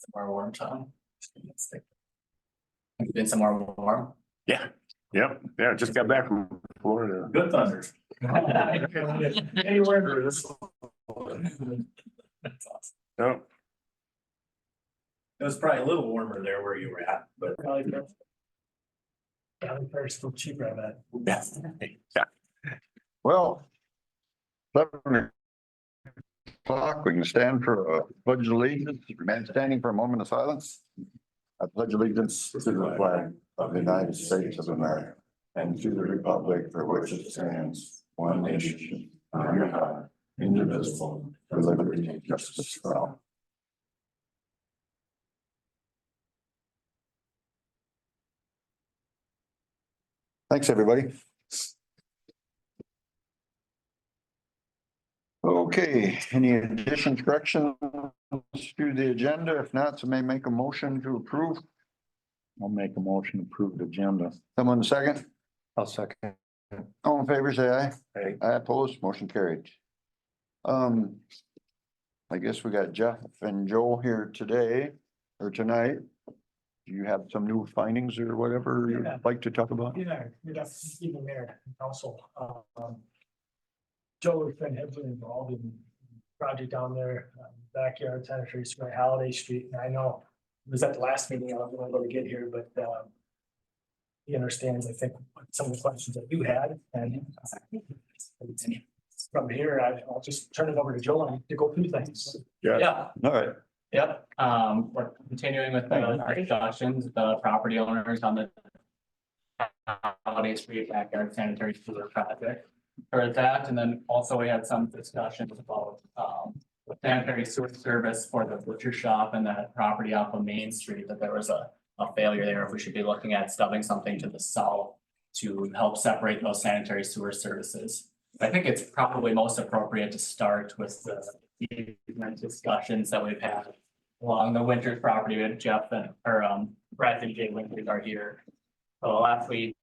Somewhere warm, Tom. Have you been somewhere warm? Yeah, yep, yeah, just got back from Florida. Good thunder. Anywhere near this. That's awesome. Oh, It was probably a little warmer there where you were at, but. Probably still cheaper, I bet. yeah. Well. 11 o'clock, we can stand for a pledge of allegiance, man standing for a moment of silence. I pledge allegiance to the flag of the United States of America and to the republic for which it stands, one nation, under God, indivisible, with liberty and justice for all. Thanks, everybody. Okay, any additions, corrections to the agenda? If not, somebody make a motion to approve. I'll make a motion to approve the agenda. Someone second? I'll second. All in favor, say aye. Aye. I oppose, motion carried. I guess we got Jeff and Joel here today or tonight. Do you have some new findings or whatever you'd like to talk about? Yeah, you're definitely even there also. Joe has been heavily involved in the project down there, backyard sanitary sewer, Holiday Street, and I know it was at the last meeting, I wasn't able to get here, but he understands, I think, some of the questions that you had, and from here, I'll just turn it over to Joe and to go through things. Yeah, All right. yep. We're continuing with our discussions, the property owners on the Holiday Street backyard sanitary sewer project. For that, and then also we had some discussions about the sanitary sewer service for the butcher shop and that property off of Main Street, that there was a failure there. If we should be looking at stubbing something to the south to help separate those sanitary sewer services. I think it's probably most appropriate to start with the discussions that we've had along the Winters property with Jeff and Brett and Jay Winters are here. So last week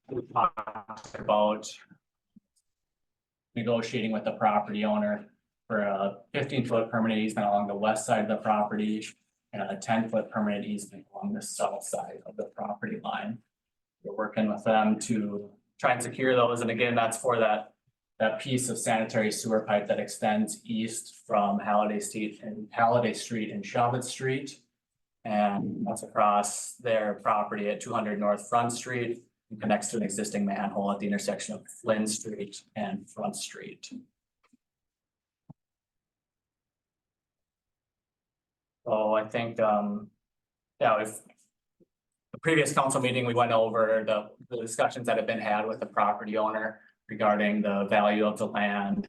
we talked about negotiating with the property owner for a 15-foot permanent easement along the west side of the property and a 10-foot permanent easement along the south side of the property line. We're working with them to try and secure those. And again, that's for that piece of sanitary sewer pipe that extends east from Holiday Street and Shabbat Street. And that's across their property at 200 North Front Street. It connects to an existing manhole at the intersection of Flynn Street and Front Street. So I think, the previous council meeting, we went over the discussions that have been had with the property owner regarding the value of the land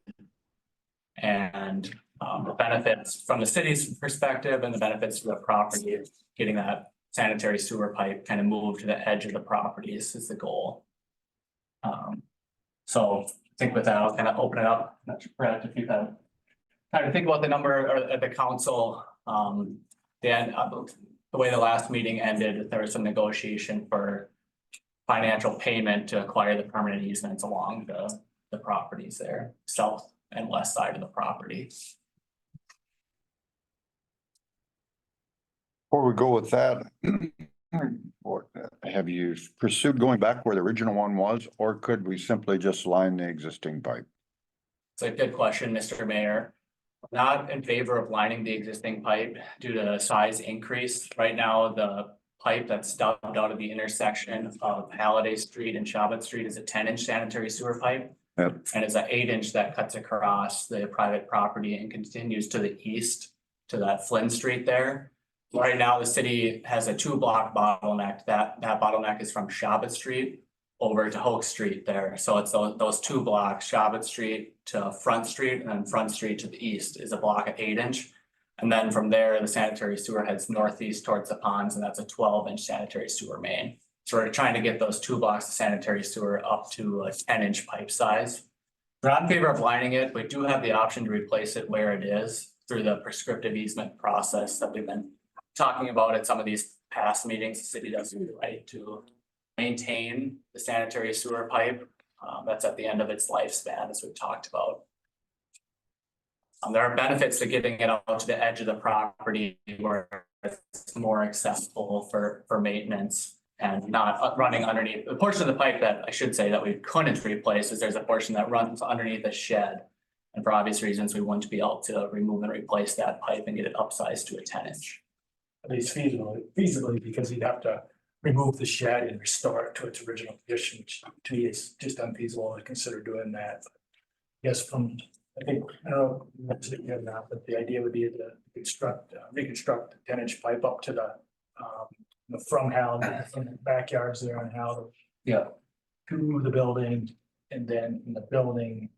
and the benefits from the city's perspective and the benefits to the property, getting that sanitary sewer pipe kind of moved to the edge of the properties is the goal. So I think with that, I'll kind of open it up. Not sure, Brett, if you have time to think about the number or the council. The way the last meeting ended, there was some negotiation for financial payment to acquire the permanent easements along the properties there, south and west side of the property. Before we go with that, have you pursued going back where the original one was, or could we simply just line the existing pipe? It's a good question, Mr. Mayor. Not in favor of lining the existing pipe due to size increase. Right now, the pipe that's stubbed out of the intersection of Holiday Street and Shabbat Street is a 10-inch sanitary sewer pipe. Yep. And it's an 8-inch that cuts across the private property and continues to the east to that Flynn Street there. Right now, the city has a 2-block bottleneck. That bottleneck is from Shabbat Street over to Hoke Street there. So it's those 2 blocks, Shabbat Street to Front Street, and then Front Street to the east is a block at 8-inch. And then from there, the sanitary sewer heads northeast towards the ponds, and that's a 12-inch sanitary sewer main. So we're trying to get those 2 blocks of sanitary sewer up to a 10-inch pipe size. We're not in favor of lining it. We do have the option to replace it where it is through the prescriptive easement process that we've been talking about at some of these past meetings. The city does have the right to maintain the sanitary sewer pipe. That's at the end of its lifespan, as we've talked about. There are benefits to getting it out to the edge of the property where it's more accessible for maintenance. And not running underneath, the portion of the pipe that I should say that we couldn't replace is there's a portion that runs underneath the shed. And for obvious reasons, we wouldn't be able to remove and replace that pipe and get it upsized to a 10-inch. At least feasibly, because you'd have to remove the shed and restore it to its original condition, which to me is just unfeasible to consider doing that. Yes, I think, I don't know, if you mentioned it yet or not, but the idea would be to reconstruct the 10-inch pipe up to from Hal, from the backyards there on Hal. Yeah. To the building, and then from the building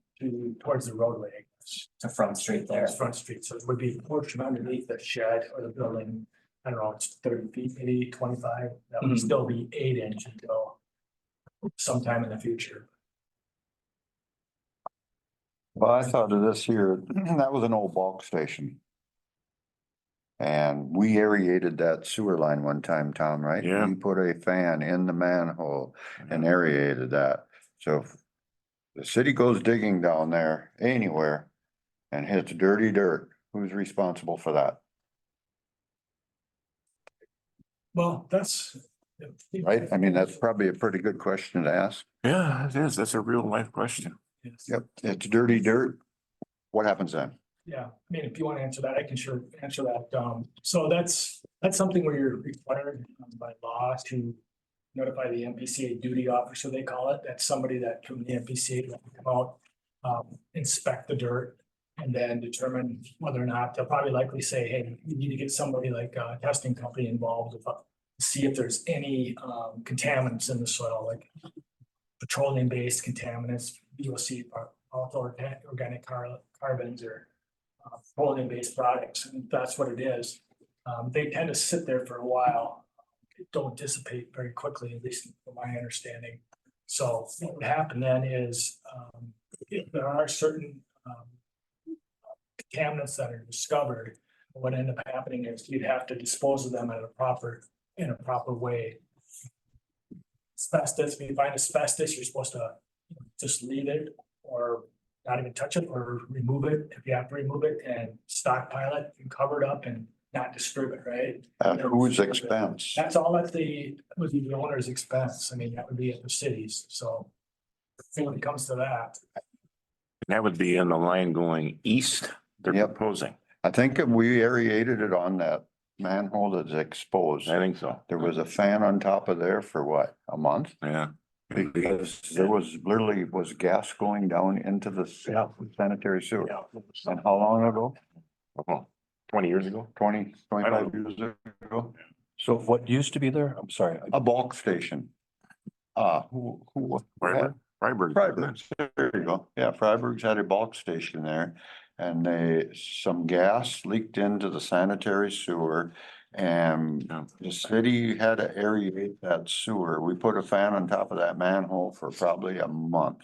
towards the roadway, I guess. To Front Street there. It's Front Street, so it would be a portion underneath the shed or the building. I don't know, it's 30 feet, maybe 25, that would Mhm. still be 8-inch until sometime in the future. Well, I thought of this here, that was an old bulk station. And we aerated that sewer line one time, Tom, right? Yeah. We put a fan in the manhole and aerated that. So if the city goes digging down there anywhere and hits dirty dirt, who's responsible for that? Well, that's. Right? I mean, that's probably a pretty good question to ask. Yeah, it is. That's a real life question. Yes. Yep, it's dirty dirt. What happens then? Yeah, I mean, if you want to answer that, I can sure answer that. So that's something where you're required by law to notify the MPCA duty officer, they call it. That's somebody that from the MPCA will come out, inspect the dirt and then determine whether or not they'll probably likely say, hey, you need to get somebody like a testing company involved to see if there's any contaminants in the soil, like petroleum-based contaminants, VOC, volatile organic carbons, or petroleum-based products, and that's what it is. They tend to sit there for a while, don't dissipate very quickly, at least from my understanding. So what would happen then is, if there are certain contaminants that are discovered, what end up happening is you'd have to dispose of them in a proper way. Asbestos, if you find asbestos, you're supposed to just leave it or not even touch it or remove it if you have to remove it and stockpile it and cover it up and not disturb it, right? At whose expense? That's all at would be the owner's expense. I mean, that would be at the city's, so when it comes to that. That would be in the line going east. They're Yep. proposing. I think if we aerated it on that manhole that's exposed. I think so. There was a fan on top of there for what, a month? Yeah. Because there was literally gas going down into the sanitary sewer. And how long ago? Oh, 20 years ago. 20, 25 years ago? So what used to be there? I'm sorry. A bulk station. Who? Freiburg. Freiberg's, there you go. Yeah, Freiberg's had a bulk station there. And some gas leaked into the sanitary sewer. And Yeah. the city had to aerate that sewer. We put a fan on top of that manhole for probably a month.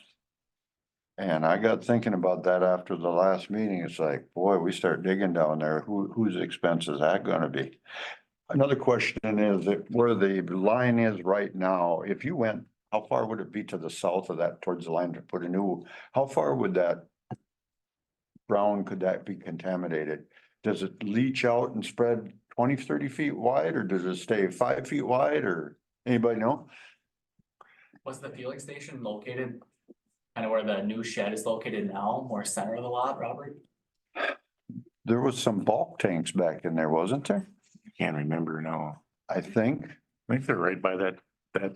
And I got thinking about that after the last meeting. It's like, boy, we start digging down there, whose expense is that gonna be? Another question is that where the line is right now, if you went, how far would it be to the south of that towards the line to put a new, how far would that ground could that be contaminated? Does it leach out and spread 20, 30 feet wide, or does it stay 5 feet wide, or anybody know? Was the fueling station located kind of where the new shed is located now, more center of the lot, Robert? There was some bulk tanks back in there, wasn't there? Can't remember now. I think. I think they're right by that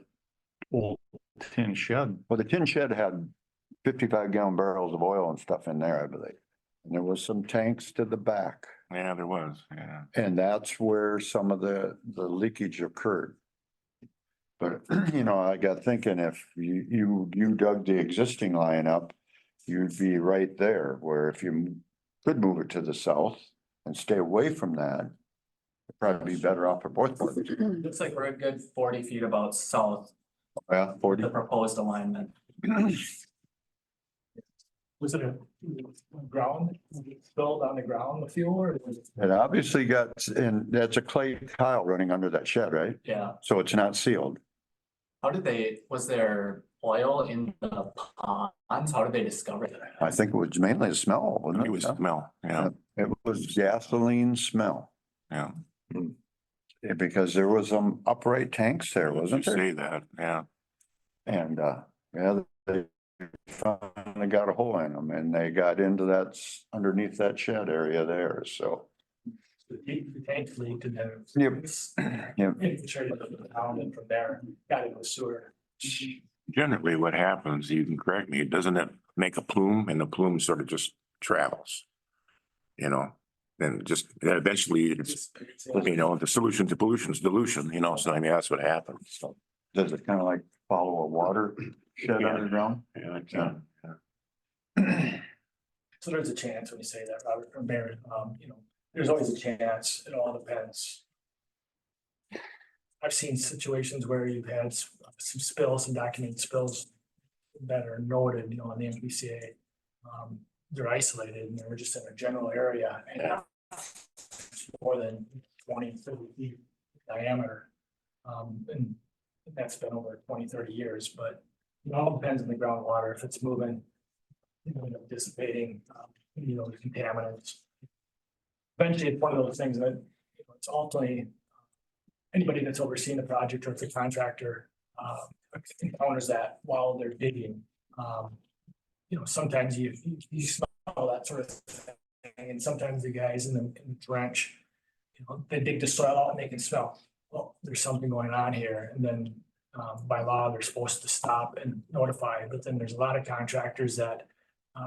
old tin shed. Well, the tin shed had 55-gallon barrels of oil and stuff in there, I believe. And there was some tanks to the back, Yeah, there was. Yeah. and that's where some of the leakage occurred. But, I got thinking if you dug the existing line up, you'd be right there, where if you could move it to the south and stay away from that, it'd probably be better off for both parties. Looks like we're a good 40 feet about south Yeah, of 40. the proposed alignment. Was it a ground, spilled on the ground, the fuel, or was it? It obviously got, and that's a clay tile running under that shed, right? Yeah, So it's not sealed. How did they, was there oil in the ponds? How did they discover that? I think it was mainly the smell, wasn't it? It was smell, yeah, It was gasoline smell. yeah. Yeah, because there was some upright tanks there, wasn't You there? say that, yeah. And, yeah, they finally got a hole in them and they got into that, underneath that shed area there, so. The tank leaked and then. Yep. Yep. Infiltrated the town and from there got into the sewer. Generally, what happens, you can correct me, doesn't it make a plume and the plume sort of just travels? You know, and just then eventually it's, you know, the solution to pollution is dilution, you know, so I mean, that's what happens, so. Does it kind of like follow a water shed Yeah. underground? Yeah, it's, So there's a chance when you say that, Robert, or Barry, there's always a chance. It all depends. I've seen situations where you've had some spills, some documented spills that are noted, on the MPCA. They're isolated and they're just in a general area and more than 20, 30 feet diameter. And that's been over 20, 30 years, but it all depends on the groundwater, if it's moving, dissipating, contaminants. Eventually, it's one of those things that, it's ultimately, anybody that's overseeing the project or if the contractor, encounters that while they're digging. Sometimes you smell that sort of thing, and sometimes the guys in the drench, they dig the soil out and they can smell, well, there's something going on here, and then by law, they're supposed to stop and notify, but then there's a lot of contractors that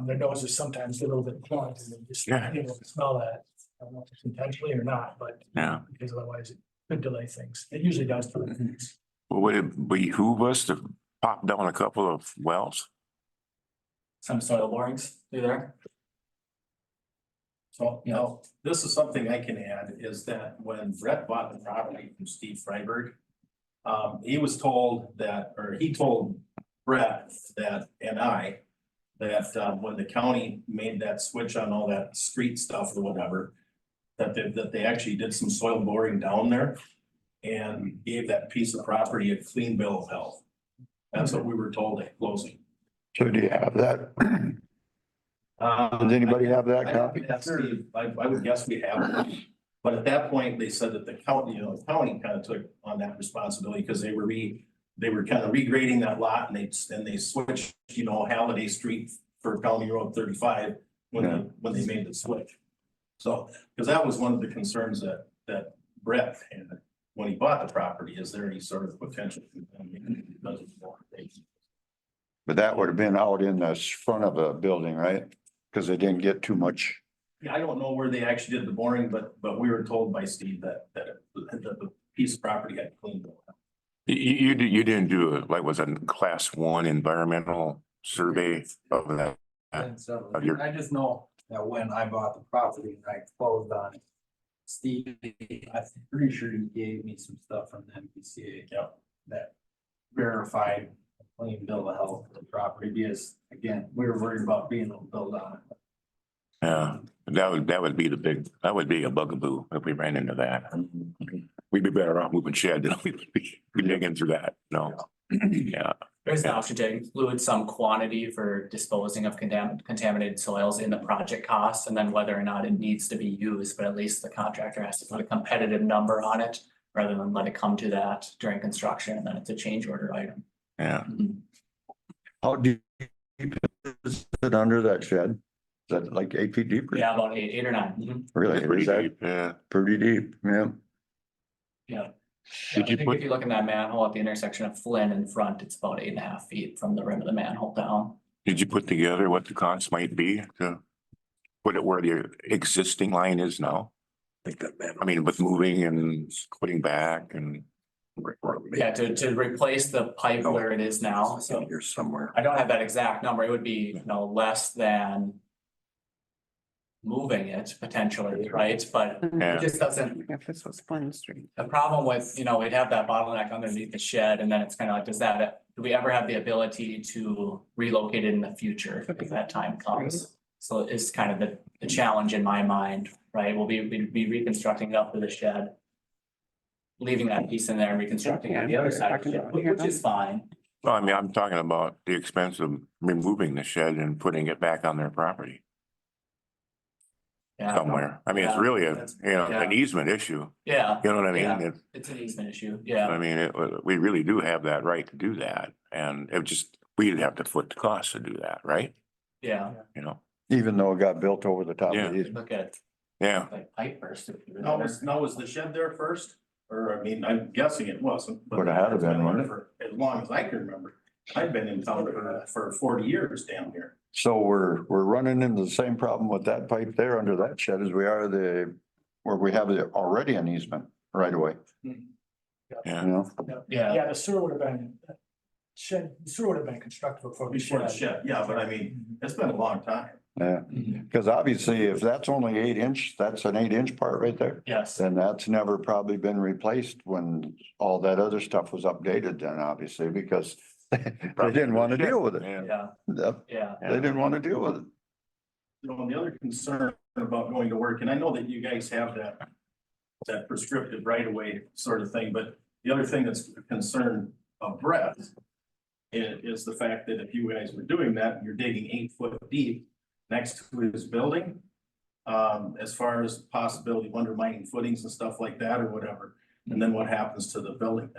their noses sometimes get a little bit plugged and they just Yeah. smell that. I don't know if it's intentionally or not, but yeah. because otherwise it could delay things. It usually does delay things. Well, would it behoove us to pop down a couple of wells? Some soil borings through there? So, this is something I can add, is that when Brett bought the property from Steve Freiberg, he was told that, or he told Brett that, and I, that, when the county made that switch on all that street stuff or whatever, that they actually did some soil boring down there and gave that piece of property a clean bill of health. That's what we were told at closing. So do you have that? Does anybody have that I copy? have Steve, I would guess we have, it. But at that point, they said that the county, the county kind of took on that responsibility because they were kind of regrading that lot and they switched, Halliday Street for County Road 35 when they made the switch. So, because that was one of the concerns that Brett had when he bought the property, is there any sort of potential? But that would have been out in the front of the building, right? Because they didn't get too much. Yeah, I don't know where they actually did the boring, but we were told by Steve that the piece of property had cleaned up. You didn't do it, like, was a class 1 environmental survey of that? And so, Of your- I just know that when I bought the property and I closed on it, Steve, I'm pretty sure he gave me some stuff from the MPCA. Yep. That verified a clean bill of health for the property, because again, we were worried about being able to build on it. Yeah, that would be that would be a bugaboo if we ran into that. We'd be better off moving shed than we'd be digging through that, no. Yeah, There's an option to include some quantity for disposing of contaminated soils in the project costs, and then whether or not it needs to be used, but at least the contractor has to put a competitive number on it. Rather than let it come to that during construction, and then it's a change order item. yeah. How deep is it under that shed? Is that like 8 feet deep? Yeah, about eight or nine. Mhm. Really? Pretty Is that deep, yeah. pretty deep? Yeah. Yeah. Did I you think put- if you look in that manhole at the intersection of Flynn in front, it's about 8.5 feet from the rim of the manhole down. Did you put together what the cost might be to put it where the existing line is now? I mean, with moving and putting back and. Yeah, to replace the pipe where it is now, so Here somewhere. I don't have that exact number, it would be, less than. Moving it potentially, right, but Yeah. it just doesn't, If this was Flynn Street. the problem with, we'd have that bottleneck underneath the shed, and then it's kind of like, do we ever have the ability to relocate it in the future if that time comes? So it's kind of the challenge in my mind, right? We'd be reconstructing it up to the shed. leaving that piece in there and reconstructing on the other side, of the shed, which is fine. Well, I mean, I'm talking about the expense of removing the shed and putting it back on their property Yeah, somewhere. I mean, it's Yeah, really that's- an easement issue. yeah, You know what I mean? Yeah. it's an easement issue, yeah. I mean, we really do have that right to do that. And it just, we'd have to foot the cost to do that, right? Yeah, You know, Even though it got built over the top Yeah. of the easement. look at yeah. like pipe burst. if you Now, remember. was the shed there first? Or, I mean, I'm guessing it wasn't. but Would have had to it's been, there wouldn't it? for As long as I can remember. I've been in town for 40 years down here. So we're running into the same problem with that pipe there under that shed as we are where we have already an easement right away, you Yeah. know? Yeah, Yeah, the sewer would have been, the sewer would have been constructed before the Before the shed. shed, yeah, but I mean, it's been a long time. Yeah, because obviously if that's only 8 inch, that's an 8 inch part right there. yes, Then that's never probably been replaced when all that other stuff was updated then obviously because they didn't want to deal with it. Yeah. yeah, They yeah, didn't want to deal with it. You know, and the other concern about going to work, and I know that you guys have that prescriptive right of way sort of thing, but the other thing that's a concern of Brett is the fact that if you guys were doing that, you're digging 8 foot deep next to his building. As far as possibility of undermining footings and stuff like that or whatever, and then what happens to the building?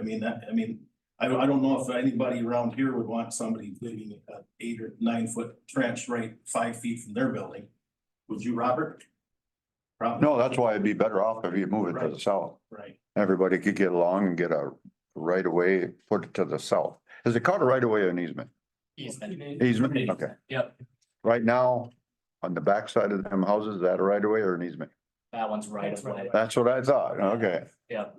I don't know if anybody around here would want somebody digging an 8 or 9 foot trench right 5 feet from their building. Would you, Robert? Probably. No, that's why it'd be better off if you move it to the south. Right. Everybody could get along and get a right of way, put it to the south. Is it called a right of way or an easement? easement, Easement, okay. yep, Right now, on the backside of them houses, is that a right of way or an easement? that one's right of way, That's what I thought, okay. yep.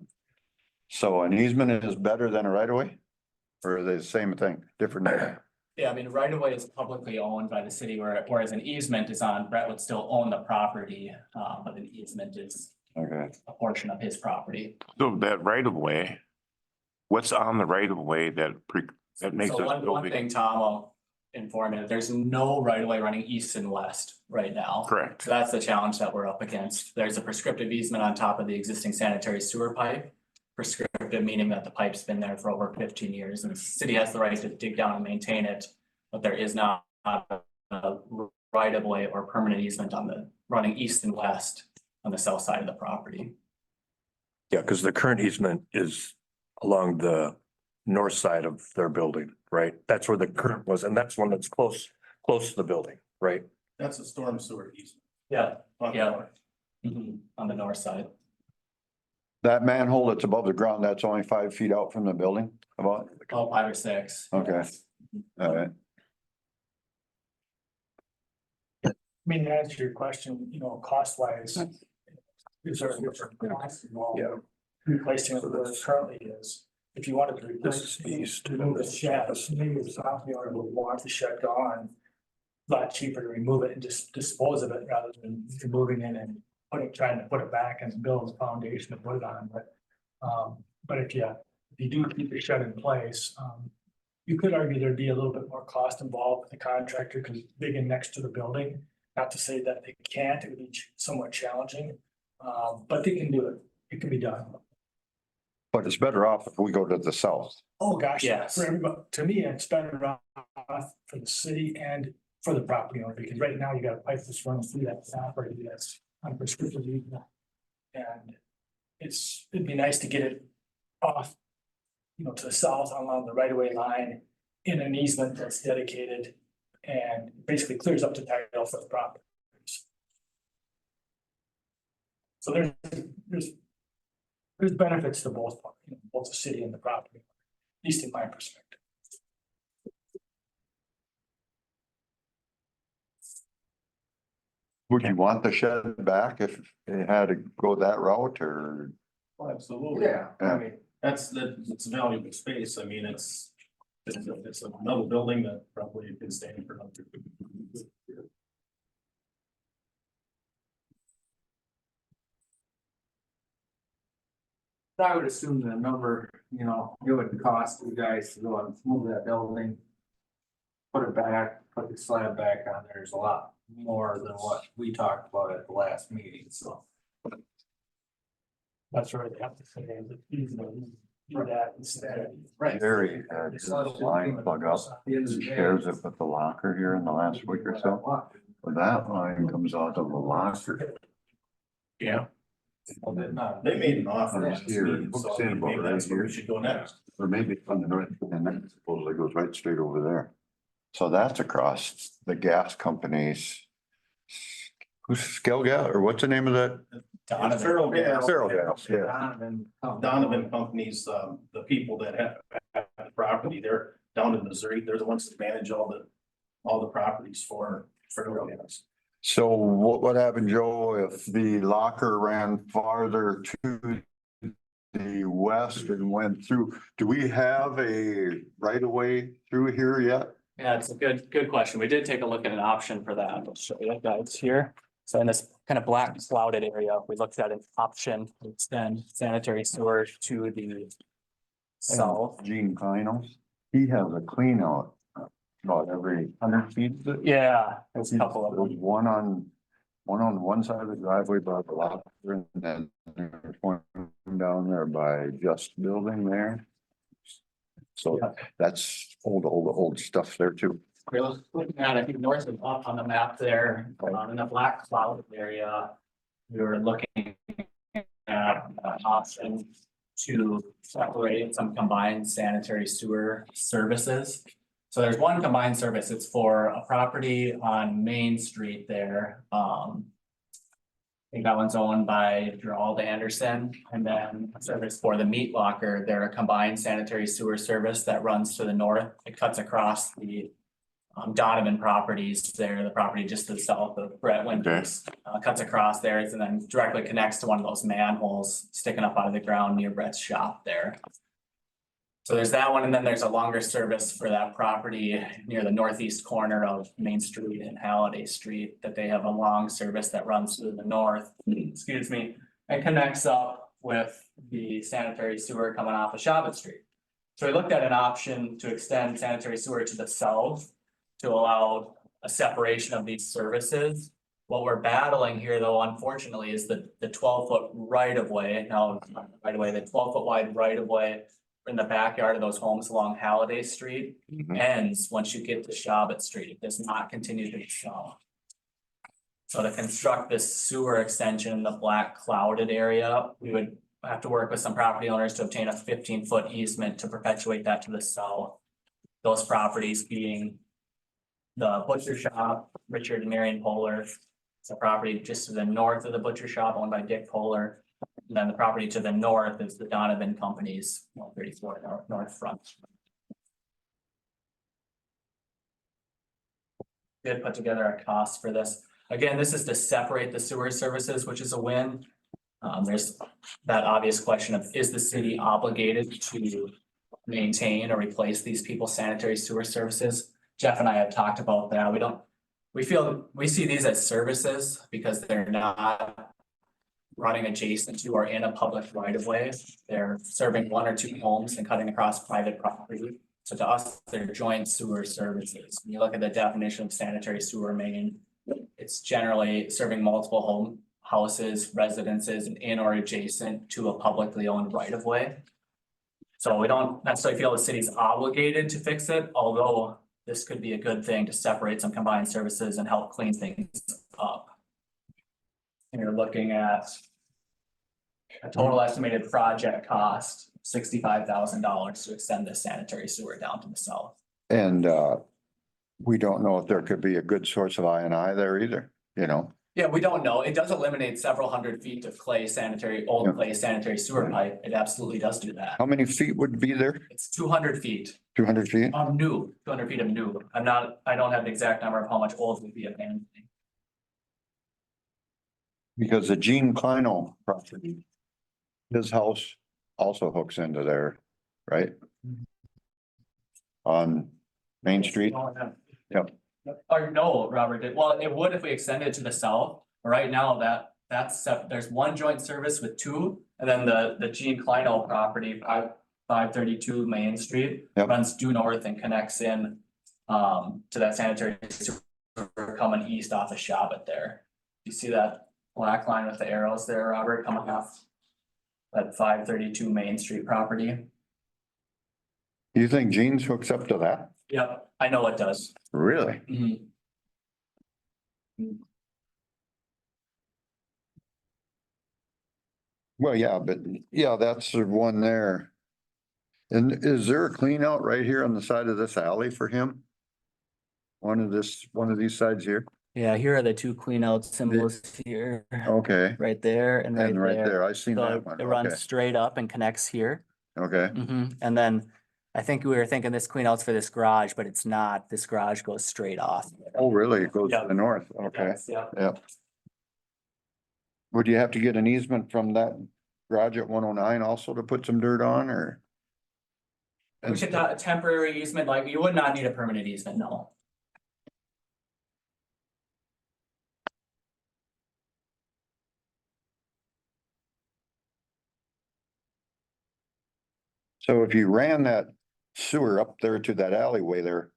So an easement is better than a right of way? Or are they the same thing, different name? Yeah, I mean, right of way is publicly owned by the city, whereas an easement is on, Brett would still own the property, but an easement is Okay, a portion of his property. So that right of way, what's on the right of way that makes So us one building? thing, Tom, will inform you, that there's no right of way running east and west right now. Correct. So that's the challenge that we're up against. There's a prescriptive easement on top of the existing sanitary sewer pipe. Prescriptive meaning that the pipe's been there for over 15 years and the city has the right to dig down and maintain it. But there is not a right of way or permanent easement on the running east and west on the south side of the property. Yeah, because the current easement is along the north side of their building, right? That's where the current was, and that's one that's close to the building, right? That's a storm sewer easement. Yeah, on the Yeah. north. on the north side. that manhole that's above the ground, that's only 5 feet out from the building, about, Oh, 5 or 6. okay, all right. I mean, to answer your question, cost wise. These are different costs involved. Yeah. Replacing it where it currently is. If you wanted to This replace is east. remove the shed, maybe the property owner would want the shed gone. A lot cheaper to remove it and just dispose of it rather than moving in and trying to put it back and build a foundation to put it on, but if you do keep the shed in place, you could argue there'd be a little bit more cost involved with the contractor, because digging next to the building, not to say that they can't, it would be somewhat challenging. But they can do it, it can be done. But it's better off if we go to the south. Oh, gosh. Yes. For everybody, to me, it's better off for the city and for the property owner, because right now you got a pipe that's running through that property that's unprescriptive. And it'd be nice to get it off, to the south along the right of way line in an easement that's dedicated and basically clears up the title for the property. So there's benefits to both, both the city and the property, at least in my perspective. Would you want the shed back if it had to go that route or? Oh, absolutely. Yeah. I mean, it's valuable space. I mean, it's a metal building that probably can stand for another. I would assume the number, it would cost you guys to go and move that building. Put it back, put the slab back on there, is a lot more than what we talked about at the last meeting, so. That's where they have to say that easement for that instead. Right. Gary had his line plug up, he shares it with the locker here in the last week or so. But that line comes out of the locker. Yeah. They made an offer. It's here, hooks in about Maybe right that's where we here. should go next. Or maybe from the north, and then supposedly goes right straight over there. So that's across the gas companies. Who's Skelgas, or what's the name of that? Donovan. Feral Gas. Feral Gas, yeah. Donovan Companies, the people that have the property, they're down in Missouri, they're the ones that manage all the properties for Feral Gas. So what would happen, Joe, if the locker ran farther to the west and went through? Do we have a right of way through here yet? Yeah, it's a good question. We did take a look at an option for that. I'll show you that, guys, here. So in this kind of black clouded area, we looked at an option to extend sanitary sewer to the south. Gene Kleino, he has a clean out about every 100 feet. Is it? Yeah, there's a couple of There's them. one on one side of the driveway by the locker, and then there's one down there by Just Building there. So that's old stuff there too. We're looking at, I think, north of up on the map there, in the black cloud area. We were looking at an option to separate some combined sanitary sewer services. So there's one combined service, it's for a property on Main Street there. I think that one's owned by Gerald Anderson, and then a service for the meat locker. They're a combined sanitary sewer service that runs to the north. It cuts across the Donovan properties there, the property just to the south of Brett Winters. Cuts across there and then directly connects to one of those manholes sticking up out of the ground near Brett's shop there. So there's that one, and then there's a longer service for that property near the northeast corner of Main Street and Halliday Street, that they have a long service that runs to the north, excuse me, and connects up with the sanitary sewer coming off of Shabbat Street. So we looked at an option to extend sanitary sewer to the south to allow a separation of these services. What we're battling here, though, unfortunately, is the 12-foot right of way. Now, right away, the 12-foot wide right of way in the backyard of those homes along Halliday Street Mhm. ends once you get to Shabbat Street. It does not continue to the south. So to construct this sewer extension in the black clouded area, we would have to work with some property owners to obtain a 15-foot easement to perpetuate that to the south. Those properties being the butcher shop, Richard and Marion Polar. It's a property just to the north of the butcher shop owned by Dick Polar. And then the property to the north is the Donovan Companies, 134 north front. Did put together a cost for this. Again, this is to separate the sewer services, which is a win. There's that obvious question of, is the city obligated to maintain or replace these people's sanitary sewer services? Jeff and I have talked about that. We see these as services because they're not running adjacent to or in a public right of way. They're serving one or two homes and cutting across private property. So to us, they're joint sewer services. When you look at the definition of sanitary sewer main, it's generally serving multiple houses, residences, and in or adjacent to a publicly owned right of way. So we don't necessarily feel the city's obligated to fix it, although this could be a good thing to separate some combined services and help clean things up. And you're looking at a total estimated project cost, $65,000 to extend the sanitary sewer down to the south. And we don't know if there could be a good source of I&I there either, you know? Yeah, we don't know. It does eliminate several hundred feet of old clay sanitary sewer pipe. It absolutely does do that. How many feet would be there? It's 200 feet 200 feet? of new, 200 feet of new. I don't have the exact number of how much old would be abandoning. Because the Gene Kleino property, his house also hooks into there, right? On Main Street? Yep. Or no, Robert, it would if we extended to the south. Right now, there's one joint service with two, and then the Gene Kleino property, 532 Main Street. Yep. Runs due north and connects in to that sanitary sewer coming east off of Shabbat there. You see that black line with the arrows there, Robert, coming off? That 532 Main Street property. You think Jeans hooks up to that? Yep, I know it does. Really? Mhm. Well, yeah, but yeah, that's the one there. And is there a clean out right here on the side of this alley for him? One of these sides here? Yeah, here are the two clean out symbols here, Okay, right there and right and right there. there, I seen So that it one. runs Okay, straight up and connects here. okay. And then I think we were thinking this clean out's for this garage, but it's not. This garage goes straight off. Oh, really? It goes to Yeah. the north? Okay, Yeah. yeah. Would you have to get an easement from that garage at 109 also to put some dirt on or? We could, a temporary easement, like you would not need a permanent easement, no. So if you ran that sewer up there to that alleyway there,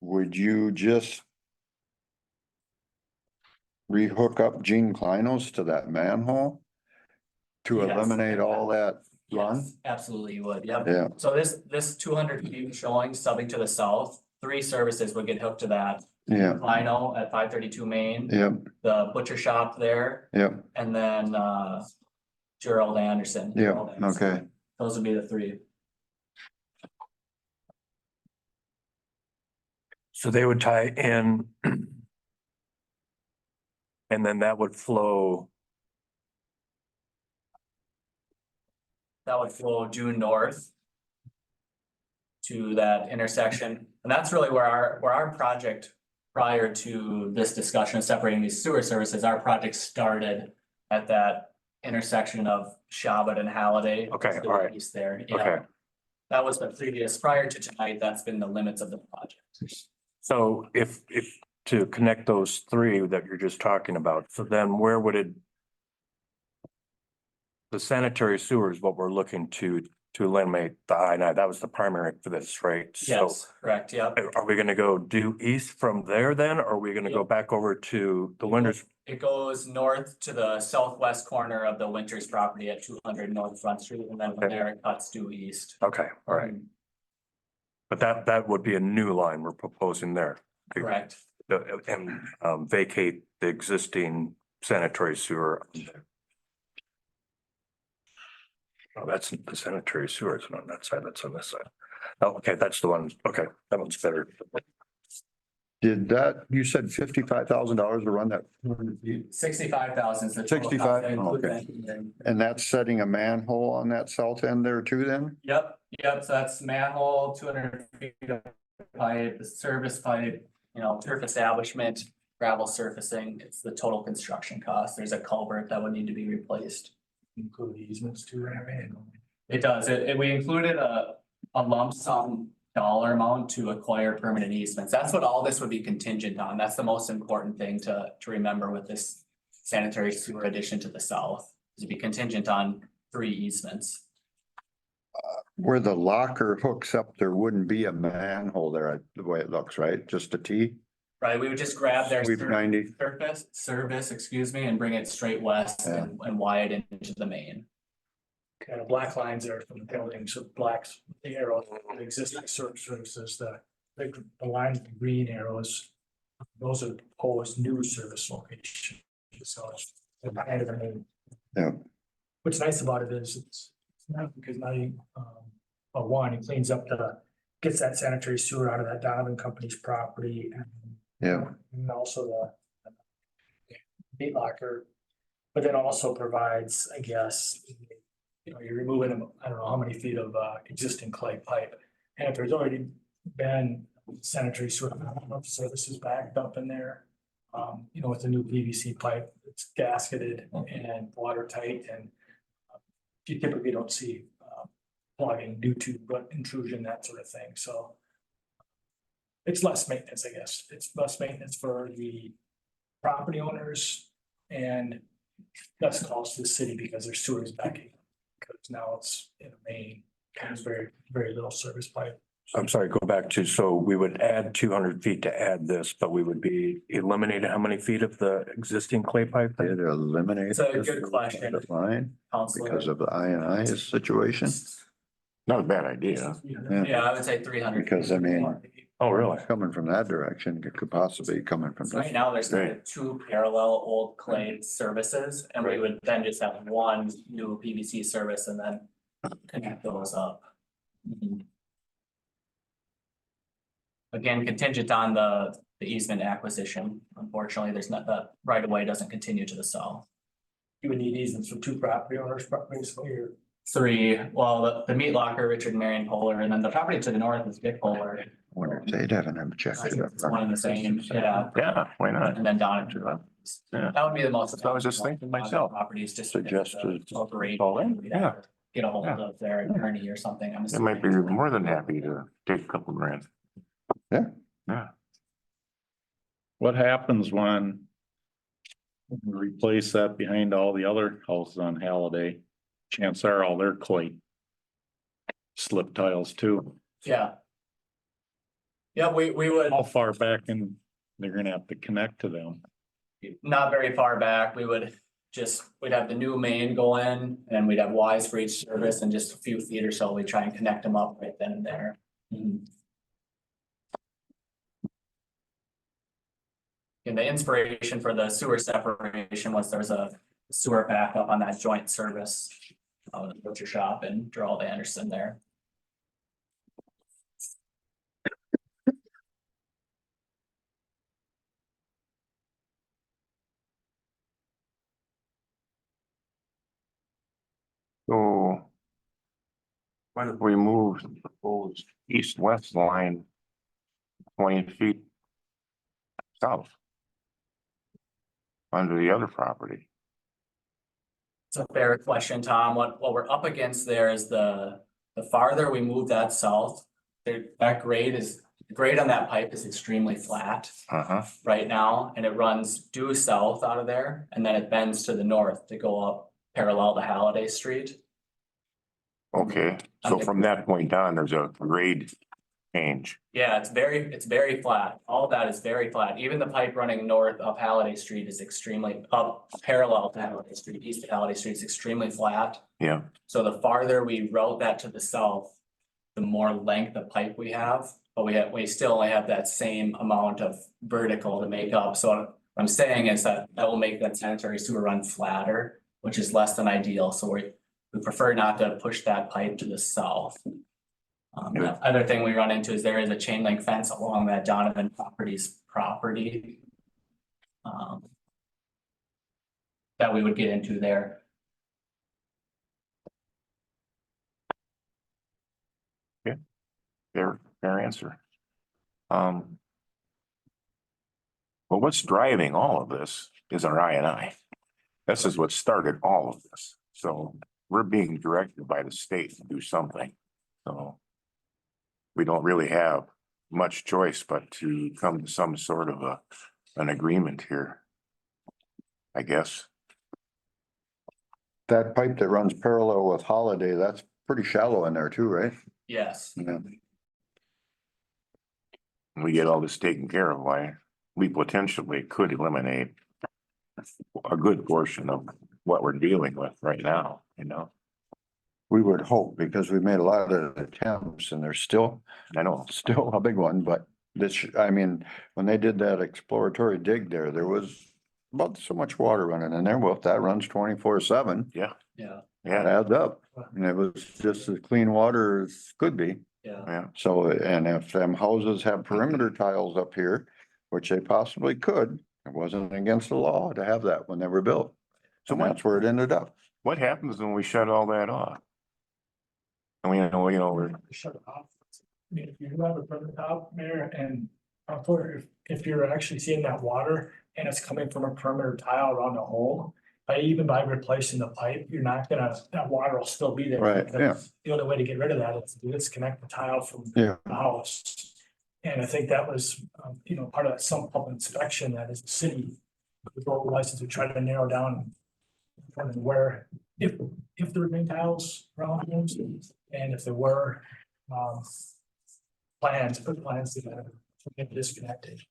would you just rehook up Gene Klinos to that manhole? To Yes. eliminate all that run? Yes, absolutely you would, yep. Yeah, So this 200 feet showing subbing to the south, 3 services would get hooked to that. yeah, Lino at 532 Main, yeah, the butcher shop there, yeah, and then Gerald Anderson. yeah, Gerald Anderson. okay. Those would be the 3. So they would tie in. And then that would flow, That would flow due north to that intersection. And that's really where our project, prior to this discussion of separating these sewer services, our project started at that intersection of Shabbat and Halliday. Okay, to the all right. east there, yeah. okay, That was the previous, prior to tonight, that's been the limits of the project. so if to connect those 3 that you're just talking about, so then where would it? The sanitary sewer is what we're looking to eliminate the I-9, that was the primary for this, right? So Yes, correct, yep. are we gonna go due east from there then, or are we gonna go Yep. back over to the Winters? It goes north to the southwest corner of the Winters property at 200 North Front Street, and then from Okay. there it cuts due east. Okay, all right, but that would be a new line we're proposing there. Correct. And vacate the existing sanitary sewer. Oh, that's the sanitary sewer, it's not on that side, that's on this side. Oh, okay, that's the one, okay, that one's better. Did that, you said $55,000 to run that 200 feet? 65,000 is the total 65? cost. That includes Okay. engineering. And that's setting a manhole on that south end there too then? Yep, so that's manhole, 200 feet of pipe, the service pipe, turf establishment, gravel surfacing, it's the total construction cost. There's a culvert that would need to be replaced. Include easements too, right? It does, we included a lump sum dollar amount to acquire permanent easements. That's what all this would be contingent on. That's the most important thing to remember with this sanitary sewer addition to the south. Is to be contingent on 3 easements. Where the locker hooks up, there wouldn't be a manhole there, the way it looks, right? Just a T? Right, we would just grab their Sweep 90, service, and bring it straight west Yeah. and wire it into the main. Kind of black lines there from the building, so blacks, the arrow, the existing services, the line, with the green arrows. Those are proposed new service locations, so it's kind of, I mean. Yeah. What's nice about it is it's not because now you, one, it cleans up gets that sanitary sewer out of that Donovan Company's property and. yeah, And also the meat locker, but then also provides, I guess, you're removing, I don't know how many feet of existing clay pipe. And if there's already been sanitary sewer services backed up in there, with the new PVC pipe, it's gasketed and watertight and you typically don't see plugging due to intrusion, that sort of thing, so. It's less maintenance, I guess. It's less maintenance for the property owners and less cost to the city because their sewer is backing. Because now it's in a main, there's very, very little service pipe. I'm sorry, go back to, so we would add 200 feet to add this, but we would be eliminating how many feet of the existing clay pipe? Did eliminate. It's a good this question. Line Counselor. because of the INI situation, Not a bad idea. Yeah, I would say 300. Because, I mean, Oh, really? coming from that direction, it could possibly be coming from So right this. now, there's kind Right. of two parallel old clay services, and we Right. would then just have one new PVC service and then connect those up. Mhm. Again, contingent on the easement acquisition. Unfortunately, there's not, the right of way doesn't continue to the south. You would need easements from two property owners, basically, or Three, well, the meat locker, Richard and Marion Polar, and then the property to the north is Vic Polar. Wonder if they'd haven't have checked it up. It's one and the same, yeah. Yeah, why not? And then down into the. Yeah. That would be the most. That's what I was just thinking myself. Properties just. Suggested. Operate. all in, yeah. Get a hold Yeah. of their attorney or something, I'm They might be assuming. more than happy to take a couple grand. What happens when we replace that behind all the other houses on Halliday? Chances are all their clay slip tiles too. Yeah. Yeah, we would, How far back in they're gonna have to connect to them? not very far back, we would just, we'd have the new main go in and we'd have Ys for each service and just a few feet or so, we try and connect them up right then and there. Mhm. And the inspiration for the sewer separation was there's a sewer backup on that joint service. The butcher shop and Gerald Anderson there. So. What if we move the proposed east-west line 20 feet south? Under the other property? It's a fair question, Tom. What we're up against there is the farther we move that south, that the grade on that pipe is extremely flat Uh-huh, right now, and it runs due south out of there, and then it bends to the north to go up parallel to Halliday Street. okay, so from that point on, there's a grade change. Yeah, it's very flat. All of that is very flat. Even the pipe running north of Halliday Street is extremely up parallel to Halliday Street, east of Halliday Street is extremely flat. Yeah, So the farther we route that to the south, the more length of pipe we have, but we still only have that same amount of vertical to make up. So what I'm saying is that will make that sanitary sewer run flatter, which is less than ideal. So we prefer not to push that pipe to the south. The other thing we run into is there is a chain link fence along that Donovan property's property. That we would get into there. fair answer. Well, what's driving all of this is our INI. This is what started all of this, so we're being directed by the state to do something, so. We don't really have much choice but to come to some sort of an agreement here. I guess, That pipe that runs parallel with Holiday, that's pretty shallow in there too, right? Yes, Yeah. we get all this taken care of, why we potentially could eliminate a good portion of what we're dealing with right now, you know? We would hope, because we made a lot of attempts and there's still I know, a big one, but this, I mean, when they did that exploratory dig there was about so much water running in there. Well, if that runs 24/7, yeah, it yeah, adds up. And it was just as clean water as could be. yeah. yeah, So, and if them houses have perimeter tiles up here, which they possibly could, it wasn't against the law to have that when they were built. So that's where it ended up. what happens when we shut all that off? And we're, shut it off. I mean, if you have a permit out there and if you're actually seeing that water and it's coming from a perimeter tile around the home, even by replacing the pipe, you're not gonna, that water will still be there. Right, yeah. The only way to get rid of that is to disconnect the tile from Yeah. the house. And I think that was, part of that sump pump inspection that is the city. The local license to try to narrow down where, if there remain tiles around homes, and if there were, put plans together, get disconnected.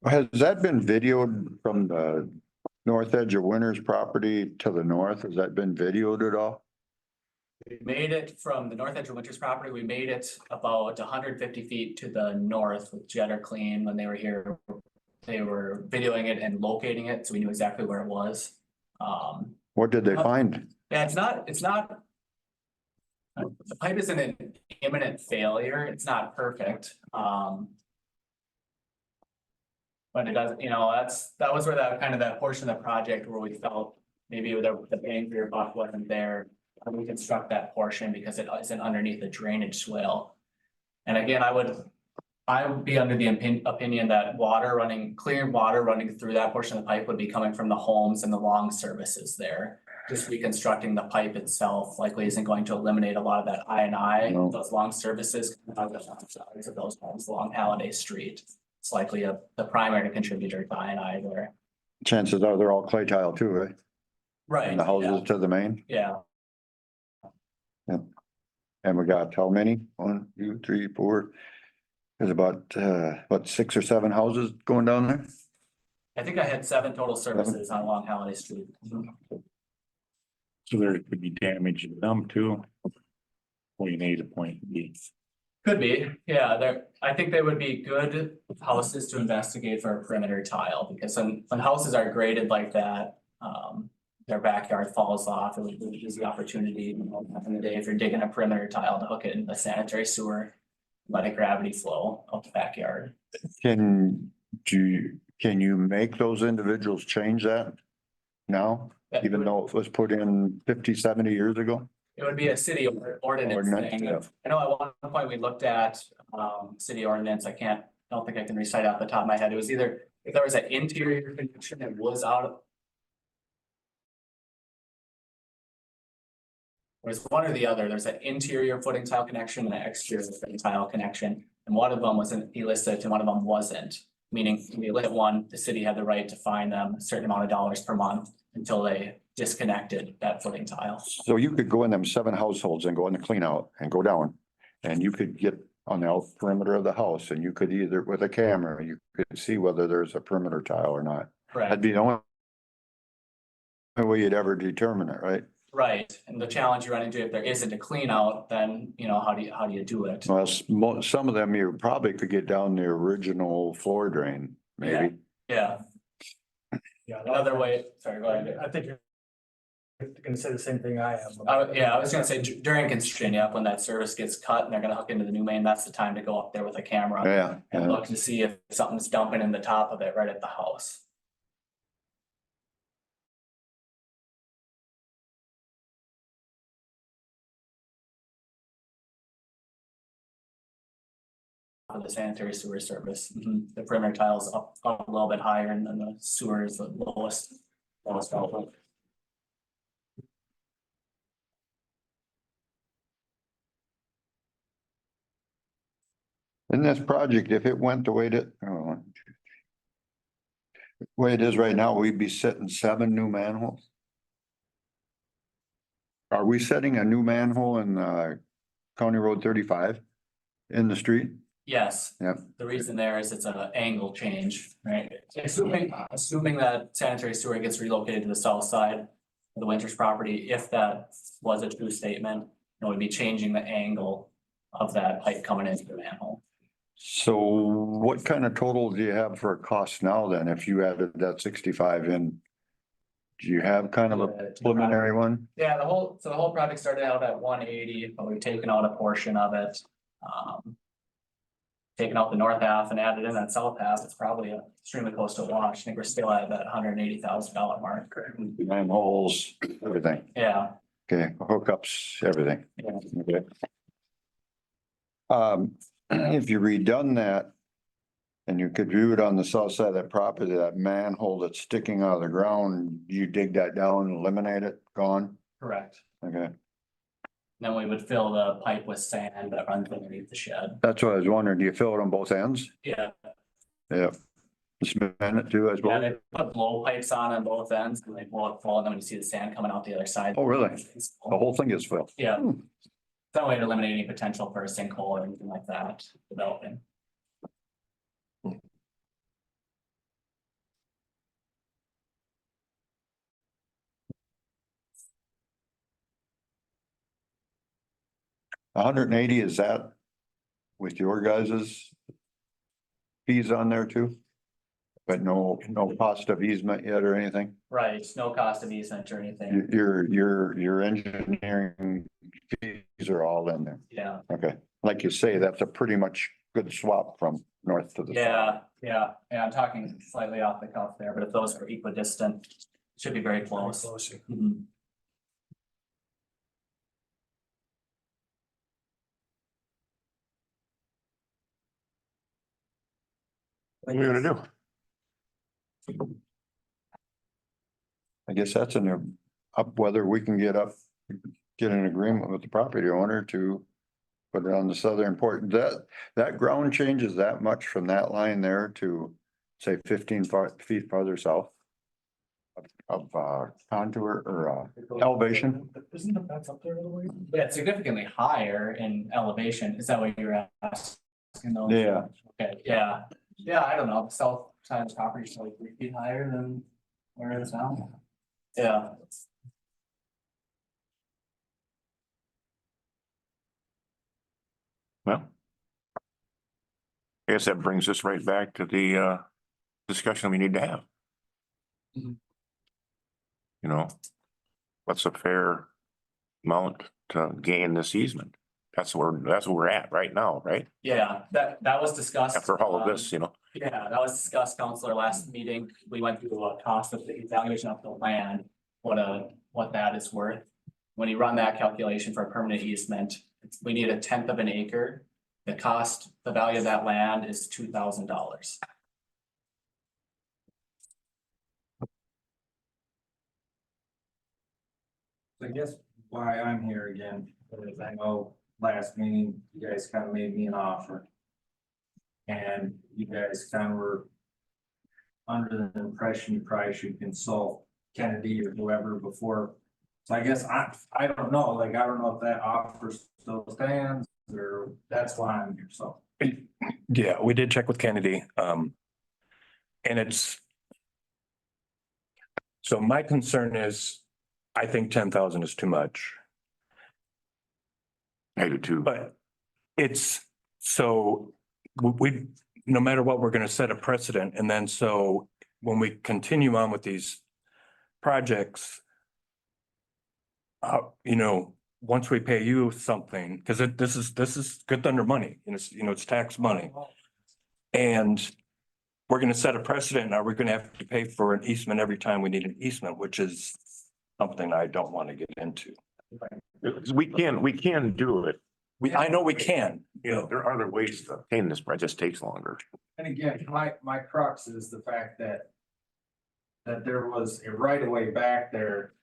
Has that been videoed from the north edge of Winter's property to the north? Has that been videoed at all? We made it from the north edge of Winter's property, we made it about 150 feet to the north with Jetter Clean when they were here. They were videoing it and locating it, so we knew exactly where it was. What did they find? Yeah, it's not. The pipe isn't an imminent failure, it's not perfect, but it does, that was where that kind of that portion of the project where we felt maybe the bang for your buck wasn't there. And we construct that portion because it isn't underneath the drainage swale. And again, I would be under the opinion that clear water running through that portion of the pipe would be coming from the homes and the long services there. Just reconstructing the pipe itself likely isn't going to eliminate a lot of that I&I, No. those long services of those homes along Halliday Street. It's likely the primary contributor to I&I there. Chances are they're all clay tile too, right? Right. And the houses to the main. Yeah, And we got how many? 1, 2, 3, 4. There's about, 6 or 7 houses going down there? I think I had 7 total services on along Halliday Street. So there could be damage to them too. Point A to point B. Could be, yeah, I think they would be good houses to investigate for a perimeter tile, because when houses are graded like that, their backyard falls off, it would be an easy opportunity, back in the day, if you're digging a perimeter tile to hook it in the sanitary sewer, let it gravity flow up the backyard. Can you make those individuals change that now, even though it was put in 50, 70 years ago? It would be a city ordinance Ordinance, thing. yeah. I know at one point we looked at city ordinance, I don't think I can recite off the top of my head, it was either, if there was an interior connection, it was out of. It was one or the other, there's an interior footing tile connection and an exterior footing tile connection, and one of them wasn't illicit and one of them wasn't. Meaning, if we lit one, the city had the right to fine them a certain amount of dollars per month until they disconnected that footing tile. So you could go in them 7 households and go in the clean out and go down. And you could get on the out perimeter of the house and you could either with a camera, you could see whether there's a perimeter tile or not. Correct. That'd be the only way you'd ever determine it, right? Right, and the challenge you run into if there isn't a clean out, then, how do you do it? Well, some of them you probably could get down the original floor drain, maybe. Yeah, Yeah. another way, sorry, go ahead. I think you're gonna say the same thing I am. I was gonna say during construction, yeah, when that service gets cut and they're gonna hook into the new main, that's the time to go up there with a camera. Yeah, And yeah. look to see if something's dumping in the top of it right at the house. For the sanitary sewer service, the perimeter tile's up a little bit higher and then the sewer is the lowest level. In this project, if it went the way that, way it is right now, we'd be setting 7 new manholes. Are we setting a new manhole in County Road 35 in the street? Yes. Yep. The reason there is it's an angle change, right? Assuming that sanitary sewer gets relocated to the south side of the Winters property, if that was a true statement, it would be changing the angle of that pipe coming into the manhole. So what kind of total do you have for a cost now then, if you added that 65 in? Do you have kind of a preliminary one? Yeah, the whole project started out at 180, but we've taken out a portion of it. Taken out the north half and added in that south half, it's probably extremely close to a wash. I think we're still at that $180,000 mark. Manholes, everything. Yeah, Okay, hookups, everything. yeah. Okay. If you redone that. And you could view it on the south side of that property, that manhole that's sticking out of the ground, you dig that down, eliminate it, gone? Correct. Okay, Then we would fill the pipe with sand that runs underneath the shed. that's what I was wondering, do you fill it on both ends? Yeah, Yeah. Cement it too, I yeah, suppose? they put blow pipes on both ends and they blow it full, and then when you see the sand coming out the other side. Oh, really? The whole thing is filled? Yeah. Hmm. some way to eliminate any potential for a sinkhole or anything like that developing. hundred and eighty, is that with your guys's fees on there too? But no cost of easement yet or anything? Right, no cost of easement or anything. Your engineering fees are all in there. Yeah, Okay, like you say, that's a pretty much good swap from north to the south. yeah, I'm talking slightly off the cuff there, but if those are equidistant, should be very close. Closer. Mhm. What are we gonna do? I guess that's in there, up whether we can get an agreement with the property owner to put it on the southern port. That ground changes that much from that line there to say 15 feet farther south of contour or elevation. Isn't the fence up there a little way? Yeah, it's significantly higher in elevation. Is that what you're asking? Those? Yeah. Okay, yeah, I don't know. The south side of the property is like 3 feet higher than where it is now. Yeah. Well. I guess that brings us right back to the discussion we need to have. Mhm. You know, what's a fair amount to gain this easement? That's where we're at right now, right? Yeah, that was discussed. After all of this, you know, Yeah, that was discussed, Counselor, last meeting. We went through a cost of the evaluation of the land, what that is worth. When you run that calculation for a permanent easement, we need 1/10 of an acre. The value of that land is $2,000. I guess why I'm here again, is I know last meeting, you guys kind of made me an offer. And you guys kind of were under the impression you probably should consult Kennedy or whoever before. So I guess I don't know, like, I don't know if that offer still stands, or that's why I'm here, so. Yeah, we did check with Kennedy, and so my concern is, I think 10,000 is too much, I do too. but so we, no matter what, we're gonna set a precedent, and then so when we continue on with these projects, once we pay you something, because this is Good Thunder money, and it's tax money. And we're gonna set a precedent. Now we're gonna have to pay for an easement every time we need an easement, which is something I don't want to get into. We can do it. I know we can, There are other ways to obtain this, but it just takes longer. And again, my crux is the fact that there was a right of way back there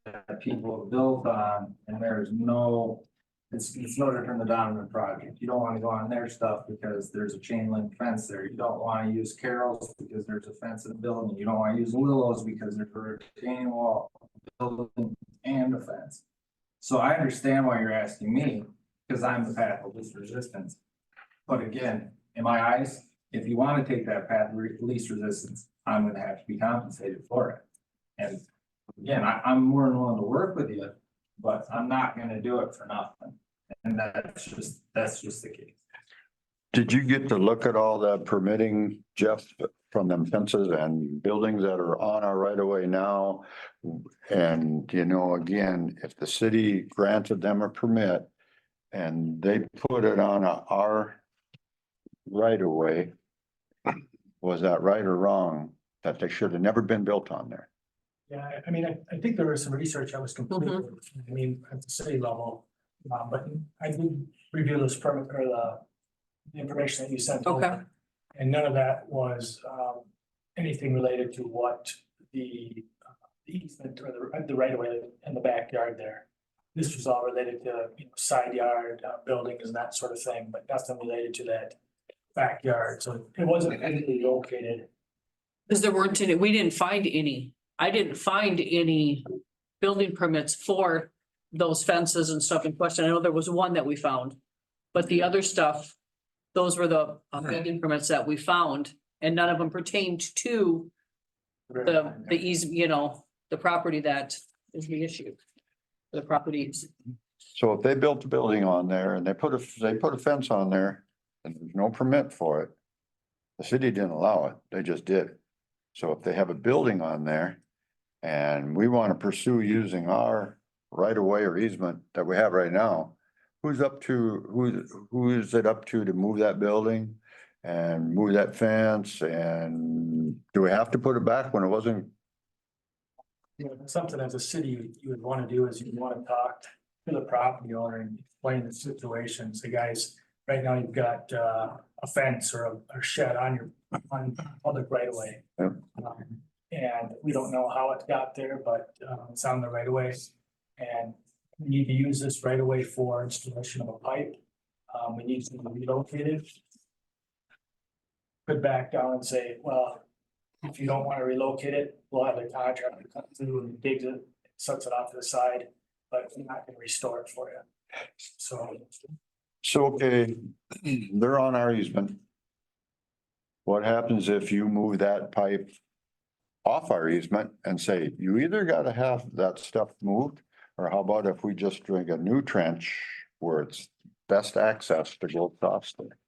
that people built on, and there's it's no different than the Donovan project. You don't want to go on their stuff because there's a chain link fence there. You don't want to use Carroll's because there's a fence in the building. You don't want to use Willow's because there's a retaining wall, building and a fence. So I understand why you're asking me, because I'm the path of least resistance. But again, in my eyes, if you want to take that path of least resistance, I'm gonna have to be compensated for it. And again, I'm more than willing to work with you, but I'm not gonna do it for nothing. And that's just the case. Did you get to look at all the permitting, Jeff, from them fences and buildings that are on our right of way now? And again, if the city granted them a permit and they put it on our right of way, was that right or wrong, that they should have never been built on there? Yeah, I mean, I think there was some research I was completing, I mean, at the city level. But I did review this permit or the information that you sent. Okay. over, and none of that was anything related to what the easement or the right of way in the backyard there. This was all related to side yard buildings and that sort of thing, but nothing related to that backyard. So it wasn't physically located. Because there weren't I didn't find any building permits for those fences and stuff in question. I know there was one that we found. But the other stuff, those were the building permits that we found, and none of them pertained to the easy, you know, the property that is the issue. The properties. So if they built a building on there and they put a fence on there and there's no permit for it. The city didn't allow it, they just did. So if they have a building on there and we want to pursue using our right of way or easement that we have right now. Who is it up to move that building and move that fence? And do we have to put it back when it wasn't? You know, something as a city you would want to do is you want to talk to the property owner and explain the situation. So guys, right now you've got a fence or a shed on public right of way. Yep. And we don't know how it got there, but it's on the right of way. And we need to use this right of way for installation of a pipe. We need to relocate it. Could back down and say, well, if you don't want to relocate it, we'll have the contractor come through and digs it, sets it off to the side, but we're not gonna restore it for you. So, okay, they're on our easement. What happens if you move that pipe off our easement and say, you either gotta have that stuff moved, or how about if we just dig a new trench where it's best access to go across there?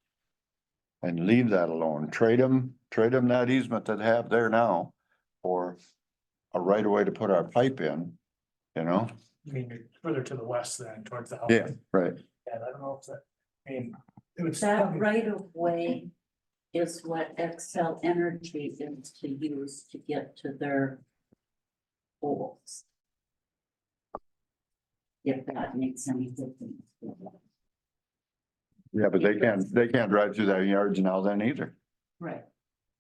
And leave that alone, trade them that easement that they have there now for a right of way to put our pipe in, you know? I mean, you're further to the west than towards the house. Yeah, right. And I don't know if that, I mean, it would. That right of way is what Excel Energy is to use to get to their poles. If that makes any difference. Yeah, but they can't drive through their yards now then either. Right,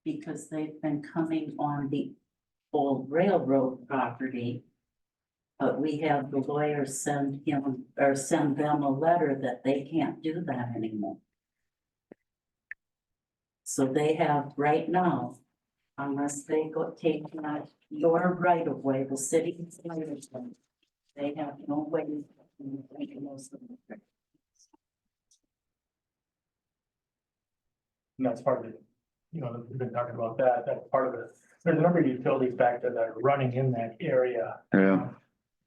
because they've been coming on the old railroad property. But we have the lawyers send them a letter that they can't do that anymore. So they have right now, unless they go take your right of way, the city, they have no way to make those. And that's part of it, you know, we've been talking about that, that's part of it. There's a number of utilities back there that are running in that area. Yeah.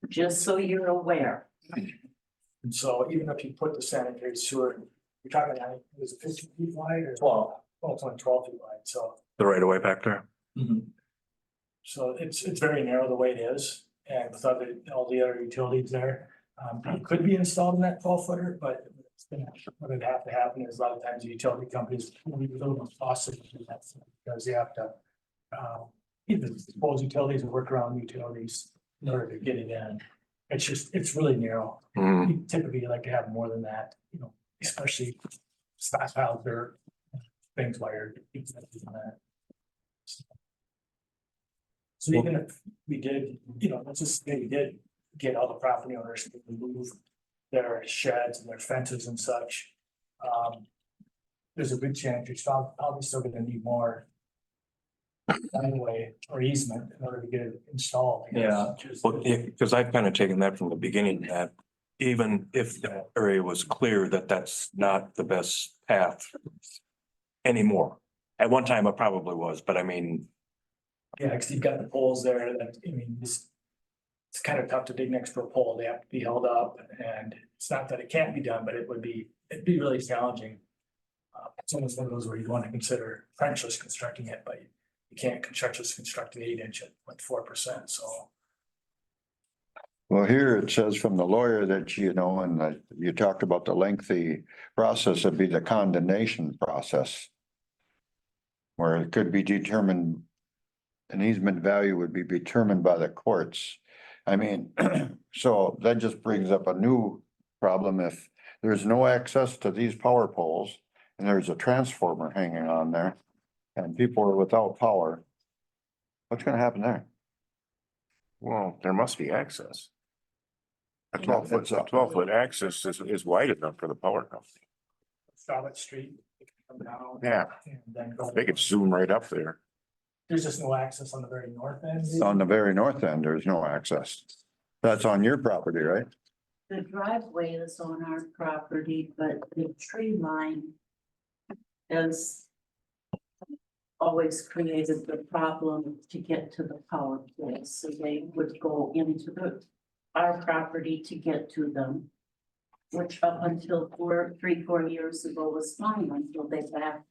Just so you're aware. And so even if you put the sanitary sewer, you're talking, was it 50 feet wide or? 12, it's only 12 feet wide, so. The right of way back there. So it's very narrow the way it is, and with all the other utilities there, it could be installed in that 12 footer, but what would have to happen is a lot of times the utility companies will be a little more costly to do that, because they have to either dispose utilities or work around utilities in order to get it in. It's really narrow. You typically like to have more than that, you know, especially stockpile dirt, things wired. So even if we did, you know, let's just say we did get all the property owners to remove their sheds and their fences and such. There's a good chance you're probably still gonna need more anyway, or easement in order to get it installed. I guess. Well, because I've kind of taken that from the beginning, that even if that area was clear, that's not the best path anymore. At one time it probably was, but I mean. Yeah, because you've got the poles there that, I mean, it's kind of tough to dig next to a pole. They have to be held up, and it's not that it can't be done, but it'd be really challenging. It's almost one of those where you want to consider trenchless constructing it, but you can't trenchless construct an 8-inch at like 4%, so. Well, here it says from the lawyer that, you know, and you talked about the lengthy process would be the condemnation process. Where it could be determined, an easement value would be determined by the courts. I mean, so that just brings up a new problem. If there's no access to these power poles and there's a transformer hanging on there and people are without power, what's gonna happen there? Well, there must be access. A Yeah, 12-foot, it's a- 12-foot access is wide enough for the power company. Charlotte Street, it can come down. Yeah. And then go. They could zoom right up there. There's just no access on the very north end. On the very north end, there's no access. That's on your property, right? the driveway is on our property, but the tree line has always created the problem to get to the power place, so they would go into our property to get to them. Which up until 4 years ago was fine until they backed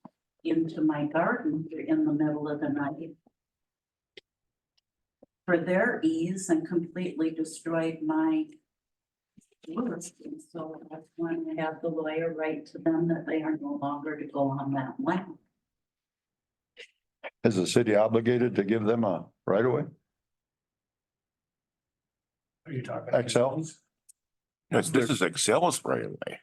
into my garden in the middle of the night. For their ease and completely destroyed my work. And so I want to have the lawyer write to them that they are no longer to go on that land. Is the city obligated to give them a right of way? Are you talking? Excel? This is Excel's right away.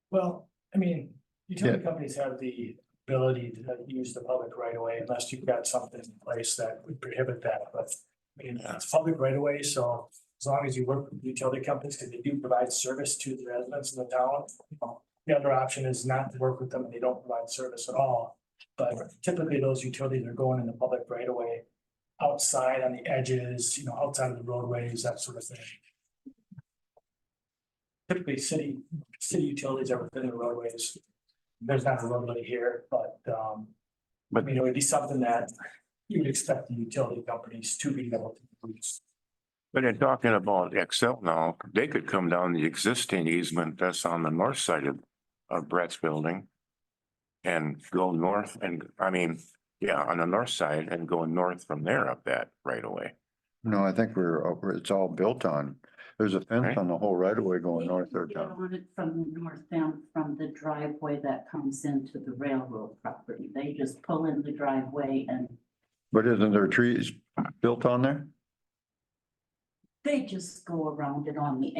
Well, I mean, utility companies have the ability to use the public right of way unless you've got something in place that would prohibit that, but. I mean, it's public right of way, so as long as you work with utility companies, because they do provide service to the residents in the town. The other option is not to work with them and they don't provide service at all. But typically those utilities are going in the public right of way. Outside on the edges, outside of the roadways, that sort of thing. Typically, city utilities are within the roadways. There's not a roadway here, but I mean, it would be something that you would expect the utility companies to be able to use. But in talking about Excel now, they could come down the existing easement that's on the north side of Brett's building. And go north and, I mean, yeah, on the north side and go north from there up that right away. No, I think it's all built on, there's a fence Right. on the whole right of way going They north there, get Tom. on it from the north end, from the driveway that comes into the railroad property. They just pull in the driveway and But isn't there trees built on there? they just go around it on the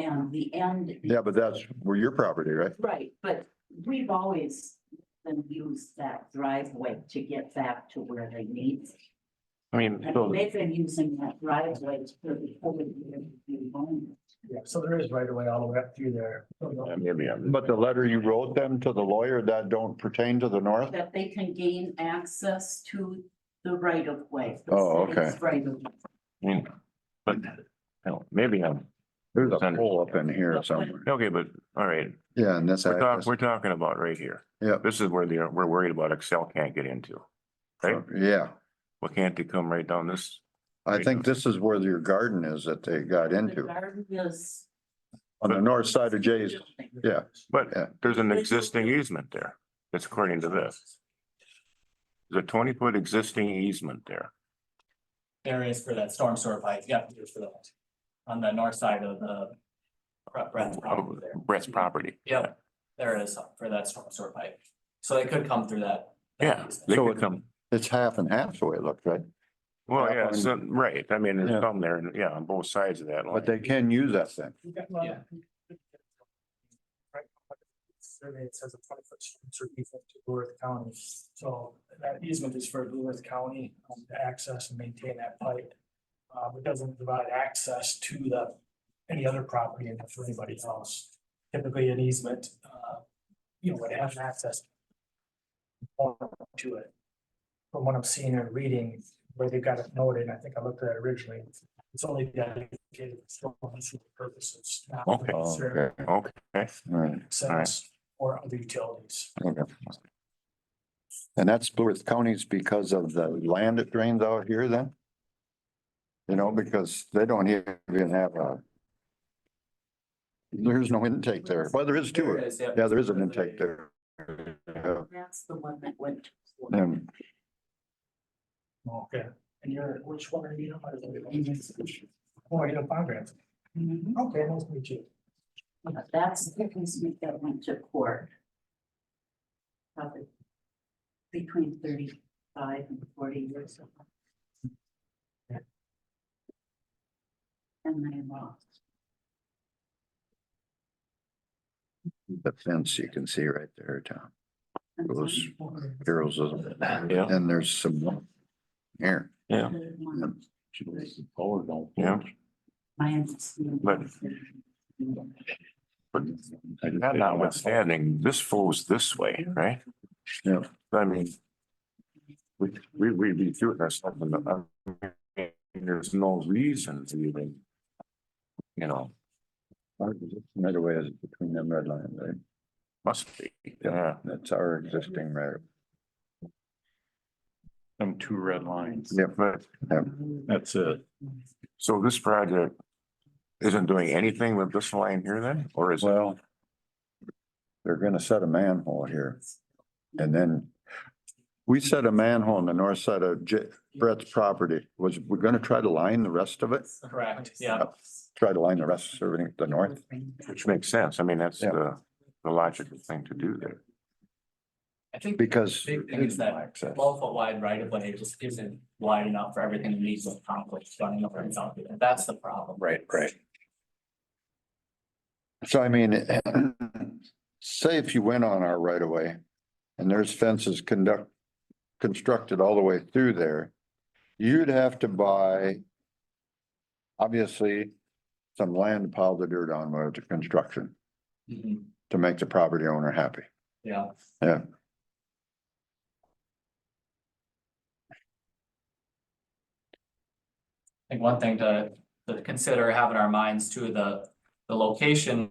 end, Yeah, but that's where your property, right? Right, but we've always been used that driveway to get back to where they need. I mean, I mean, so they've been using that driveway for the whole year. Yeah, so there is right of way all the way up through there. maybe I'm. But the letter you wrote them to the lawyer, that don't pertain to the north? That they can gain access to the right of way. the Oh, city's okay. Right of way. I mean, but, hell, maybe I'm, There's a pole up in here somewhere. okay, but, all right, Yeah, and that's. we're talking about right here. Yeah. This is where we're worried about Excel can't get into. Right? Yeah, Well, can't they come right down this? I think this is where your garden is that they got The into, garden is. on the north side of Jay's. Yeah, But Yeah. there's an existing easement there. That's according to this. There's a 20-foot existing easement there. There is for that storm sewer pipe, yeah, there's for that. On the north side of the Brett's property there. Brett's property. Yep, there is for that storm sewer pipe. So they could come through that. Yeah, they So could come. it's half and half the way it looks, right? Well, Yeah, yeah, so, right. I mean, Yeah. there's some there, yeah, on both sides of that line. But they can use that thing. Yeah. Survey, it says a 20-foot easement to Blue Earth County. So that easement is for Blue Earth County to access and maintain that pipe. It doesn't provide access to any other property and for anybody else. Typically an easement, would have access to it. From what I'm seeing and reading, where they've got it noted, I think I looked at it originally, it's only dedicated for purposes. not for Okay. considered Okay, Right, access or other utilities. okay. And that's Blue Earth County's because of the land it drains out here then? Because they don't even have there's no intake there. Well, there is There too. is, yep. Yeah, there is an intake there. Yeah. That's the one that went. And Okay, and which one are you? Oh, you're in Congress. Mhm. Okay, nice to meet you. That's the easement that went to court. Probably between 35 and 40 years ago. And they lost. the fence you can see right there, Tom. And Those some- arrows, yeah, and there's some here. yeah, yeah. My understanding. But- But that notwithstanding, this flows this way, right? Yeah. I mean. We be shooting ourselves in the, I mean, there's no reason to even. Right away is between them red lines, right? Must be, yeah. That's our existing right. Them two red lines. Yep, But, That's it. so this project isn't doing anything with this line here then, or is it? well. They're gonna set a manhole here. And then. We set a manhole on the north side of Brett's property. We're gonna try to line the rest of it, Correct, yeah. try to line the rest of everything to the north. Which makes sense. I mean, that's Yeah. the logical thing to do there. I think Because. big thing is that Access. 12 foot wide right of way just isn't wide enough for everything that needs to accomplish running over and something. That's the problem. Right. So I mean, say if you went on our right of way and there's fences constructed all the way through there, you'd have to buy obviously some land to pile the dirt on where it's construction Mhm, to make the property owner happy. yeah. Yeah. I think one thing to consider having our minds too, the location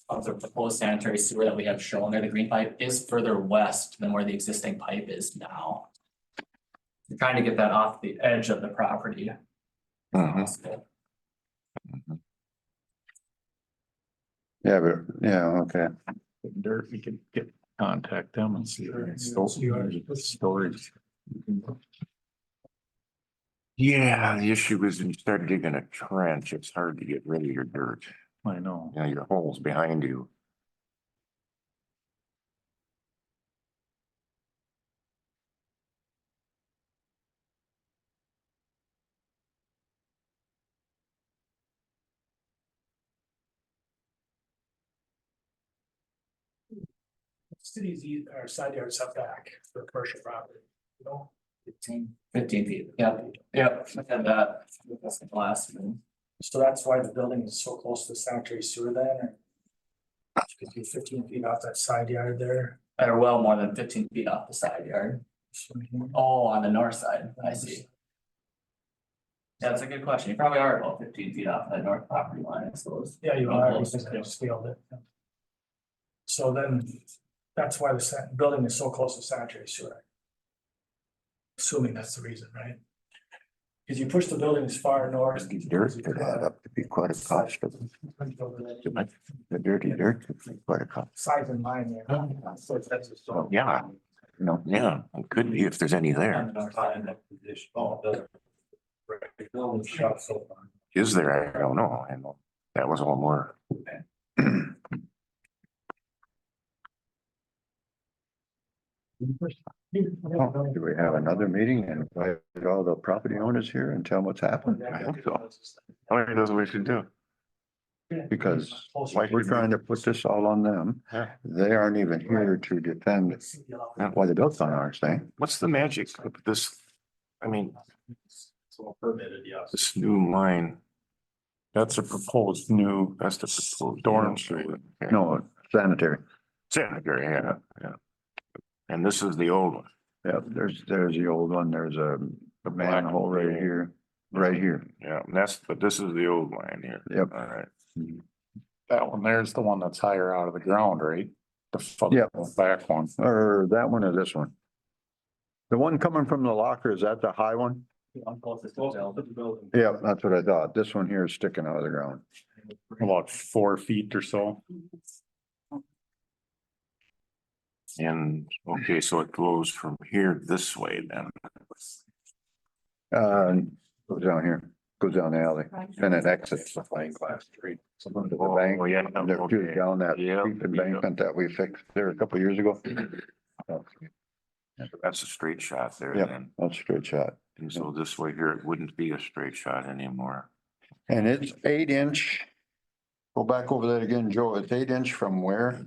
of the proposed sanitary sewer that we have shown there, the green pipe is further west than where the existing pipe is now. We're trying to get that off the edge of the property. Mhm. Yeah, but, yeah, okay. Dirt, we could contact them and see. Storage. Yeah, the issue is when you start digging a trench, it's hard to get rid of your dirt, I know. you know, your holes behind you. Cities, our side yard setback for commercial property, you know? 15 feet, yeah, and that's the last one. So that's why the building is so close to the sanitary sewer then, or? You could be 15 feet off that side yard there. Or well more than 15 feet off the side yard. Oh, on the north side, I see. Yeah, that's a good question. You probably are about 15 feet off that north property line, I suppose. Yeah, you How are, close because is I it? scaled it. So then, that's why the building is so close to sanitary sewer. Assuming that's the reason, right? Because you push the building as far north. Dirt could add up to be quite a cost of the dirty dirt could be quite a cost. Size in mind there. So that's a Oh, Yeah, No, yeah, it could be if there's any On there. the north side. building shut so far. Is there? I don't know. I know that was all more. Oh, do we have another meeting and invite all the property owners here and tell them what's happened? I hope so. I think that's what we should do. Because we're trying to put this all on them. Yeah. They aren't even here to defend why they built on our thing. What's the magic of this? I mean, It's all permitted, yes. this new line, That's a proposed new that's the proposed. storm sewer. Okay. No, sanitary. Sanitary, yeah. And this is the old one. Yeah, there's the old one. There's a manhole right here, right here. Yeah, and but this is the old line here. Yep. All right. That one there's the one that's higher out of the ground, right? Yep. Back one. Or that one or this one? The one coming from the locker, is that the high one? I'm closest to the building. Yeah, that's what I thought. This one here is sticking out of the ground. About 4 feet or so. And, okay, so it goes from here this way then. Goes down here, goes down the alley, and it exits the Pine Glass Street. Under the bank, Oh, yeah, they're okay. down that Yeah, steep embankment that we fixed there a couple years ago. That's a straight shot there Yeah. then. That's a straight shot. And so this way here, it wouldn't be a straight shot anymore. And it's 8 inch. Go back over that again, Joe. It's 8 inch from where?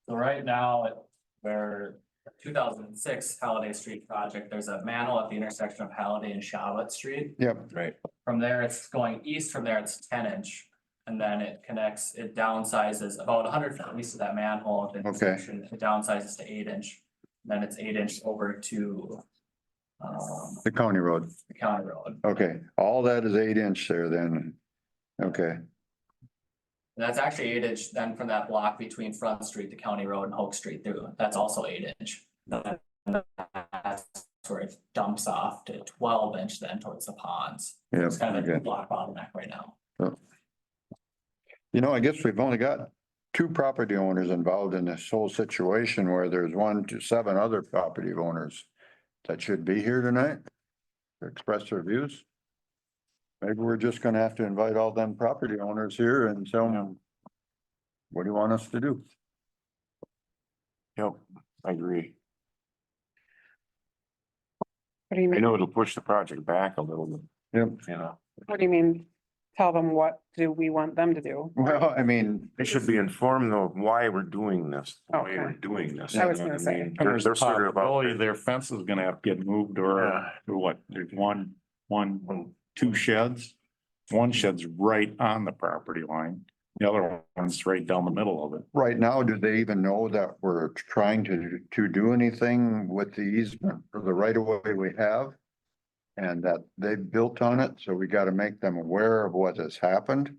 So right now, where 2006 Halliday Street project, there's a manhole at the intersection of Halliday and Charlotte Street. Yep. Right. From there, it's going east, from there it's 10 inch. And then it connects, it downsizes about 100 feet east of that manhole. At the Okay. intersection. It downsizes to 8 inch. Then it's 8 inch over to The county road. the county road. Okay, all that is 8 inch there then. Okay. That's actually 8 inch then from that block between Front Street to County Road and Hope Street through. That's also 8 inch. That's where it dumps off to 12 inch then towards the ponds. Yeah, It's kind of a okay. block bottleneck right now. You know, I guess we've only got two property owners involved in this whole situation where there's 1 to 7 other property owners that should be here tonight to express their views. Maybe we're just gonna have to invite all them property owners here and tell them, what do you want us to do? Yep, I agree. What do you I mean, know it'll push the project back a little bit, Yep. you know. what do you mean? Tell them what do we want them to do? Well, I mean, They should be informed of why we're doing this, why Okay. we're doing this. I was you know gonna what say. mean? And They're there's a sort of about, possibility their fence is gonna have to get moved or what? There's two sheds. One shed's right on the property line. The other one's right down the middle of it. right now, do they even know that we're trying to do anything with the easement or the right of way we have? And that they built on it, so we gotta make them aware of what has happened.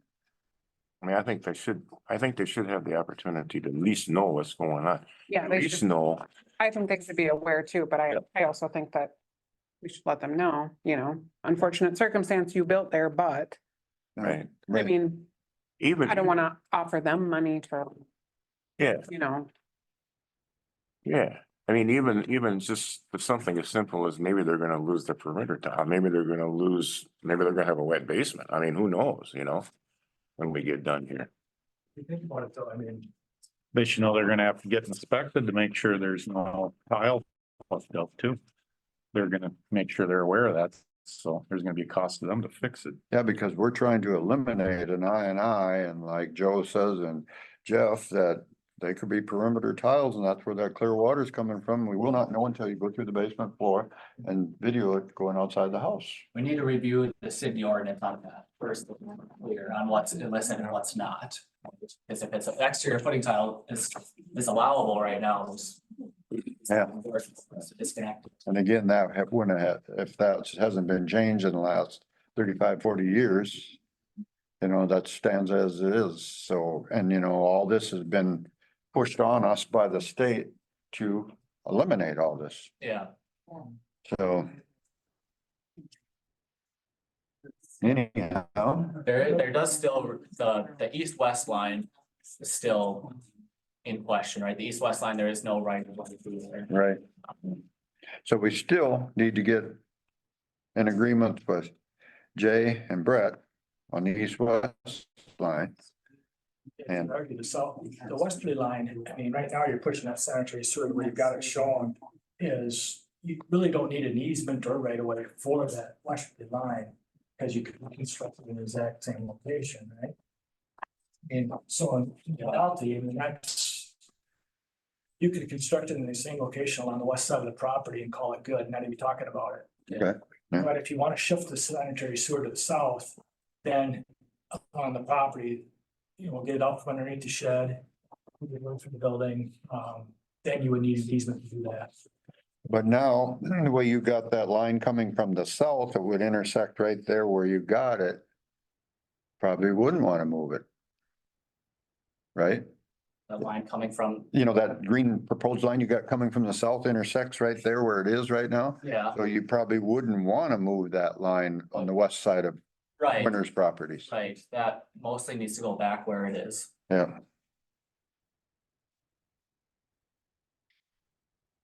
I mean, I think they should have the opportunity to at least know what's going on. Yeah, At they least should, know, I think they should be aware too, but I also think that we should let them know, unfortunate circumstance you built there, but right? I mean, Even. I don't wanna offer them money to, Yeah, yeah. I mean, even just for something as simple as maybe they're gonna lose the perimeter tile, maybe they're gonna have a wet basement. I mean, who knows, when we get done here. If you think about it though, I mean, They should know they're gonna have to get inspected to make sure there's no tile stuff too. They're gonna make sure they're aware of that. So there's gonna be a cost to them to fix it. Yeah, because we're trying to eliminate an I, and like Joe says and Jeff, that they could be perimeter tiles and that's where that clear water is coming from. We will not know until you go through the basement floor and video it going outside the house. We need to review the city ordinance on that first, clear on what's illicit and what's not. Because if it's an exterior footing tile, is allowable right now. Yeah. It's disconnected. And again, that wouldn't have, if that hasn't been changed in the last 35, 40 years. That stands as it is. So, and all this has been pushed on us by the state to eliminate all this. Yeah. So. Anyhow, There does still, the east-west line is still in question, right? The east-west line, there is no right of way through there. right. So we still need to get an agreement with Jay and Brett on the east-west line. And- argue the westerly line, I mean, right now you're pushing that sanitary sewer where you've got it shown is you really don't need an easement or right of way for that westerly line. Because you could construct it in the exact same location, right? And so in reality, I mean, that's. You could construct it in the same location along the west side of the property and call it good, not even talking about it. Okay. Yeah. But if you want to shift the sanitary sewer to the south, then up on the property, get it out from underneath the shed. Get room for the building, then you would need an easement to do that. But now, the way you got that line coming from the south, it would intersect right there where you got it. Probably wouldn't want to move it. Right? The line coming from, That green proposed line you got coming from the south intersects right there where it is right now. yeah, So you probably wouldn't want to move that line on the west side of right, Winter's properties. right. That mostly needs to go back where it is. Yeah,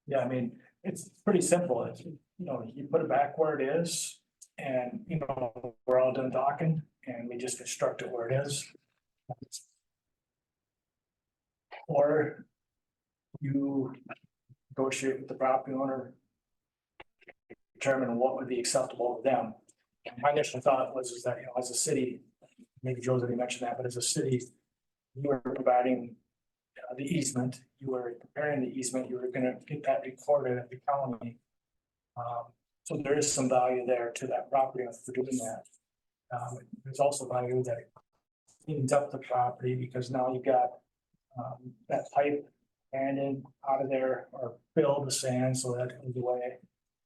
Yeah, I mean, it's pretty simple. It's, you put it back where it is and, we're all done talking and we just construct it where it is. Or you negotiate with the property owner, determine what would be acceptable to them. And my initial thought was is that, as a city, maybe Joe's already mentioned that, but as a city, you were providing the easement, you were preparing the easement, you were gonna get that recorded at the county. So there is some value there to that property for doing that. There's also value that it cleans up the property because now you've got that pipe abandoned out of there or filled with sand, so that goes away.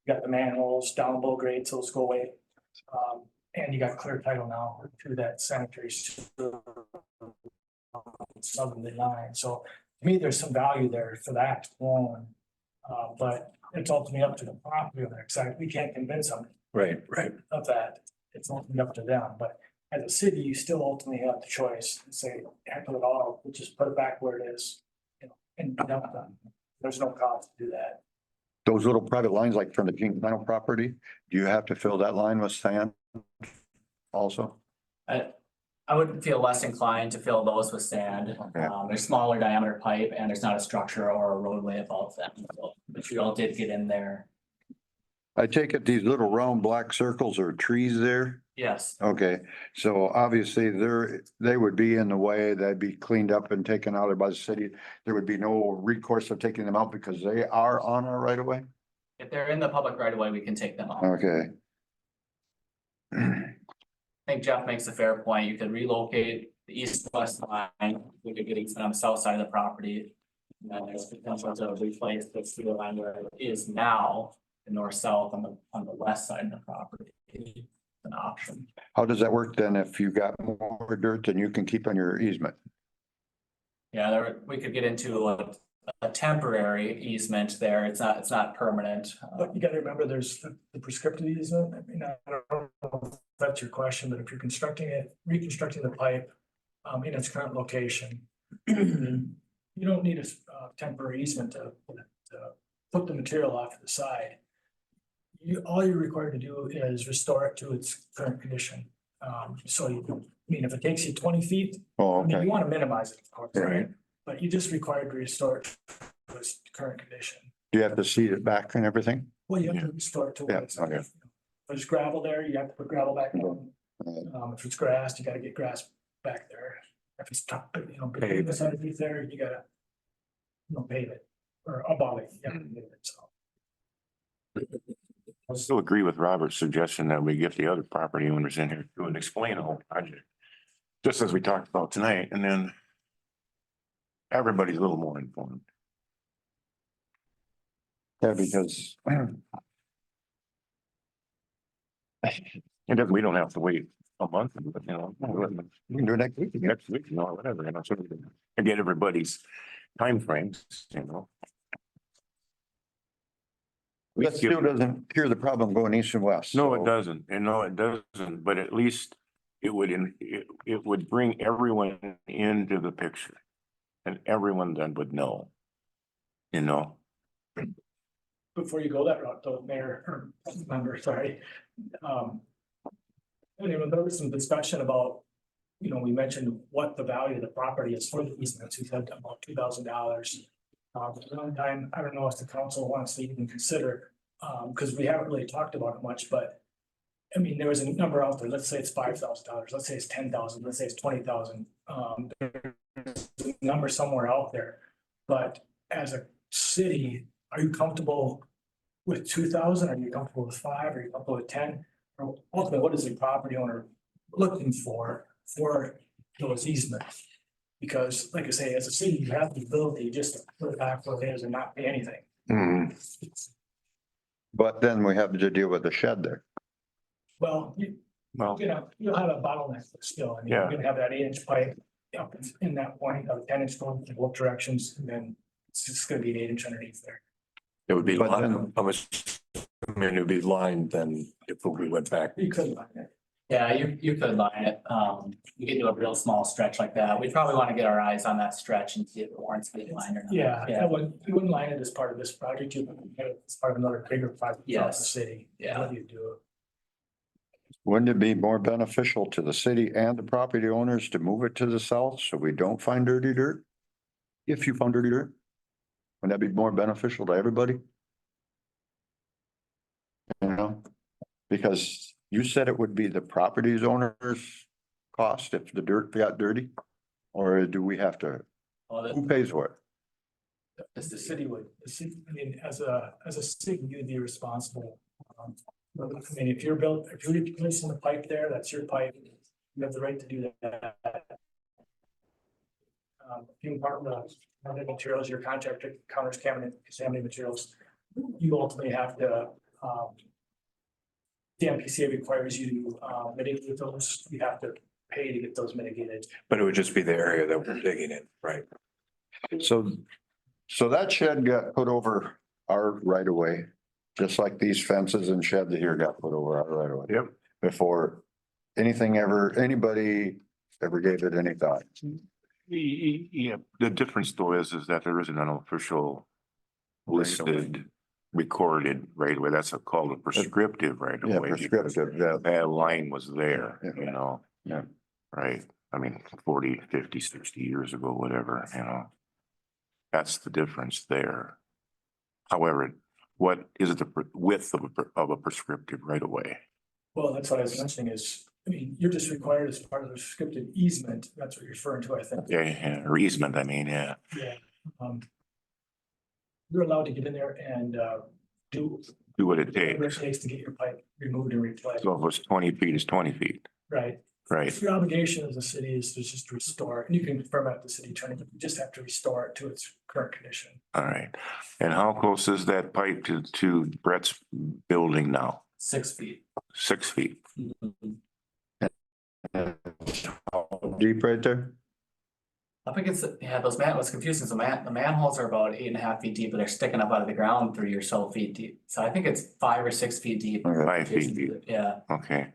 You got the manholes down below grade, so those go away. And you got clear title now to that sanitary sewer southern line. So to me, there's some value there for that alone. But it's ultimately up to the property owner, because we can't convince them Right, right. of that. It's ultimately up to them, but as a city, you still ultimately have the choice and say, heck with it all, we'll just put it back where it is. You know, and be done with it. There's no cost to do that. Those little private lines like from the King Rental property, do you have to fill that line with sand? Also? I would feel less inclined to fill those with sand. Okay. There's smaller diameter pipe and there's not a structure or a roadway above them. So if you all did get in there, I take it these little round black circles are trees there? yes, Okay, so obviously they would be in the way, they'd be cleaned up and taken out by the city. There would be no recourse of taking them out because they are on our right of way? if they're in the public right of way, we can take them off. Okay. I think Jeff makes a fair point. You could relocate the east-west line. We could get easement on the south side of the property. And then there's potential to replace the sewer line where it is now, the north-south on the west side of the property. An option. How does that work then if you got more dirt than you can keep on your easement? Yeah, we could get into a temporary easement there. It's not permanent. But you gotta remember, there's the prescriptive easement. I mean, I don't know if that's your question, but if you're reconstructing the pipe in its current location, you don't need a temporary easement to put the material off to the side. All you're required to do is restore it to its current condition. So if it takes you 20 feet, Oh, I mean, okay. you want to minimize it, of course. Right. But you just required to restore it to its current condition. Do you have to seed it back and everything? Well, you have to restore it to. Yeah, what it's. okay. If there's gravel there, you have to put gravel back on. If it's grass, you gotta get grass back there. If it's top, Pave it. underneath there, you gotta. Pave it or above it, you have to pave it, so. I still agree with Robert's suggestion that we get the other property owners in here to and explain the whole project. Just as we talked about tonight, and then everybody's a little more informed. Yeah, because And then we don't have to wait a month, but we can do it next week. next week, or whatever, so we can get everybody's timeframes. That still doesn't cure the problem going east and west. No, it so- doesn't, and no, it doesn't, but at least it would bring everyone into the picture. And everyone then would know. Before you go that route, though, Mayor, or member, sorry. There was some discussion about, we mentioned what the value of the property is for the easements. We said about $2,000. One time, I don't know if the council wants to even consider, because we haven't really talked about it much, but. I mean, there was a number out there. Let's say it's $5,000. Let's say it's 10,000. Let's say it's 20,000. There's a number somewhere out there. But as a city, are you comfortable with 2,000? Are you comfortable with 5? Are you comfortable with 10? Or ultimately, what is the property owner looking for those easements? Because like I say, as a city, you have the ability just to put it back where it is and not pay anything. Mhm. But then we have to deal with the shed there. Well, Well, you'll have a bottleneck still. I mean, Yeah. you're gonna have that 8-inch pipe up in that point of 10-inch going in both directions, and then it's just gonna be an 8-inch underneath there. It would be, But lined. then- I'm assuming it would be lined then if we went back. You could line it. Yeah, you could line it. You could do a real small stretch like that. We'd probably want to get our eyes on that stretch and see if it warrants being lined or not. Yeah, you wouldn't line it as part of this project, you would have it as part of another bigger project across the Yes. city. Yeah. How do you do it? Wouldn't it be more beneficial to the city and the property owners to move it to the south so we don't find dirty dirt? If you found dirty dirt? Wouldn't that be more beneficial to everybody? Because you said it would be the property's owner's cost if the dirt got dirty? Or do we have to, Well, who pays for it? As the city would, I mean, as a city, you'd be responsible. I mean, if you're replacing the pipe there, that's your pipe, you have the right to do that. If you part the materials, your contractor counters contaminated materials, you ultimately have to, the MPCA requires you to mitigate those, you have to pay to get those mitigated. But it would just be the area that we're digging in, right? So, so that shed got put over our right of way, just like these fences and sheds here got put over our right of way. Yep. Before anybody ever gave it any thought. Yeah, the difference though is that there isn't an official listed, recorded right away. That's called a prescriptive right Yeah, away. prescriptive, yeah. That line was there, Yeah. you know? Yeah. Right, I mean, 40, 50, 60 years ago, whatever, you know? That's the difference there. However, what is the width of a prescriptive right away? Well, that's what I was mentioning is, I mean, you're just required as part of the prescriptive easement, that's what you're referring to, I think. Yeah, or easement, I mean, yeah. Yeah. You're allowed to get in there and do Do what it whatever it takes. takes to get your pipe removed and replaced, So if it's 20 feet, it's 20 feet, right? right? Your obligation as a city is to just restore it, and you can confirm at the city attorney, but you just have to restore it to its current condition. All right. And how close is that pipe to Brett's building now? 6 feet. 6 feet. Deep right there? I think it's, yeah, what's confusing is the manholes are about 8.5 feet deep, but they're sticking up out of the ground 3 or so feet deep. So I think it's 5 or 6 feet deep. 5 feet deep. Yeah, Okay.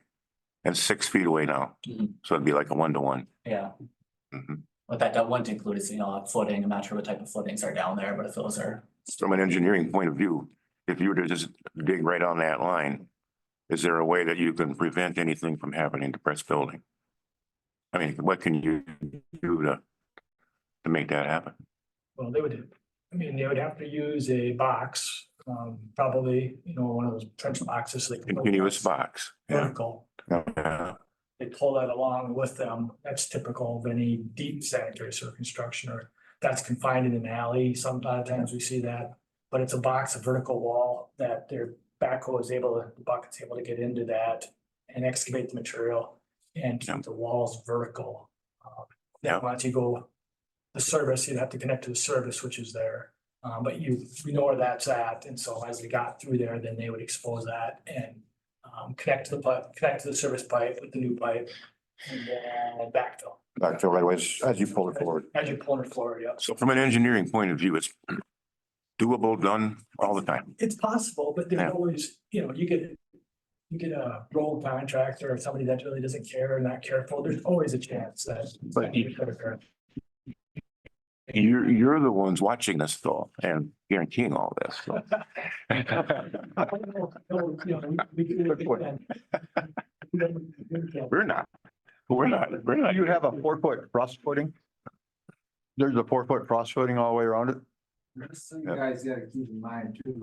And 6 feet away now. Mhm. So it'd be like a 1-to-1. yeah. Mhm. But that wouldn't include, footing. I'm not sure what type of footings are down there, but if those are, From an engineering point of view, if you were to just dig right on that line, is there a way that you can prevent anything from happening to Brett's building? I mean, what can you do to make that happen? Well, they would have to use a box, probably, one of those trench boxes. So they can- Continuous box. Yeah. Vertical. Yeah. They pull that along with them. That's typical of any deep sanitary sewer construction, or that's confined in an alley. Sometimes we see that. But it's a box, a vertical wall that their backhoe is the bucket's able to get into that and excavate the material and Yeah. keep the walls vertical. Yeah. Once you go the service, you'd have to connect to the service, which is there. But we know where that's at. And so as we got through there, then they would expose that and connect to the service pipe with the new pipe and then backfill. Backfill right away as you pull it forward. As you pull it forward, yeah. So from an engineering point of view, it's doable, done all the time. It's possible, but Yeah. there's always, you get a roll contractor or somebody that really doesn't care or not careful, there's always a chance that. But it could occur. You're the ones watching this though and guaranteeing all this. So. We're not. You have a 4-foot frost footing? There's a 4-foot frost footing all the way around it? Just so you guys gotta keep in mind too.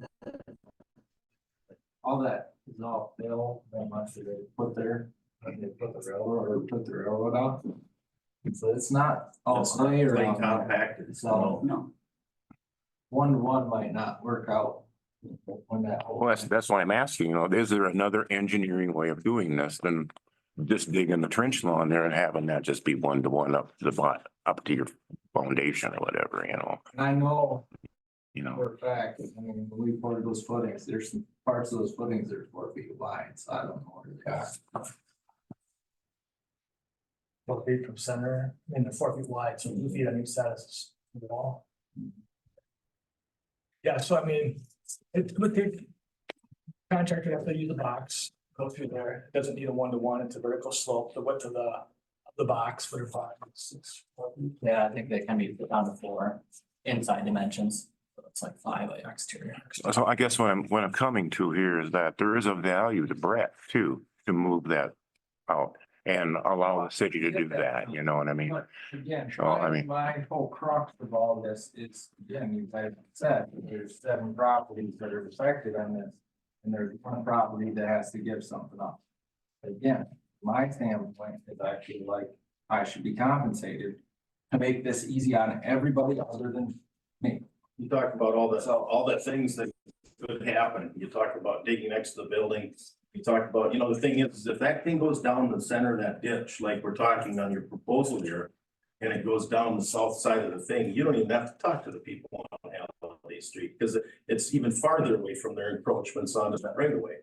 All that is all fill, that much that they put there, when they put the railroad out. So it's not all clay or Plain all compacted. so No, 1-to-1 might not work out. When that. whole- Well, that's why I'm asking, is there another engineering way of doing this than just digging the trench lawn there and having that just be 1-to-1 up to the bottom, up to your foundation or whatever, And I know you know? for a fact, I mean, when we poured those footings, there's some parts of those footings that are 4 feet wide, so I don't know where they are. 4 feet from center, and they're 4 feet wide, so 2 feet on each side of the wall. Yeah, so I mean, it would take contractor have to use a box, go through there, it doesn't need a 1-to-1, it's a vertical slope, the width of the box would have 5, 6, 4 feet. yeah, I think they can be put on the floor inside dimensions. So it's like 5 exterior. So I guess what I'm coming to here is that there is a value to Brett too, to move that out and allow the city to do that, you know what I mean? But again, So, I mean- my whole crux of all this is, again, you guys said, there's 7 properties that are affected on this. And there's one property that has to give something up. Again, my standpoint is I feel like I should be compensated to make this easy on everybody other than me. You talk about all the things that could happen. You talk about digging next to the building. You talk about, the thing is, if that thing goes down the center of that ditch, like we're talking on your proposal here. And it goes down the south side of the thing, you don't even have to talk to the people on Holiday Street, because it's even farther away from their encroachments onto that right of way.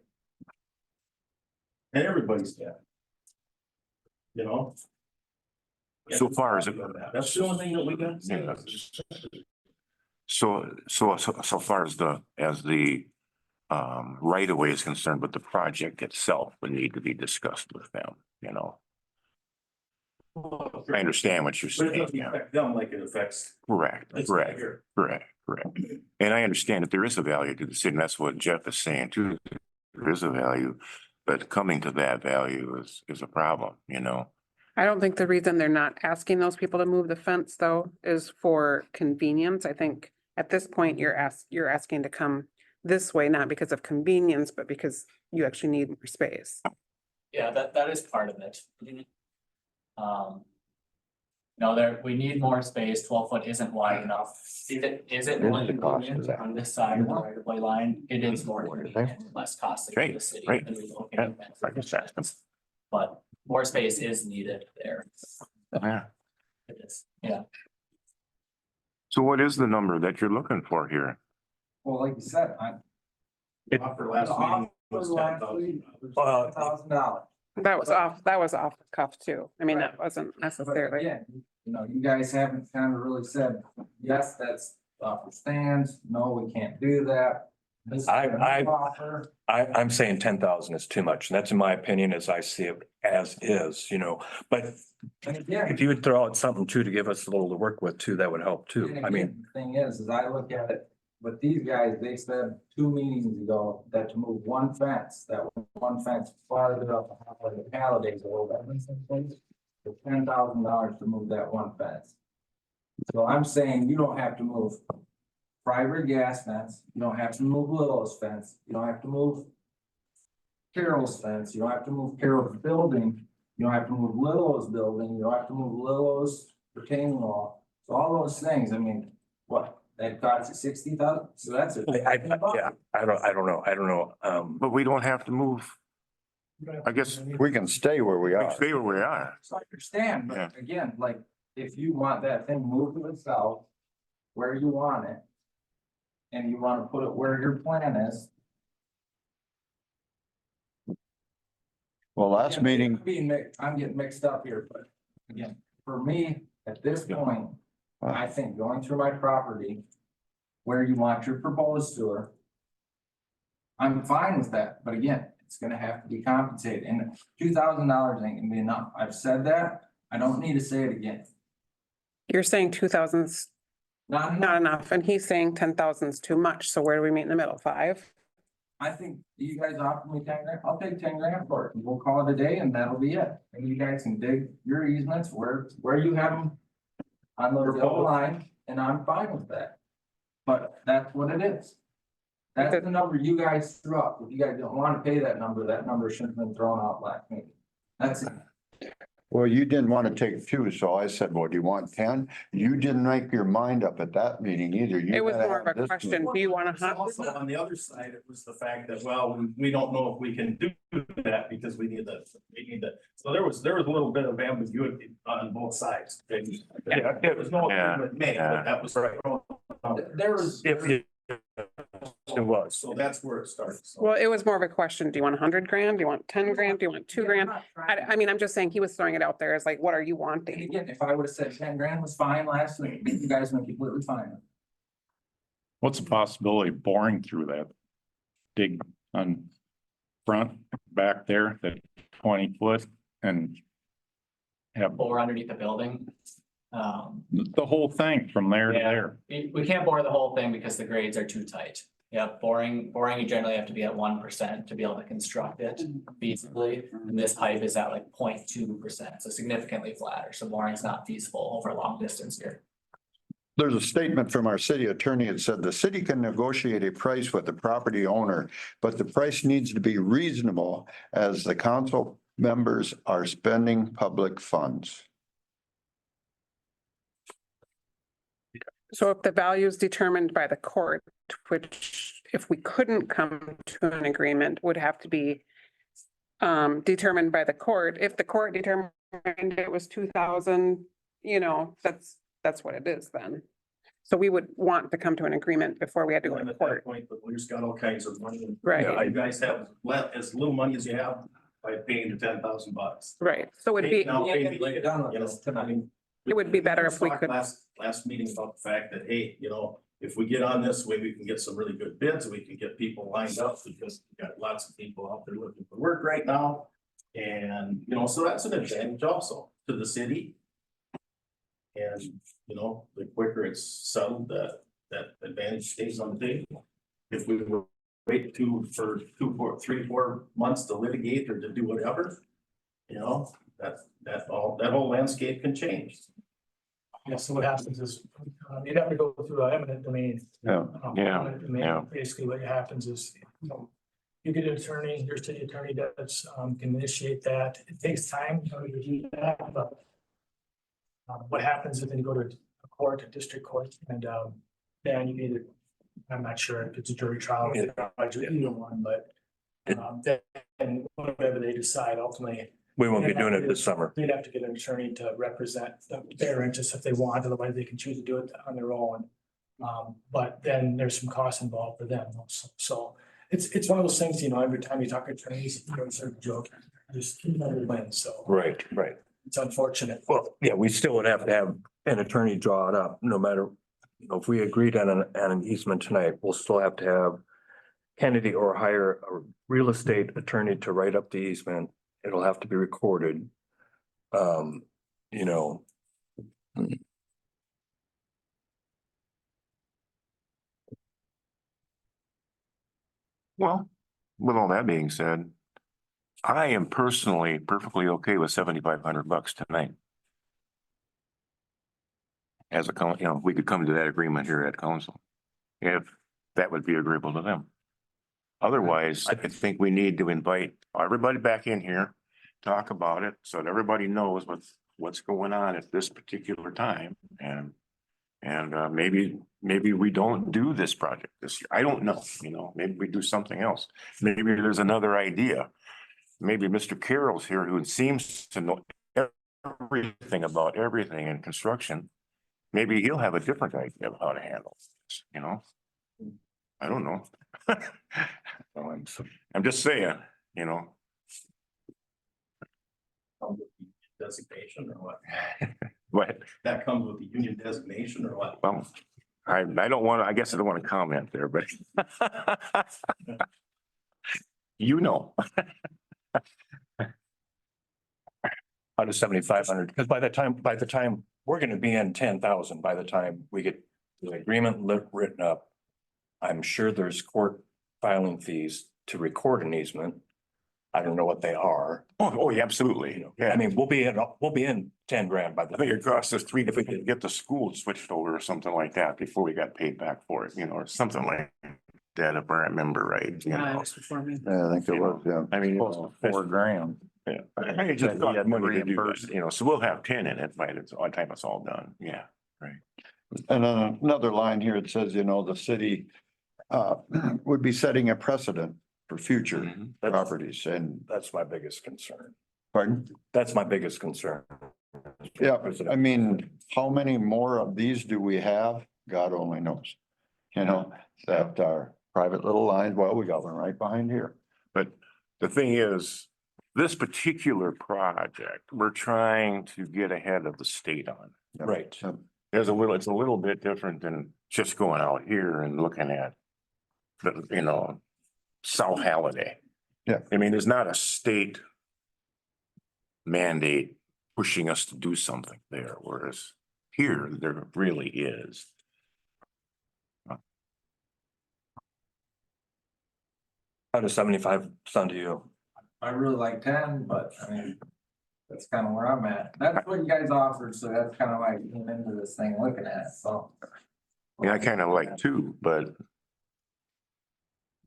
And everybody's got. So far as it. That's the only thing that we got. Yeah. So far as the right of way is concerned, but the project itself would need to be discussed with them, you know. I understand what you're But it saying, doesn't yeah, affect them like it affects. correct, this correct, here. correct, correct. And I understand that there is a value to the city, and that's what Jeff is saying too. There is a value, but coming to that value is a problem, you know. I don't think the reason they're not asking those people to move the fence though is for convenience. I think at this point, you're asking to come this way, not because of convenience, but because you actually need more space. Yeah, that is part of it. No, we need more space, 12 foot isn't wide enough. Is it more What is the cost of convenient that? on this side of the right of way line? It is more convenient, less costly for the Right, city. right. than we look Yeah, at I guess that's them. But more space is needed there. Yeah. It is, yeah. So what is the number that you're looking for here? Well, like you said, Offer last meeting was $10,000. $10,000. That was off the cuff too. I mean, that wasn't But necessarily. again, you know, you guys haven't kind of really said, yes, that's offer stands, no, we can't do that. This is a new offer. I'm saying 10,000 is too much. And that's in my opinion, as I see it as is, you know, but And again, if you would throw out something too, to give us a little to work with too, that would help too. and I mean, again, the thing is I look at it, but these guys, they said 2 meetings ago that to move one fence, that one fence farther up the Hallidays a little bit. For $10,000 to move that one fence. So I'm saying you don't have to move Fiber gas fence, you don't have to move Little's fence, you don't have to move Carol's fence, you don't have to move Carol's building, you don't have to move Little's building, you don't have to move Little's retaining wall. So all those things, I mean, what, that costs you 60,000, so that's it. yeah, I don't know. But we don't have to move. I guess We can stay where we are. stay where we are. So I understand, Yeah. but again, like, if you want that thing moved to the south, where you want it. And you wanna put it where your plan is. Well, last meeting, I'm getting mixed up here, but again, for me, at this point, I think going through my property. Where you want your proposed sewer. I'm fine with that, but again, it's gonna have to be compensated, and $2,000 ain't gonna be enough. I've said that, I don't need to say it again. You're saying 2,000's Not not enough. enough, and he's saying 10,000's too much. So where do we meet in the middle? 5? I think you guys offer me 10 grand, I'll take 10 grand for it, and we'll call it a day, and that'll be it. And you guys can dig your easements where you have them. On the yellow line, and I'm fine with that. But that's what it is. That's the number you guys threw up. If you guys don't wanna pay that number shouldn't have been thrown out last meeting. That's it. well, you didn't want to take 2, so I said, well, do you want 10? You didn't make your mind up at that meeting either. You It was gotta more of have a this question. meeting. Do you wanna Also, on the other side, it was the fact that, well, we don't know if we can do that because we need the, so there was a little bit of ambiguity on both sides. There was no agreement made, but that was. There was. It was. So that's where it starts. So. Well, it was more of a question. Do you want 100 grand? Do you want 10 grand? Do you want 2 grand? I mean, I'm just saying he was throwing it out there as like, what are you And wanting? again, if I would have said 10 grand was fine last week, you guys were completely fine. What's the possibility of boring through that? Dig on front, back there, that 20 foot and have Bore underneath the building. the whole thing from there to Yeah. there. We can't bore the whole thing because the grades are too tight. Yeah, boring, you generally have to be at 1% to be able to construct it feasibly. And this pipe is at like 0.2%, so significantly flatter. So boring's not feasible over a long distance here. There's a statement from our city attorney that said the city can negotiate a price with the property owner, but the price needs to be reasonable as the council members are spending public funds. So if the value is determined by the court, which if we couldn't come to an agreement, would have to be determined by the court. If the court determined it was 2,000, you know, that's what it is then. So we would want to come to an agreement before we had to go And to at that court. point, the lawyer's got all kinds of money. Right. You guys have as little money as you have, by paying the $10,000. Right, so it'd be, Now, maybe later, you know, I mean. It would be better if we talked could- Last meeting about the fact that, hey, you know, if we get on this way, we can get some really good bids, we can get people lined up because we've got lots of people out there looking for work right now. And, you know, so that's an advantage also to the city. And, you know, the quicker it's settled, that advantage stays on the table. If we were wait for 3, 4 months to litigate or to do whatever, you know, that whole landscape can change. Yeah, so what happens is, you'd have to go through eminent domain. Yeah. Yeah, Eminent domain, yeah. Basically, what happens is, you know, you get an attorney, your city attorney does, can initiate that. It takes time, you know, to do that, but what happens if you go to a court, a district court, and, then you either, I'm not sure if it's a jury trial, or either one, but, then whatever they decide ultimately, We won't be doing it this summer. they'd have to get an attorney to represent their interests if they want, otherwise they can choose to do it on their own. But then there's some costs involved for them also. So it's one of those things, you know, every time you talk to attorneys, you know, sort of joke, just never win, so Right, right. it's unfortunate. Well, yeah, we still would have to have an attorney draw it up, no matter, you know, if we agreed on an easement tonight, we'll still have to have Kennedy or hire a real estate attorney to write up the easement. It'll have to be recorded. You know. Well, with all that being said, I am personally perfectly okay with $7,500 tonight. As a you know, we could come to that agreement here at council, if that would be agreeable to them. Otherwise, I think we need to invite everybody back in here, talk about it, so that everybody knows what's going on at this particular time, and maybe we don't do this project this year. I don't know, you know, maybe we do something else. Maybe there's another idea. Maybe Mr. Carroll's here who seems to know everything about everything in construction. Maybe he'll have a different idea of how to handle this, you know? I don't know. Well, I'm just saying, you know. Designation or what? What? That comes with the union designation or what? Well, I don't want to, I guess I don't want to comment there, but you know. Out of 7,500, because by the time we're gonna be in 10,000, by the time we get the agreement written up. I'm sure there's court filing fees to record an easement. I don't know what they are. Oh, yeah, absolutely. You know, Yeah. I mean, we'll be in 10 grand by the. I think it cost us $3 if we could get the school switched over or something like that before we got paid back for it, you know, or something like that, if I remember right. You Yeah, it know, was before me. Yeah, I think it was, yeah. I mean, Close to $4,000. yeah, I just That he thought had to money to do reimburse. that, you know, so we'll have 10 in it by the time it's all done. Yeah. And on another line here, it says, you know, the city would be setting a precedent for future Mhm. properties and, That's my biggest concern. pardon? That's my biggest concern. Yeah, I mean, how many more of these do we have? God only knows. You know, that are private little lines. Well, we got one right behind here. But the thing is, this particular project, we're trying to get ahead of the state on. Right. So, It's a little bit different than just going out here and looking at the, you know, South Halliday. Yeah. I mean, there's not a state mandate pushing us to do something there, whereas here there really is. How does 75 sound to you? I really like 10, but I mean, that's kind of where I'm at. That's what you guys offered, so that's kind of why I came into this thing looking at it, so. Yeah, I kind of like too, but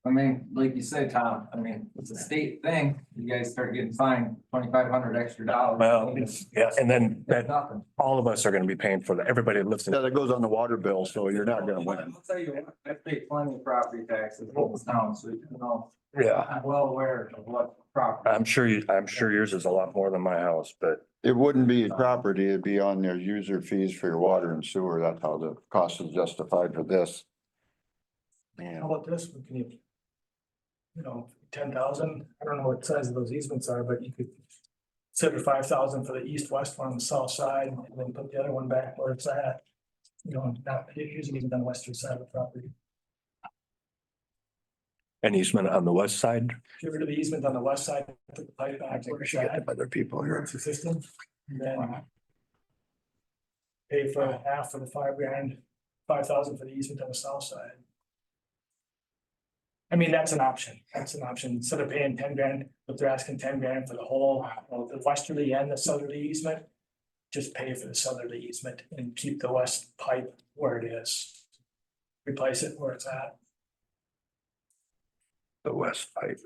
I mean, like you said, Tom, I mean, it's a state thing. You guys start getting fined $2,500 extra dollars. Well, yeah, and then That's that, nothing. all of us are gonna be paying for that. Everybody that lives in. yeah, that goes on the water bill, so you're not gonna win. I'll tell you what, I pay plenty of property taxes in this town, so you know, Yeah, I'm well aware of what property. I'm sure yours is a lot more than my house, but It wouldn't be property, it'd be on their user fees for your water and sewer. That's how the cost is justified for this. yeah. How about this? Can you know, 10,000. I don't know what size of those easements are, but you could consider 5,000 for the east-west one on the south side, and then put the other one back where it's at. You know, not using even on the western side of the property. An easement on the west side. Get rid of the easement on the west side, put the pipe back where it's at, Other people where here. it's existing, and then pay for half for the $5,000, 5,000 for the easement on the south side. I mean, that's an option. That's an option. Instead of paying 10 grand, but they're asking 10 grand for the whole, the westerly and the southerly easement. Just pay for the southerly easement and keep the west pipe where it is. Replace it where it's at. The west pipe.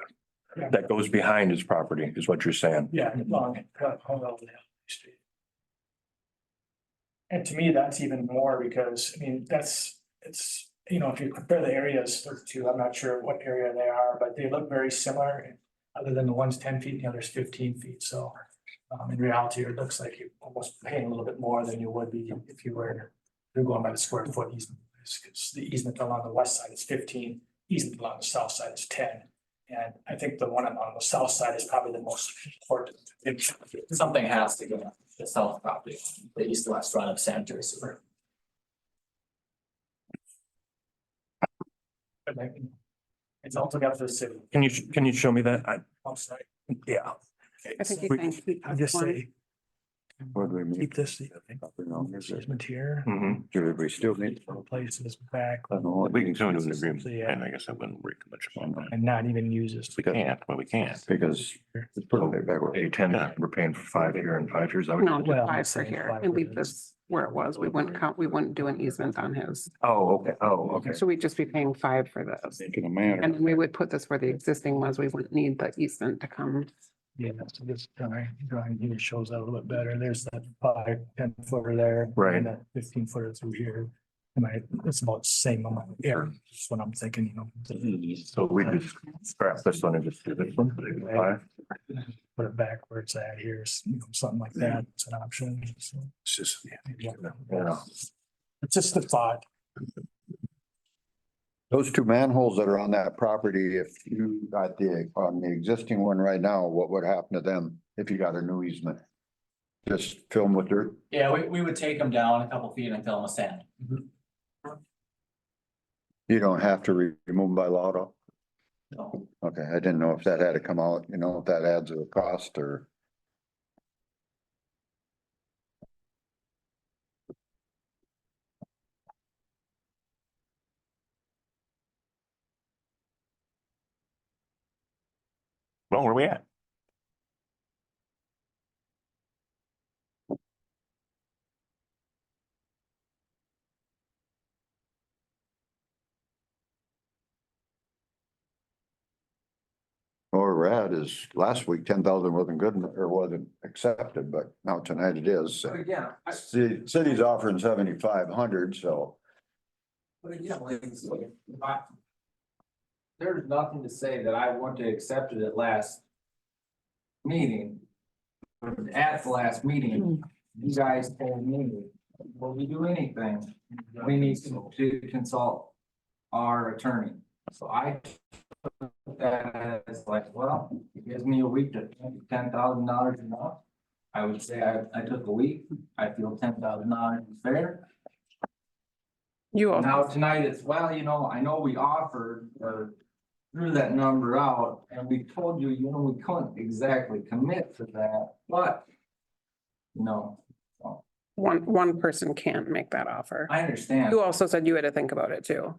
Yeah. That goes behind his property is what you're saying. Yeah, long, cut all over the street. And to me, that's even more because, I mean, it's, you know, if you compare the areas to, I'm not sure what area they are, but they look very similar. Other than the one's 10 feet, and the other's 15 feet, so in reality, it looks like you're almost paying a little bit more than you would be if you were, you're going by the square foot easement. Because the easement along the west side is 15, easement along the south side is 10. And I think the one on the south side is probably the most important. Something has to go on the south property, the east-west run of sanitary sewer. It's all together for the city. Can you show me that? I'm sorry. Yeah. I think you We- can keep I'll just one. say, What do we mean? keep this, easement here, Mhm. Do we still need? replace this back. I don't know. We can come to an agreement, So, yeah. and I guess I wouldn't worry too much about that. And not even use this. We can't, well, we can't. Because it's put it back where. Pay 10, we're paying for 5 here and 5 years. No, just Well, 5 for here and leave this where it was. We wouldn't count, we wouldn't do an easement on his. Oh, okay. Oh, okay. So we'd just be paying 5 for this. Making a matter. And then we would put this where the existing was. We wouldn't need the easement to come. Yeah, so this drawing here shows that a little bit better. There's that 5-10 footer there. Right. And that 15 footer through here. And it's about the same amount of air, is what I'm thinking, you know. So we just scrap this one and just do this one. 5. Put it back where it's at here, you know, something like that. It's an option. So, It's just, yeah. yeah. It's just a thought. Those two manholes that are on that property, if you got on the existing one right now, what would happen to them if you got a new easement? Just fill them with dirt? Yeah, we would take them down a couple feet and fill them with sand. You don't have to remove them by law though? No. Okay, I didn't know if that had to come out, you know, if that adds a cost or. Well, where are we at? Or rad is last week, 10,000 wasn't good or wasn't accepted, but now tonight it is. But again, City's offering 7,500, so. but again, there's nothing to say that I wouldn't have accepted it last meeting. At the last meeting, you guys told me, before we do anything, we need to consult our attorney. So I took that as like, well, it gives me a week to $10,000 enough. I would say I took a week. I feel $10,000 is fair. You Now also, tonight it's, well, you know, I know we offered or threw that number out and we told you, you know, we couldn't exactly commit to that, but. You know, one person can't make that offer. I understand. You also said you had to think about it too.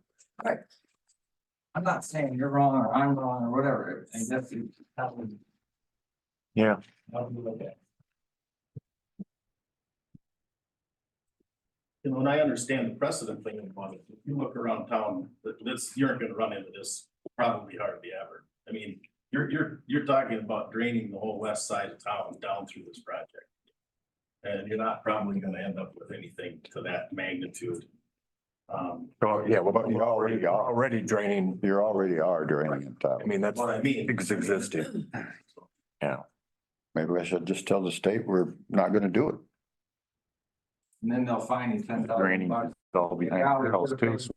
I'm not saying you're wrong or I'm wrong or whatever. I guess you. Yeah. How do you look at it? You know, and I understand the precedent thing about it. If you look around town, you aren't gonna run into this probably hardly ever. I mean, you're talking about draining the whole west side of town down through this project. And you're not probably gonna end up with anything to that magnitude. Oh, yeah, well, but You already are. already draining. You already are draining it I mean, that's What I mean. existing. Maybe I should just tell the state we're not gonna do it. And then they'll fine you $10,000. Draining all behind the house too. So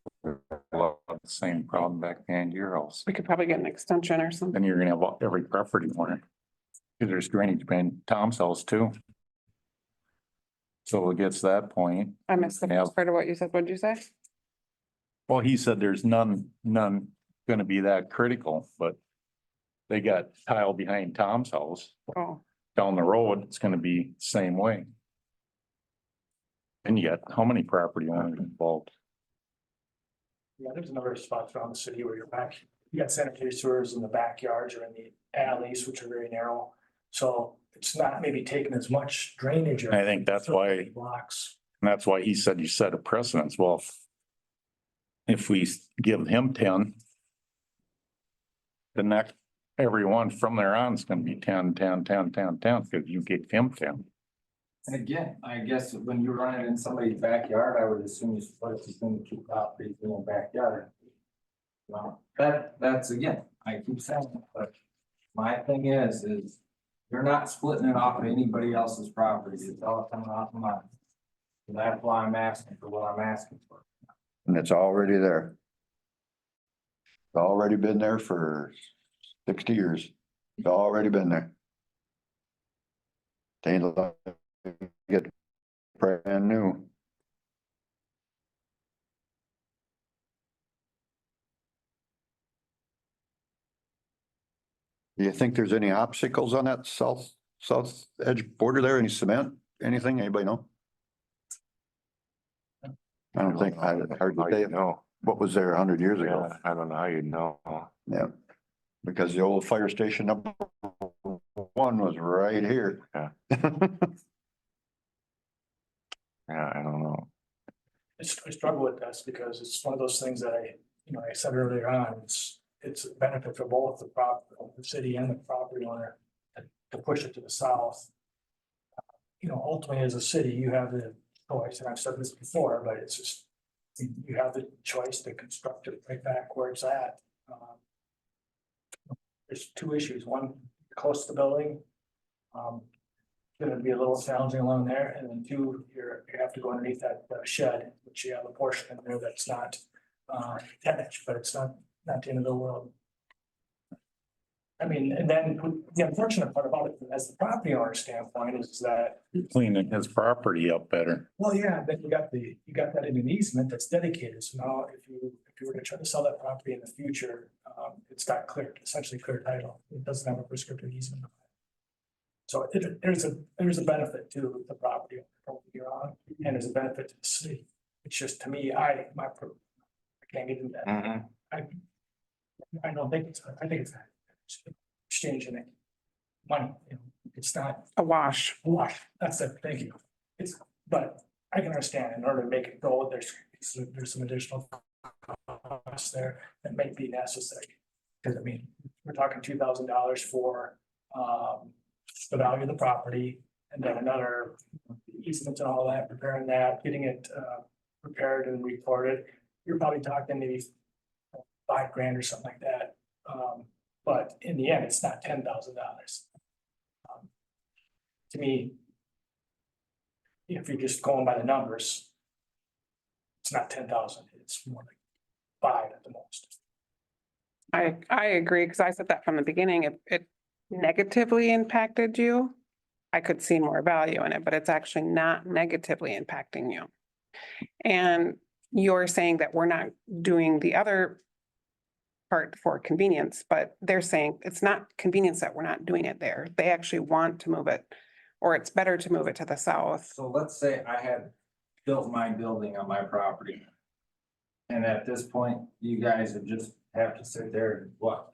a lot of the same problem back behind your house. We could probably get an extension or something. Then you're gonna have every property owner. Cause there's drainage behind Tom's house too. So it gets to that point. I missed the Yeah. first part of what you said. What'd you say? Well, he said there's none gonna be that critical, but they got tile behind Tom's house. Oh, Down the road, it's gonna be the same way. And yet, how many property owners involved? Yeah, there's another spots around the city where you're back, you got sanitary sewers in the backyards or in the alleys, which are very narrow. So it's not maybe taking as much drainage. or- I think that's why, Blocks. and that's why he said you set a precedence. Well, if we give him 10, the next, everyone from there on is gonna be 10, 10, 10, 10, 10, because you gave him 10. And again, I guess when you run it in somebody's backyard, I would assume you split it between the two properties in the backyard. Well, that's again, I keep saying, it, but my thing is you're not splitting it off of anybody else's property. It's all coming off of mine. And that's why I'm asking for what I'm asking for. And it's already there. It's already been there for 60 years. It's already been there. Ain't like get brand new. Do you think there's any obstacles on that south edge border there? Any cement, anything? Anybody know? I don't think, I heard How that you they, know? what was there 100 years ago? Yeah, I don't know how you know. Yeah, because the old fire station number 1 was right here. Yeah. Yeah, I don't know. I struggle with this because it's one of those things that I said earlier on, it's a benefit for both the city and the property owner to push it to the south. Ultimately, as a city, you have the choice, and I've said this before, but it's just, you have the choice to construct it right back where it's at. There's two issues. One, close to the building. Gonna be a little challenging along there, and then two, you have to go underneath that shed, which you have a portion in there that's not 10-inch, but it's not the end of the world. I mean, and then the unfortunate part about it, as the property owner standpoint, is that, Cleaning his property up better. well, yeah, then you got that in an easement that's dedicated. So now if you were to try to sell that property in the future, it's got essentially clear title. It doesn't have a prescriptive easement. So there's a benefit to the property you're on, and there's a benefit to the city. It's just, to me, I can't get into that. Mhm. I don't think I think it's exchanging it. Money, it's not a wash. a wash. That's it. Thank you. But I can understand, in order to make it go, there's some additional costs there that may be necessary. Because we're talking $2,000 for the value of the property, and then another easement and all that, preparing that, getting it prepared and recorded. You're probably talking maybe $5,000 or something like that. But in the end, it's not $10,000. To me, if you're just going by the numbers, it's not 10,000, it's more like 5 at the most. I agree, because I said that from the beginning. If it negatively impacted you, I could see more value in it, but it's actually not negatively impacting you. And you're saying that we're not doing the other part for convenience, but they're saying it's not convenience that we're not doing it there. They actually want to move it, or it's better to move it to the south. So let's say I had built my building on my property. And at this point, you guys would just have to sit there and what?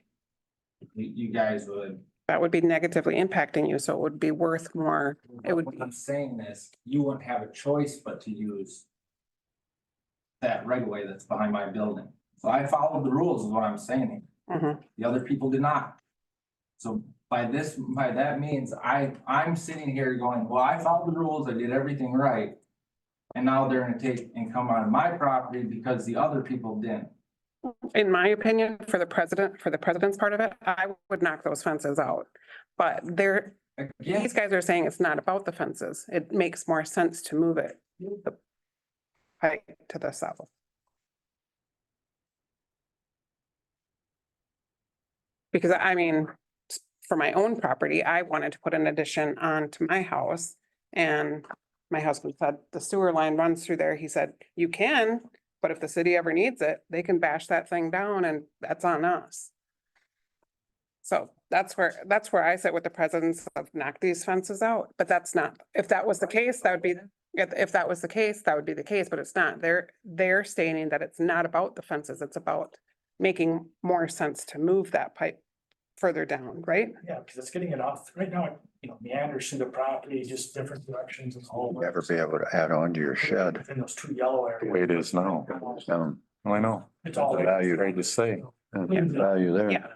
You guys would. That would be negatively impacting you, so it would be worth more. It would What be, I'm saying is, you wouldn't have a choice but to use that right of way that's behind my building. So I followed the rules is what I'm saying. Mhm. The other people did not. So by that means I'm sitting here going, well, I followed the rules, I did everything right. And now they're gonna take and come on my property because the other people didn't. in my opinion, for the president's part of it, I would knock those fences out. But Again, these guys are saying it's not about the fences. It makes more sense to move it the height to the south. Because I mean, for my own property, I wanted to put an addition onto my house. And my husband said, the sewer line runs through there. He said, you can, but if the city ever needs it, they can bash that thing down and that's on us. So that's where I sit with the presidents of knock these fences out, but that's not, if that was the case, that would be, if that was the case, that would be the case, but it's not. They're stating that it's not about the fences, it's about making more sense to move that pipe further down, right? Yeah, because it's getting it off, right now, meanders through the property, just different directions and all. Never be able to add on to your shed. Within those two yellow The areas. way it is now. I know. It's all. Value. Great to say. Value there. Yeah.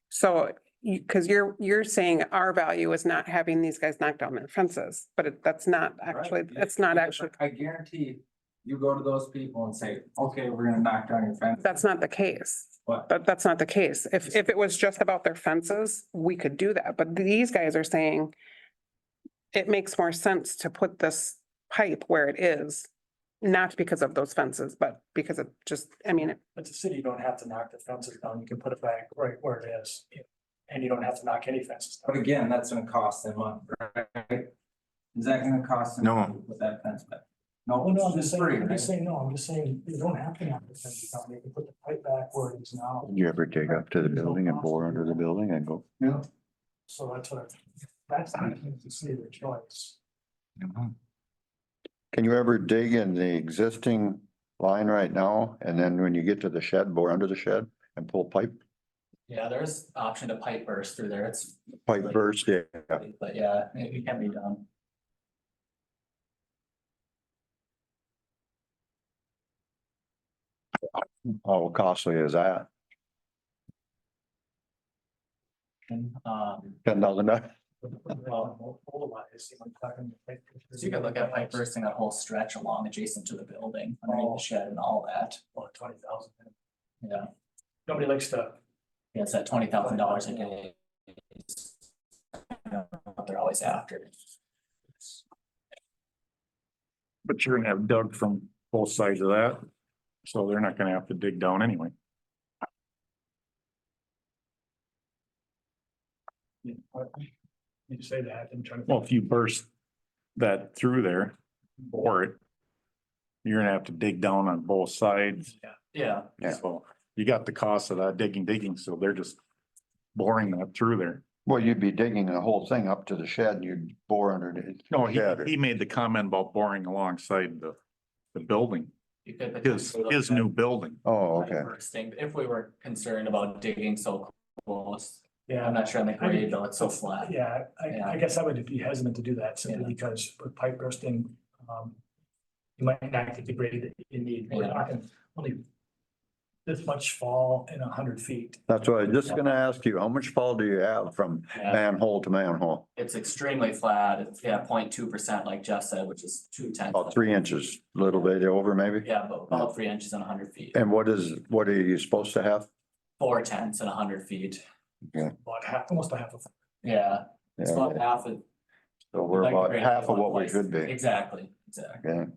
So, because you're saying our value is not having these guys knock down their fences, but that's not actually, Right. that's not actually, I guarantee you go to those people and say, okay, we're gonna knock down your fence. that's not the case. What? That's not the case. If it was just about their fences, we could do that, but these guys are saying it makes more sense to put this pipe where it is, not because of those fences, but because it just, I mean, But the city, you don't have to knock the fences down, you can put it back right where it is. And you don't have to knock any fences But down. again, that's gonna cost them money, right? Is that gonna cost them? No. money to Put that fence back? No, Oh, no, I'm it's just saying, free, I'm just right? saying, no, I'm just saying, you don't have to knock the fences down, you can put the pipe back where it is now. You ever dig up to the building and bore under the building and go? Yeah. So that's what, that's the city their choice. Can you ever dig in the existing line right now? And then when you get to the shed, bore under the shed and pull pipe there's option to pipe burst through there. It's, burst? Yeah. but yeah, it can be done. How costly is that? Um, $10,000? Well, otherwise, you know, talking like- so you could look at pipe bursting that whole stretch along adjacent to the building, underneath the shed and all that. Well, 20,000. Yeah, Nobody likes to, yeah, it's at $20,000 a day. What they're always after. But you're gonna have dug from both sides of that. So they're not gonna have to dig down anyway. you say that and trying to. Well, if you burst that through there, bore it. You're gonna have to dig down on both sides. Yeah, Yeah. So you got the cost of that digging, so they're just boring that through there. Well, you'd be digging the whole thing up to the shed and you'd bore under the. No, shed. he made the comment about boring alongside the building, you could. his potentially look new at building. Oh, pipe okay. bursting, if we were concerned about digging so close. Yeah. I'm not sure on the grade though, it's so flat. Yeah, Yeah. I guess I would be hesitant to do that simply Yeah. because with pipe bursting, you might not get the grade that you need. We're Yeah. talking only this much fall in 100 feet. That's what I was just gonna ask you. How much fall do you have from Yeah. manhole to manhole? It's extremely flat. It's 0.2% like Jeff said, which is 2/10. About 3 inches, a little bit over maybe? Yeah, but about 3 inches and 100 feet. And what are you supposed to have? 4/10 and 100 feet. About half, almost a half of. Yeah, it's Yeah, about half of. so we're like about grade half of one what we place. should be. Exactly. Okay.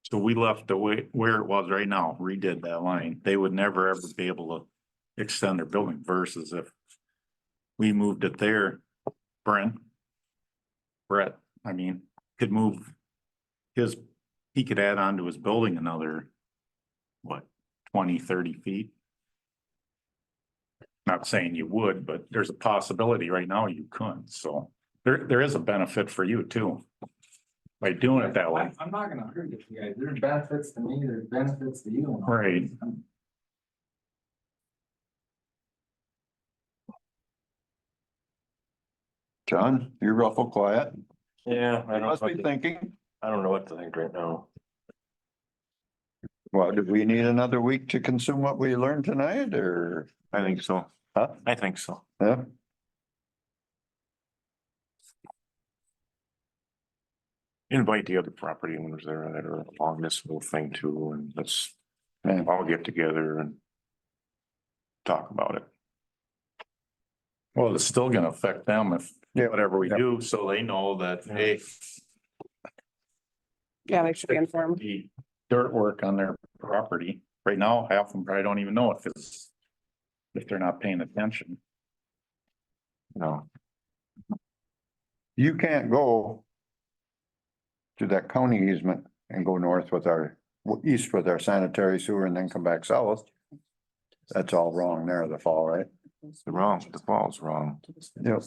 So we left the way where it was right now, redid that line. They would never ever be able to extend their building versus if we moved it there, Brett, I mean, could move he could add on to his building another, what, 20, 30 feet? Not saying you would, but there's a possibility right now you couldn't, so there is a benefit for you too. By doing it that way. I'm not gonna argue with you guys. There's benefits to me, there's benefits to you. Right. John, you're awful quiet. Yeah, You must be thinking, I don't know what to think right now. well, do we need another week to consume what we learned tonight or? I think so. Huh? I think so. Yeah, Invite the other property owners there that are along this whole thing too, and let's Yeah. all get together and talk about it. Well, it's still gonna affect them if Yeah. whatever we Yeah. do, so they know that, hey, Yeah, they should be informed. The dirt work on their property. Right now, half of them probably don't even know if they're not paying attention. No, You can't go to that county easement and go north with east with our sanitary sewer and then come back south. That's all wrong there, the fall, right? the fall's wrong. Yep.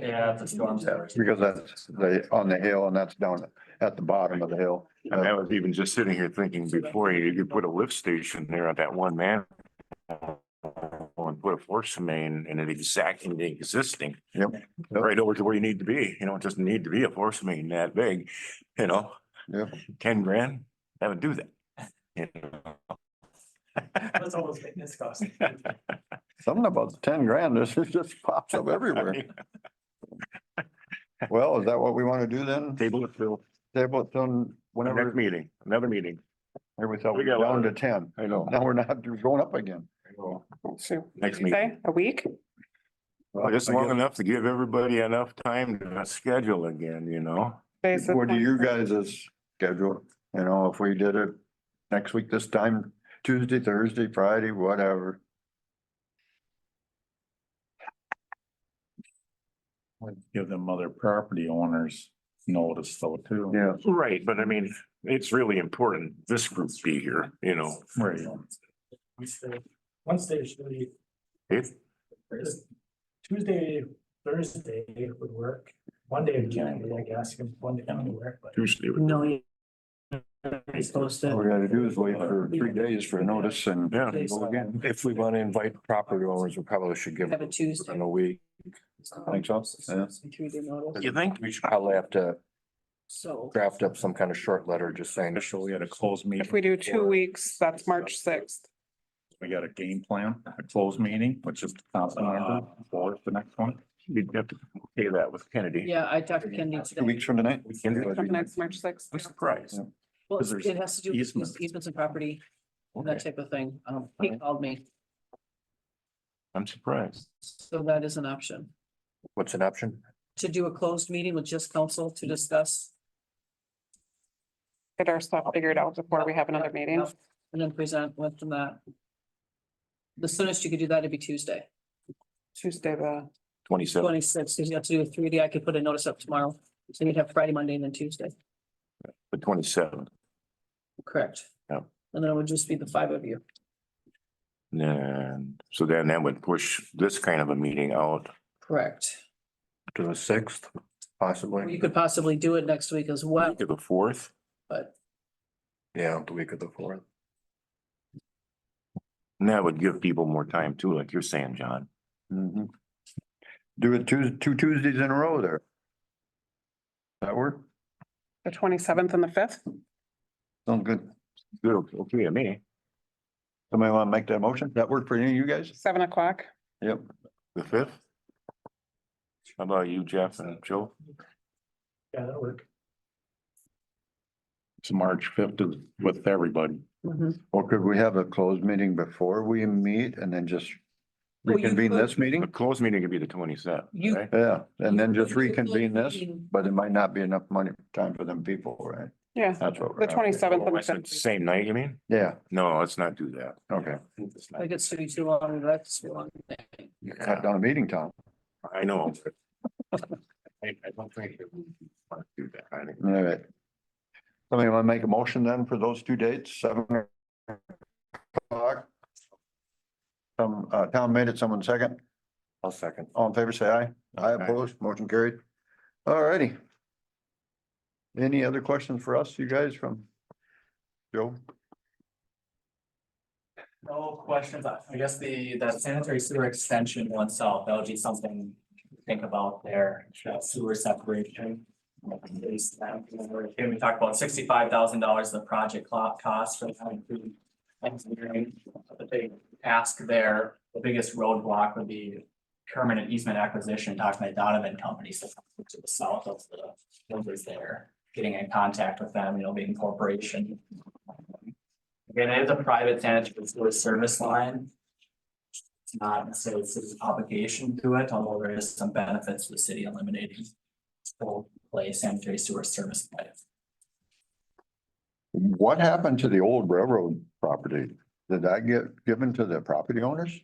Yeah, the storm. Because that's on the hill and that's down at the bottom of the hill. And I was even just sitting here thinking before you could put a lift station there at that one man. And put a force main in an exactly existing. Yep. Right over to where you need to be, it doesn't need to be a force main that big, Yep. 10 grand, that would do that. You know? That's almost maintenance cost. Something about the 10 grand, this just pops up everywhere. Well, is that what we want to do then? Table it, Phil, Table it till next whenever, meeting, another meeting. here we thought We we got got a lot down to of- 10. I know. Now we're not going up again. So, Next meeting. say, a week? Well, just I long guess- enough to give everybody enough time to schedule again, Basically. What do you guys' schedule? If we did it next week this time, Tuesday, Thursday, Friday, whatever. Give them other property owners notice though too. Yeah. Right, but I mean, it's really important this group be here, Right. Wednesday should be, If, Tuesday, Thursday would work. One day again, I guess, one day would work, but. Tuesday would. No, you. Supposed All we to. gotta do is wait for 3 days for a notice and Yeah. go again. If we want to invite property owners, we probably should give Have a Tuesday. them a week. Think so? Yeah. 3-day notice. You think? I'll have to So. draft up some kind of short letter just saying. So we had a closed meeting. If we do 2 weeks, that's March sixth. We got a game plan, a closed meeting, which is the council member for the next one. You'd have to pay that with Kennedy. Yeah, I talked to Kennedy 2 today. weeks from tonight? Next March sixth. I'm surprised. Well, 'cause there's it has to do with easements. easements and property, and that Okay, type of thing. He called me, I'm surprised. so that is an option. What's an option? To do a closed meeting with just council to discuss. Get our stuff figured out before we have another meeting. Yep, and then present with them that. The soonest you could do that would be Tuesday, Tuesday, the 27, 26th, because you have to do a 3D. I could put a notice up tomorrow. So you'd have Friday, Monday, and then Tuesday, the 27th. correct? Yep. And then it would just be the 5 of you. And so then that would push this kind of a meeting out. Correct. To the sixth, possibly? You could possibly do it next week as well, Week of the 4th. but Yeah, the week of the fourth. And that would give people more time too, like you're saying, John. Mhm. Do it two Tuesdays in a row there. That work? the 27th and the 5th. Sounds good. Good, okay, to me. Somebody want to make that motion? That work for any of you guys? 7 o'clock. Yep. The 5th? How about you, Jeff and Joe? Yeah, that'll work. It's March 5th is with everybody. Or could we have a closed meeting before we meet and then just Well, you reconvene could- this The meeting? closed meeting could be the 27th, You- right? Yeah, and then just You could do a reconvene closed this, meeting. but it might not be enough money, time for them people, right? Yeah, That's what. we're the after. 27th and Oh, the I said 5th. Same night, you mean? Yeah, No, let's not do that. okay. I think it's too long, that's too long. You cut down a meeting time. I know. but I don't think it would want to do that. I think All right. Somebody want to make a motion then for those 2 dates, 7 o'clock? Tom made it, someone second. I'll second. All in favor, say aye. Aye opposed, motion carried. All righty. Any other questions for us, you guys from Joe? No questions. I guess that sanitary sewer extension one south, that would be something to think about there, that sewer separation. And we talked about $65,000 the project cost for that, including engineering. The big ask there, the biggest roadblock would be permanent easement acquisition, talking to Donovan Company, so to the south of the numbers there, getting in contact with them, being corporation. Again, it is a private sanitary sewer service line. It's not necessarily a city's obligation to it, although there is some benefits to the city eliminating full play sanitary sewer service line. What happened to the old railroad property? Did that get given to the property owners?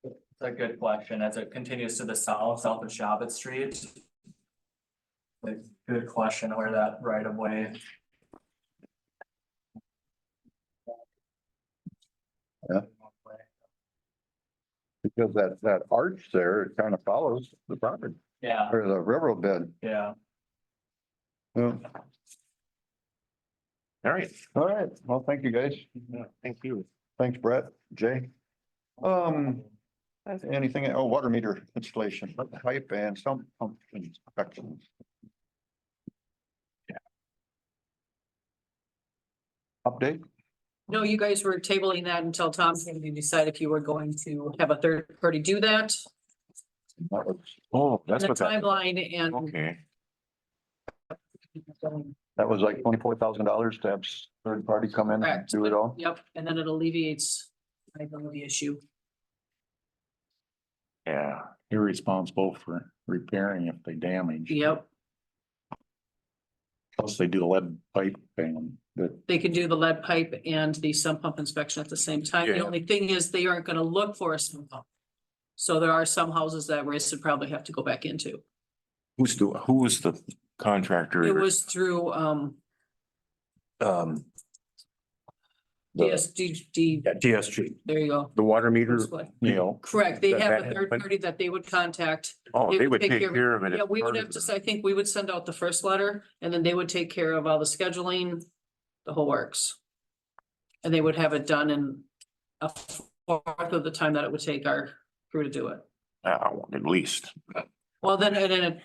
It's a good question. As it continues to the south of Shabbat Street. A good question where that right of way. Because that arch there, it kind of follows the property Yeah, or the railroad bed. yeah. Yeah. All right, All right, well, thank you, guys. thank you. Thanks, Brett, Jay. Anything, oh, water meter installation, pipe and some pump inspections. Update? No, you guys were tabling that until Tom came to decide if you were going to have a third party do that. That was, Oh, that's The what that, timeline and. okay. that was like $24,000 to have third party come in and Correct. do it all. Yep, and then it alleviates, I know, the issue. Yeah, You're responsible for repairing if they damage. Yep, Plus they do lead pipe and that, they can do the lead pipe and the sump pump inspection at the same time. The Yeah. only thing is they aren't gonna look for a sump pump. So there are some houses that Race would probably have to go back into. who was the contractor? It was through, DSD, Yeah, TSG, there you go. The water meter, you know, Correct, they That- have a that- third but- party that they would contact. oh, they would take care care of it. Yeah, as we would part have of to, the- I think we would send out the first letter and then they would take care of all the scheduling, the whole works. And they would have it done in a fourth of the time that it would take our crew to do it. At least, Well, then, and then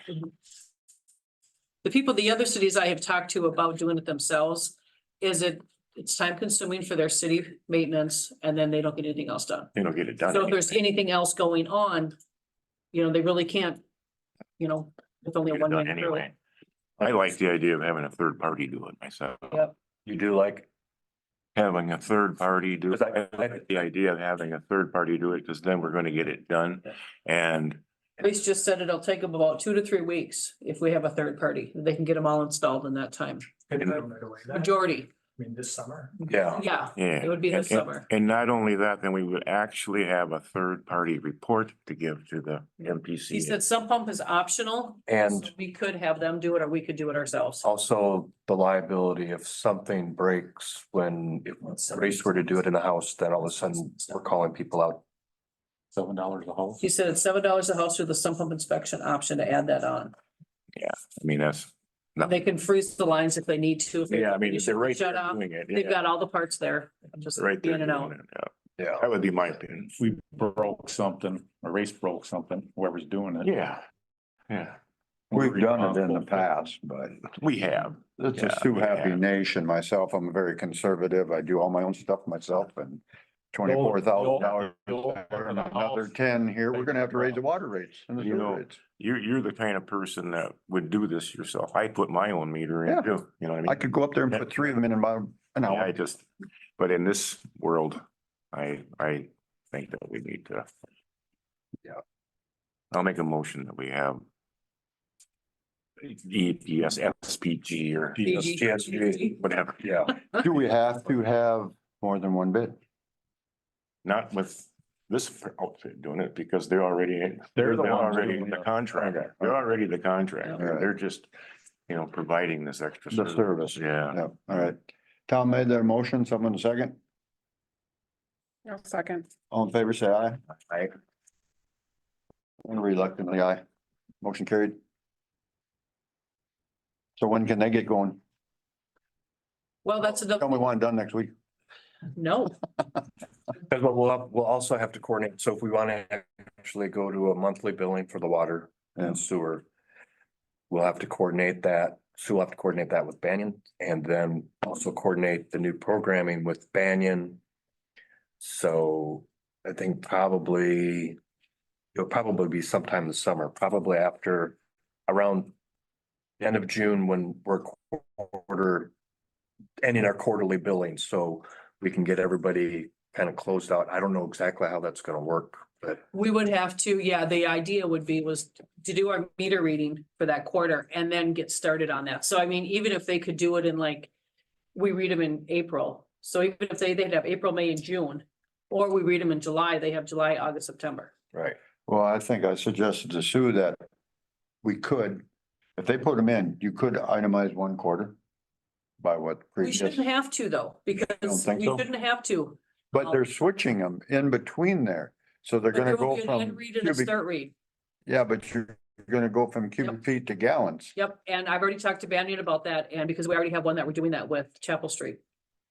the people, the other cities I have talked to about doing it themselves, is it's time consuming for their city maintenance and then they don't get anything else done. they don't get it done. So if there's anything else going on, they really can't, with only Get it one done man crew. anyway. I like the idea of having a third party do it myself. you do like, Having a third party do, 'Cause I- I like the idea of having a third party do it, because then we're gonna get it done. And Reese just said it'll take them about 2 to 3 weeks if we have a third party. They can get them all installed in that time. Could do it right away then. Majority, I mean, this summer. yeah, yeah, yeah. it would be this and- summer. And not only that, then we would actually have a third party report to give to the He MPC. said some pump is optional. and so we could have them do it or we could do it ourselves. also the liability if something breaks when if Race were to do it in the house, then all of a sudden we're calling people out. $7 a house. He said it's $7 a house with the sump pump inspection option to add that on. I mean, that's, They can freeze the lines if they need to. if they yeah, I mean, finish they're right shut there off. doing it. They've Yeah, got all the parts there, just right there. in and doing out. it, yeah. Yeah. That would be my opinion. We broke something, a race broke something, whoever's doing it. Yeah, yeah, We've done it in the past, but we have. it's Yeah, a Sue we Happy have. Nation myself. I'm very conservative. I do all my own stuff myself and $24,000 and another 10 here. We're gonna have to raise the water rates and the You know, sewer rates. You're the kind of person that would do this yourself. I put my own meter Yeah. in too, you know what I mean? I could go up there and put 3 of them in about an Yeah, I hour. just, but in this world, I think that we need to. Yeah. I'll make a motion that we have. EPS, SPG or PG. whatever, Yeah. Do we have to have more than one bid? not with this outfit doing it because they're already, They're they're the ones already doing the it. contract. Okay. They're already the contract. Yeah. They're just, providing this extra. The service. Yeah. Yeah, all right. Tom made their motion, someone a second. No second. All in favor, say aye. Aye. And reluctantly aye. Motion carried. So when can they get going? Well, that's Tell another, me one done next week. no, Because we'll also have to coordinate, so if we want to actually go to a monthly billing for the water and sewer. We'll have to coordinate that, Sue will have to coordinate that with Banyan and then also coordinate the new programming with Banyan. So I think it'll probably be sometime this summer, probably after around. The end of June when we're ending our quarterly billing, so we can get everybody kind of closed out. I don't know exactly how that's gonna work, but we would have to, the idea was to do our meter reading for that quarter and then get started on that. So I mean, even if they could do it in like we read them in April. So even if they'd have April, May and June, or we read them in July, they have July, August, September. Right. Well, I think I suggested to Sue that we could, if they put them in, you could itemize 1/4 by what We previous, shouldn't have to though, because think we so? shouldn't have to. but they're switching them in between there. So they're But gonna there will go be an end from read and a cubic, start read. yeah, but you're gonna go from cubic feet to gallons. Yep, and I've already talked to Banyan about that, and because we already have one that we're doing that with, Chapel Street.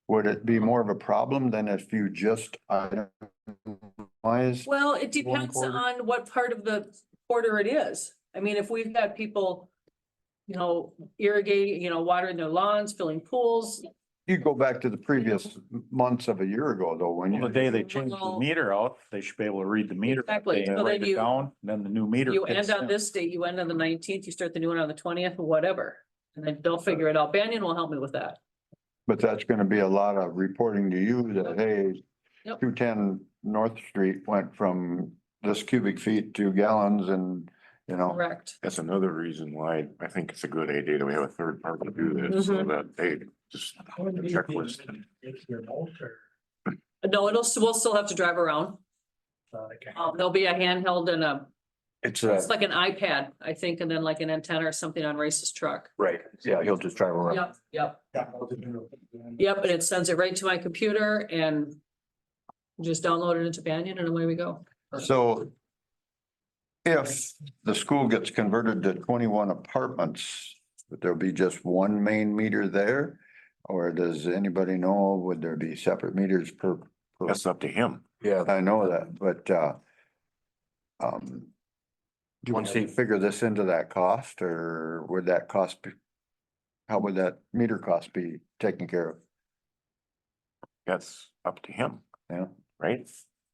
Would it be more of a problem than if you just itemize? Well, it depends 1/4? on what part of the quarter it is. I mean, if we've got people, you know, irrigating, you know, watering their lawns, filling pools. You go back to the previous months of a year ago, though, when Well, the you, day they change the meter out, they should be able to read the meter. Exactly. They So then write it you- down, then the new meter. You kicks end on in. this date, you end on the 19th, you start the new one on the 20th, or whatever. And then they'll figure it out. Banyan will help me with that. but that's gonna be a lot of reporting to you that, hey, Yep. 210 North Street went from this cubic feet to gallons and, you know. Correct. That's another reason why I think it's a good idea that we have a third party do this, so Mhm. that they just checklist. Take your note or, No, we'll still have to drive around. okay. There'll be a handheld and It's it's like an iPad, I think, and then like an antenna or something on Race's truck. right. Yeah, he'll just drive around. Yep. Yep, and it sends it right to my computer and just download it into Banyan and away we go. So if the school gets converted to 21 apartments, would there be just one main meter there? Or does anybody know, would there be separate meters per? That's up to him. Yeah, I know that, but, do we Once have to he- figure this into that cost, or would that cost be? How would that meter cost be taken care of? That's up to him, Yeah, right?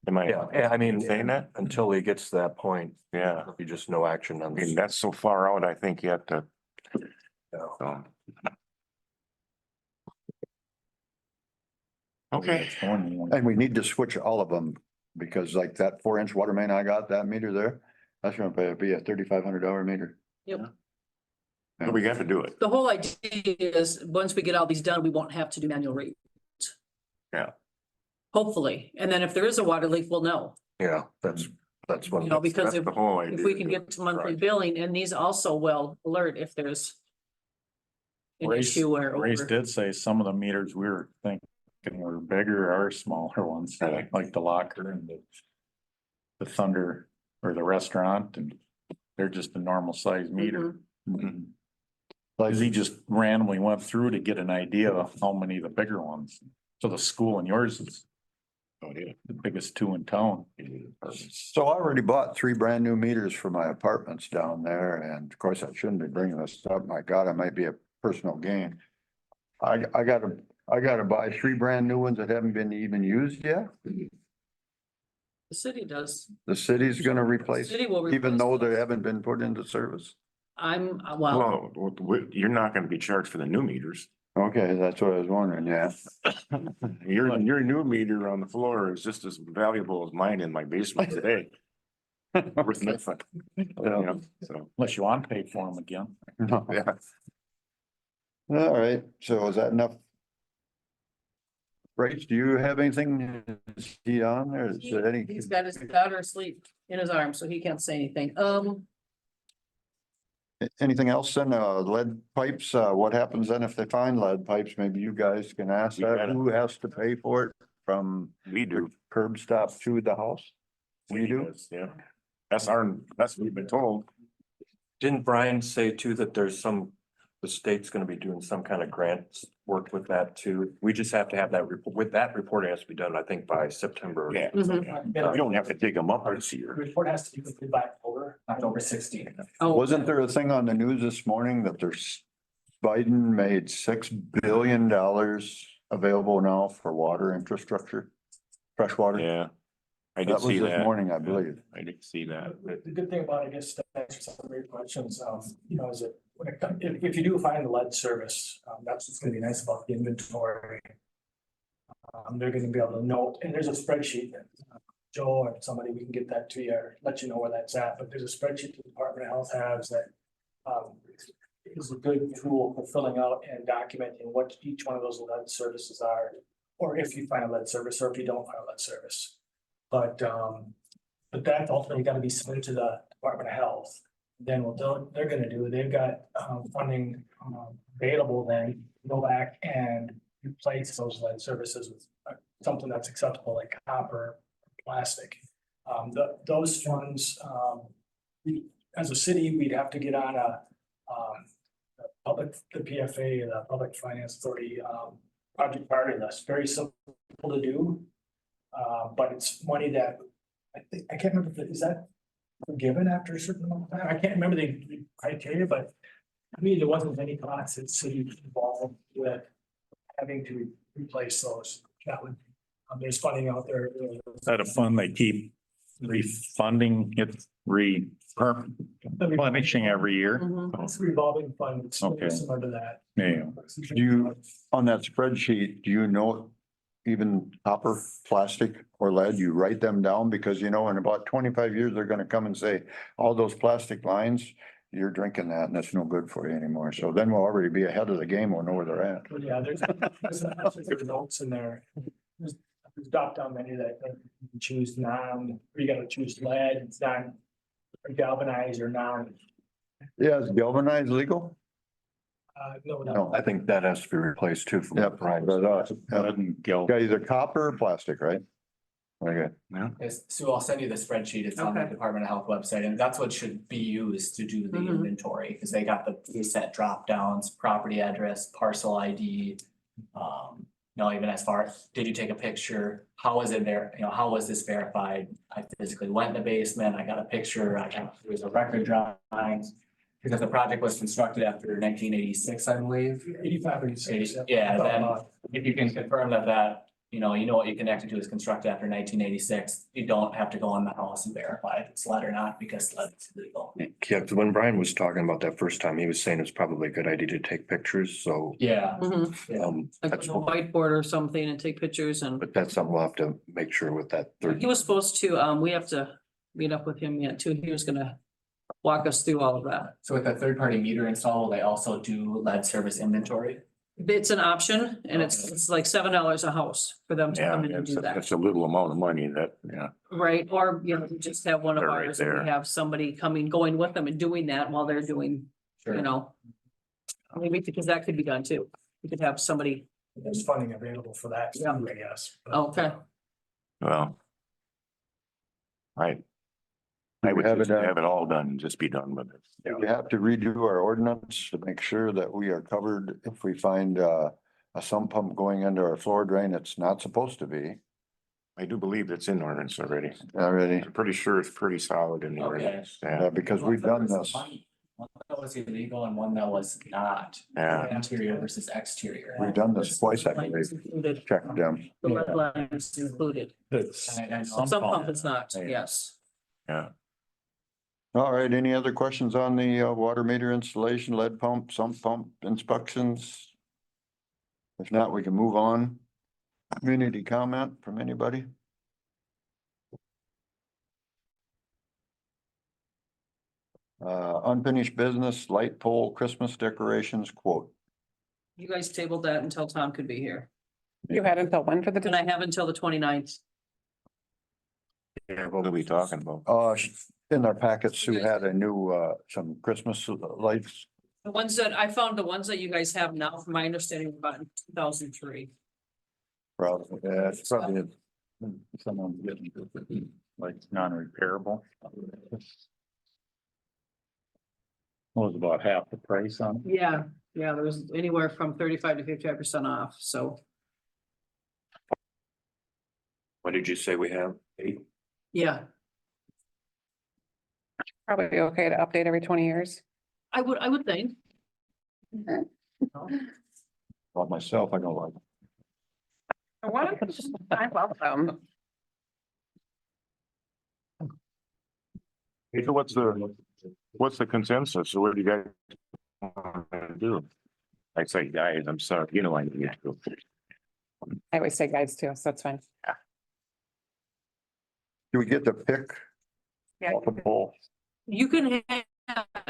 Am I? yeah, I mean, Saying that? until he gets to that point, Yeah, there'll be just no action I on mean, this. that's so far out, I think yet to, Yeah. so. Okay, That's one. and we need to switch all of them, because like that 4-inch water main I got, that meter there, that's gonna be a $3,500 meter. but we got to do it. The whole idea is, once we get all these done, we won't have to do manual reads. Yeah. Hopefully, and then if there is a water leak, we'll know, Yeah, that's what. you know, because That's if, the whole idea. if we can get to monthly billing, and these also will alert if there's an Race- issue or. Race did say some of the meters we were thinking were bigger or smaller ones, Really? like the locker and the Thunder or the restaurant, and they're just a normal size meter. Mhm. Like, Cause he just randomly went through to get an idea of how many of the bigger ones. So the school and yours is Oh, yeah. the biggest two in town. so I already bought 3 brand new meters for my apartments down there, and of course I shouldn't be bringing this up. My God, it might be a personal gain. I gotta buy 3 brand new ones that haven't been even used yet. The city does. The city's gonna replace, City will even replace though they those. haven't been put into service. Well, You're not gonna be charged for the new meters. Okay, that's what I was wondering, yeah. Your new meter on the floor is just as valuable as mine in my basement today. Worth nothing. Yeah, so, Unless you want to pay for them again. No. yeah. All right, so is that enough? Rach, do you have anything? Is he on there? Is there any? he's got his daughter asleep in his arms, so he can't say anything. Anything else then, lead pipes, what happens then if they find lead pipes? Maybe you guys can ask We that, gotta- who has to pay for it from We do. curb stop to the house? We do? Yeah. That's what we've been told. Didn't Brian say too that there's the state's gonna be doing some kind of grants work with that too? We just have to have that report, that reporting has to be done, I think, by September. Yeah. Mhm. We don't have to dig them up this The year. report has to be completed by October 16th. Oh, Wasn't there a thing on the news this morning that Biden made $6 billion available now for water infrastructure? Fresh water? Yeah. I That did see was this that. morning, I believe. I did see that. The good thing about, I guess, thanks for some great questions, you know, is that when it comes, if you do find the lead service, that's what's gonna be nice about the inventory. They're gonna be able to note, and there's a spreadsheet that Joe or somebody, we can get that to you or let you know where that's at, but there's a spreadsheet the Department of Health has that, is a good tool for filling out and documenting what each one of those lead services are. Or if you find a lead service, or if you don't find a lead service. But that ultimately got to be submitted to the Department of Health. Then what they're gonna do, they've got funding available, then go back and replace those lead services with something that's acceptable, like copper, plastic. Those funds, as a city, we'd have to get on the PFA, the Public Finance Authority, project priority list. Very simple to do. But it's money that I can't remember, is that forgiven after a certain amount of time? I can't remember the criteria, but I mean, there wasn't any cost that city involved with having to replace those. That would, there's funding out there. Is that a fund they keep refunding it, replenishing every year? Mhm. It's a revolving fund. It's Okay. similar to that. Yeah. Do you, on that spreadsheet, do you know even copper, plastic or lead, you write them down? Because in about 25 years, they're gonna come and say, all those plastic lines, you're drinking that and that's no good for you anymore. So then we'll already be ahead of the game. We'll know where they're at. But yeah, there's notes in there. There's drop down menu that you can choose or you gotta choose lead, it's non galvanized or non, Yeah, is galvanized legal? no. I think that has to be replaced too. Yep, right. Lead and gal- Got either copper or plastic, right? Okay. Yes, Sue, I'll send you the spreadsheet. It's on the Okay. Department of Health website, and that's what should be used to do the Mhm. inventory, because they got the preset drop downs, property address, parcel ID. Even as far, did you take a picture? How was it there? How was this verified? I physically went in the basement, I got a picture, there was a record drawings. Because the project was constructed after 1986, I believe. 85 or 86. Yeah, then if you can confirm that, you know what you connected to is constructed after 1986, you don't have to go in the house and verify if it's lead or not, because lead is illegal. Yeah, 'cause when Brian was talking about that first time, he was saying it's probably a good idea to take pictures, so, Yeah. Mhm. Yeah. Like that's, a whiteboard or something and take pictures and but that's something we'll have to make sure with that third. he was supposed to, we have to meet up with him yet too. He was gonna walk us through all of that. So with the third-party meter install, they also do lead service inventory. It's an option and it's like $7 a house for them to Yeah, come in and it's, do that. it's a little amount of money that, Right, or, we just have one of They're right ours and we there. have somebody going with them and doing that while they're doing, maybe because that could be done too. We could have somebody, There's funding available for that, Yeah. I guess. But, okay, well. I would have just it, have it all done and just be done with it. We have to redo our ordinance to make sure that we are covered if we find a sump pump going into our floor drain. It's not supposed to be I do believe it's in ordinance already. already. I'm pretty sure it's pretty solid in the Okay. ordinance. Yeah, Because we've done this. One that was illegal and one that was not. yeah. Interior versus exterior. We've done this twice, I line believe. is included, Checked them. the red line is included, It's And I know some some pump. pump is not, Yeah. yes. Yeah. All right, any other questions on the water meter installation, lead pump, sump pump inspections? If not, we can move on. Community comment from anybody? Unfinished business, light pole, Christmas decorations, quote. You guys tabled that until Tom could be here, You had until when for the? and I have until the 29th. Yeah, what are we talking about? In our packet, Sue had a new, some Christmas lights. The ones that, I found the ones that you guys have now, from my understanding, about in 2003. Probably, yeah, it's probably. Someone getting like non-repairable. Was about half the price on it. Yeah, there was anywhere from 35 to 55% off, so, What did you say we have? 8? yeah. Probably okay to update every 20 years. I would think. About myself, I don't like. What? I love them. So what's the consensus? So what do you guys want to do? I say, guys, I'm sorry, I need to. I always say guys too, so it's fine. Do we get to pick Yeah. off the pole? You can have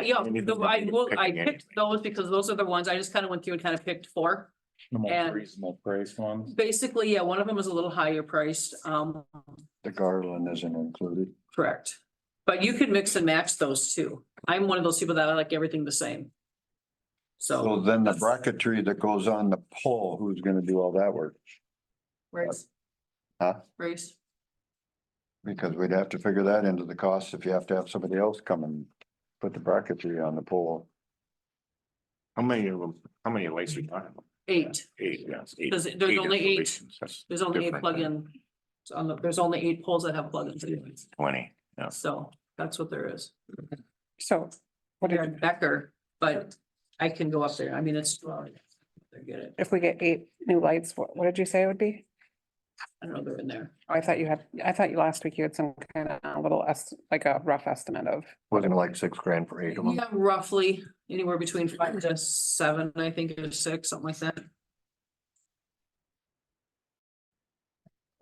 Yeah, I Picking picked those because those are the ones, I just kind of went through and kind of picked four. The most And- reasonable price ones. Basically, yeah, one of them is a little higher priced, The Garland isn't included. correct. But you could mix and match those too. I'm one of those people that I like everything the same. So So. then the bracketry that goes on the pole, who's gonna do all that work? Race. Huh? Race. Because we'd have to figure that into the cost if you have to have somebody else come and put the bracketry on the pole. How many of them, how many lights are you talking about? 8. 8, yes. eight- Because there's only 8. installations. That's There's only 8 different than plug-in. There's only 8 poles that have plug-ins. 20, yeah. So that's what there is. So what They're did, in Becker, but I can go up there. I mean, it's. I get it. if we get 8 new lights, what did you say it would be? I don't know, they're in there. Oh, I thought you last week you had some kind of little like a rough estimate of. Wasn't it like $6,000 for 8 of them? Yeah, roughly anywhere between 5 to 7, I think, or 6, something like that.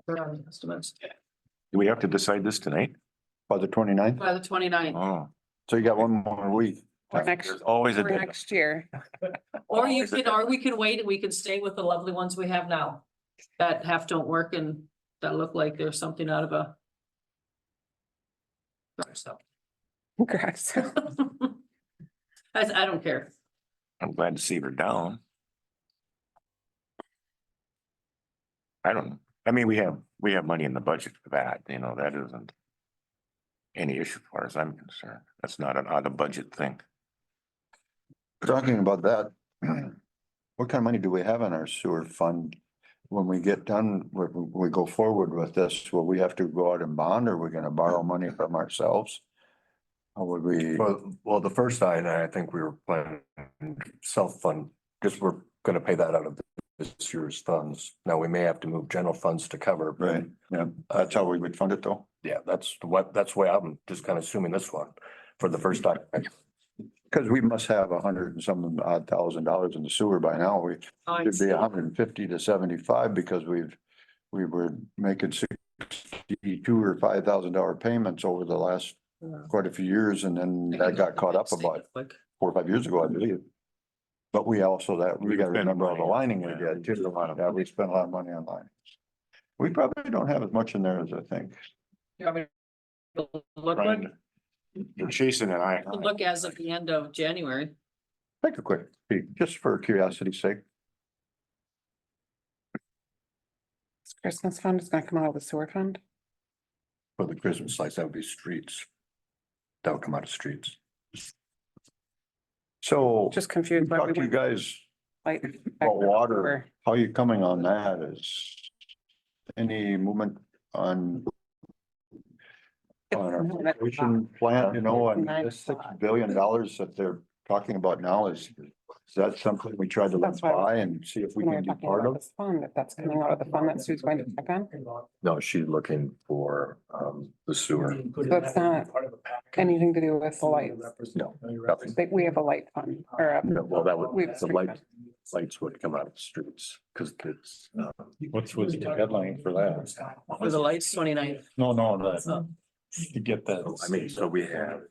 They're on the estimates. Do we have to decide this tonight? By the 29th. By the 29th. Oh, So you got one more week. Or next, there's always a or deadline. next year. Or we can wait and we can stay with the lovely ones we have now. That half don't work and that look like there's something out of a. So. Grass. I don't care. I'm glad to see her down. I don't know. I mean, we have money in the budget for that, you know, that isn't any issue as far as I'm concerned. That's not an out of budget thing. Talking about that, what kind of money do we have in our sewer fund? When we get done, when we go forward with this, will we have to go out and bond or are we gonna borrow money from ourselves? How would we? Well, the first side, I think we were planning self-fund, because we're gonna pay that out of this year's funds. Now, we may have to move general funds to cover. but, Right, yeah, that's how we would fund it though. Yeah, that's the way I'm just kind of assuming this one for the first time. Cause we must have 100 and some odd $1,000 in the sewer by now. We should be 150 to 75 because we were making 62 or $5,000 payments over the last quite a few years and then that got caught up about 4 or 5 years ago, I believe. But we also we gotta remember all the lining we did too. Yeah, we spent a lot of money on lining. We probably don't have as much in there as I think. You want me to Look, Trying to- Jason and I. look as of the end of January. Take a quick peek, just for curiosity's sake. Christmas fund is gonna come out of the sewer fund. For the Christmas lights, that would be streets. That would come out of streets. So Just confused. why we talk to you went guys light about back water. over. How you coming on that? Is any movement on our filtration plant, you know, and this $6 billion that they're talking about now is that something we tried to let That's why- by and see if we When can we're be talking part about of? this fund, if that's coming out of the fund that Sue's going to check on. No, she's looking for the sewer. That's not anything to do with the lights. No, nothing. We have a light fund or a. No, well, that we have would, a the street fund. lights would come out of the streets, because it's, What's was the deadline for that? For the lights, 29th. No, to get that. I mean, so we have.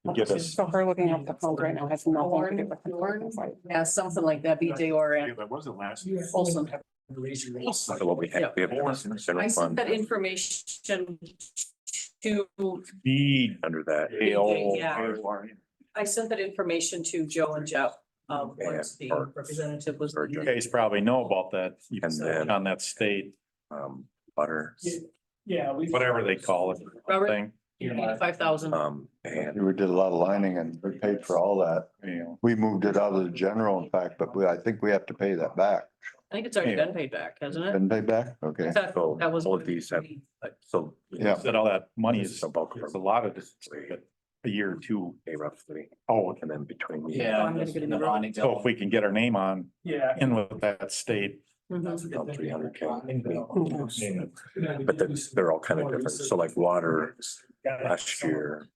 To get us, So her looking up the phone right now has nothing to do with. the Yeah, something like that, BJ or That wasn't last. Olson. So what we have I general sent fund that information to, be under that. Yeah. I sent that information to Joe and Jeff. Once the Parks. representative was. Or You guys probably know about that. And then- On that state, Butter, Yeah. whatever they call it. Robert? Thing, 85,000. and We did a lot of lining and we paid for all that. you know. We moved it out of the general, in fact, but I think we have to pay that back. I think it's already been paid back, hasn't it? Didn't pay back? Okay. so That was. all of these have, so. Yeah. That all that money is, The bulk it's of a lot of this, a year or two. it, roughly, Oh, and then between. me Yeah. I'm gonna get a new the bonding so bill. if we can get our name on Yeah. in with that state. Mhm. About 300K. Mhm. But they're all kind of different. So like water last year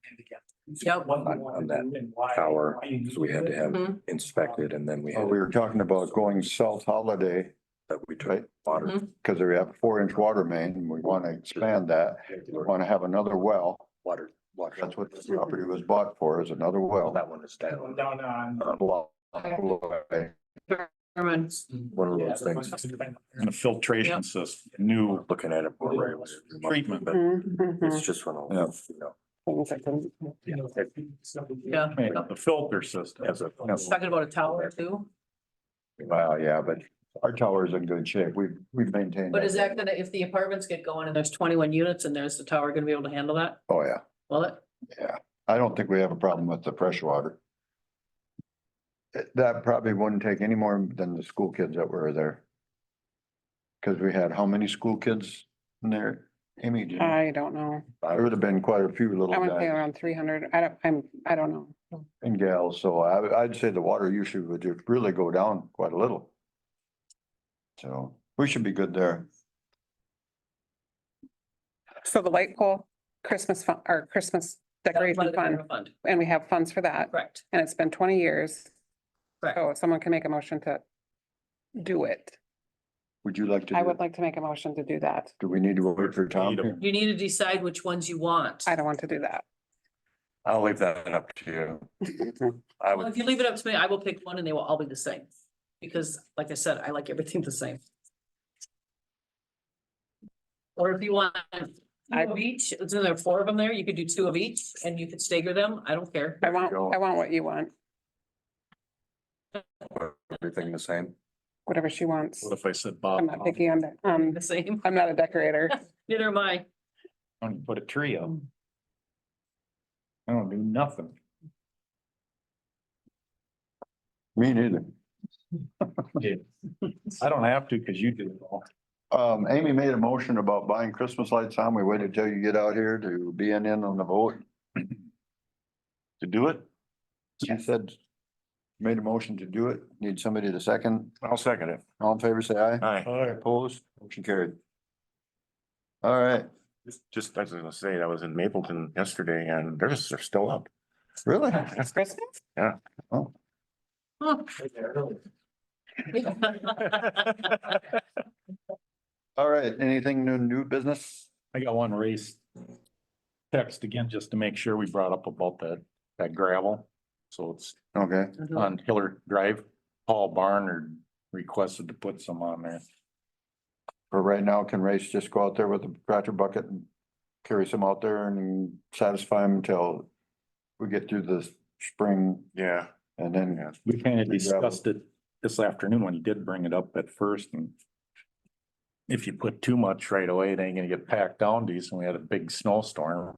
Yep. on that tower, so we had to have Mhm. inspected, and then we Oh, had we were talking about going South Holiday that we Right. took water. Mhm. because we have a 4-inch water main and we want to expand that. We want to have another well. Water. That's what this property was bought for, is another well. That one is down. Down on. Herman, One of those things, And a filtration system, new looking at it. treatment. But Mhm, it's mhm. just one of Yeah. those, you know. Things that can- yeah, The filter system. As a. talking about a tower too, Well, yeah, but our tower's in good shape. We've maintained. but is that gonna, if the apartments get going and there's 21 units and there's the tower gonna be able to handle that? Oh, yeah. Will it? Yeah, I don't think we have a problem with the fresh water. That probably wouldn't take any more than the school kids that were there. Cause we had how many school kids in there? Amy, do you know? I don't know. There would have been quite a few little I would say guys around 300. I don't know. and gals, so I'd say the water usage would just really go down quite a little. So we should be good there. So the light pole, Christmas fund, or Christmas decoration fund, Fund, and we have funds for that, correct, and it's been 20 years. correct. So if someone can make a motion to do it, Would you like to? I do would it? like to make a motion to do that. Do we need to wait for Tom? Need 'em. here? You need to decide which ones you want. I don't want to do that. I'll leave that up to you. I Well, would, if you leave it up to me, I will pick one and they will all be the same. Because like I said, I like everything the same. Or if you want two of each, isn't there 4 of them there? You could do 2 of each and you could stagger them. I don't care. I want what you want, everything the same. whatever she wants. What if I said Bob? I'm not picky on that. The same. I'm not a decorator. Neither am I. I'm put a tree up. I don't do nothing. Me neither. I don't have to, cause you do it all. Amy made a motion about buying Christmas lights on. We waited till you get out here to be in on the vote. To do it? She said, made a motion to do it. Need somebody to second. I'll second it. All in favor, say aye. Aye. Opposed, motion carried. All right, Just, I was gonna say, I was in Mapleton yesterday and they're still up. really? Christmas? Oh, Huh. all right. Anything new business? I got one race. Text again, just to make sure we brought up about that gravel. So it's Okay, on Hiller Drive. Paul Barnard requested to put some on there. for right now, can Race just go out there with a tractor bucket and carry some out there and satisfy them until we get through the spring Yeah, and then, We kind of discussed it this afternoon when he did bring it up at first and if you put too much right away, it ain't gonna get packed down decent. We had a big snowstorm.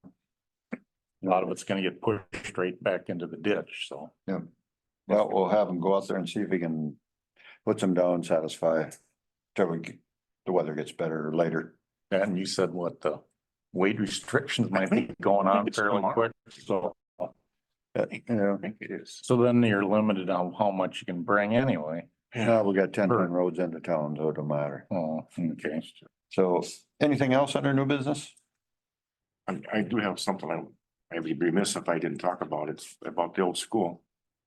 A lot of it's gonna get pushed straight back into the ditch, so. well, we'll have them go out there and see if we can put some down, satisfy till the weather gets better later. And you said what the weight restrictions might be going on It's fairly tomorrow. quick, so. Yeah, I think it is. So then you're limited on how much you can bring anyway. now we got 10 roads into town, so it don't matter. Oh, okay. So anything else under new business? I do have something I'd be remiss if I didn't talk about. It's about the old school.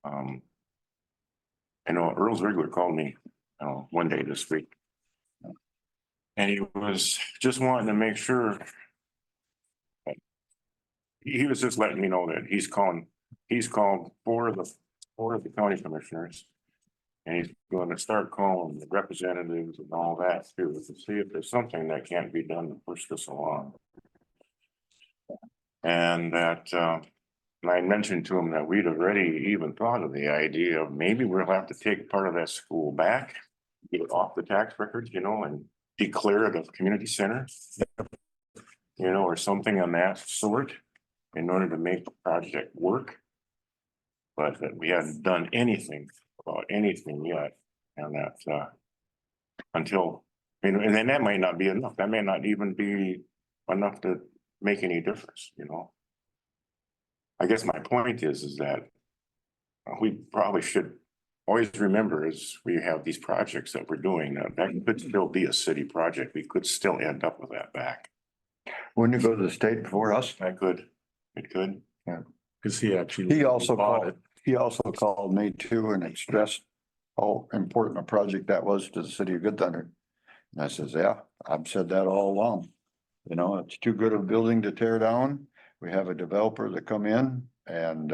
I know Earl's Regular called me, one day this week. And he was just wanting to make sure. He was just letting me know that he's called 4 of the county commissioners. And he's going to start calling the representatives and all that too, to see if there's something that can't be done to push this along. And that, and I mentioned to him that we'd already even thought of the idea of maybe we'll have to take part of that school back. Get it off the tax records, and declare it a community center. Or something on that sort in order to make the project work. But that we haven't done anything about anything yet, and that, until, and then that might not be enough, that may not even be enough to make any difference, I guess my point is that we probably should always remember as we have these projects that we're doing, that could still be a city project, we could still end up with that back. Wouldn't it go to the state before us? It could. Cause he actually. He also bought called, it. he also called me too and expressed how important a project that was to the city of Good Thunder. And I says, yeah, I've said that all along. It's too good of a building to tear down. we have a developer that come in and,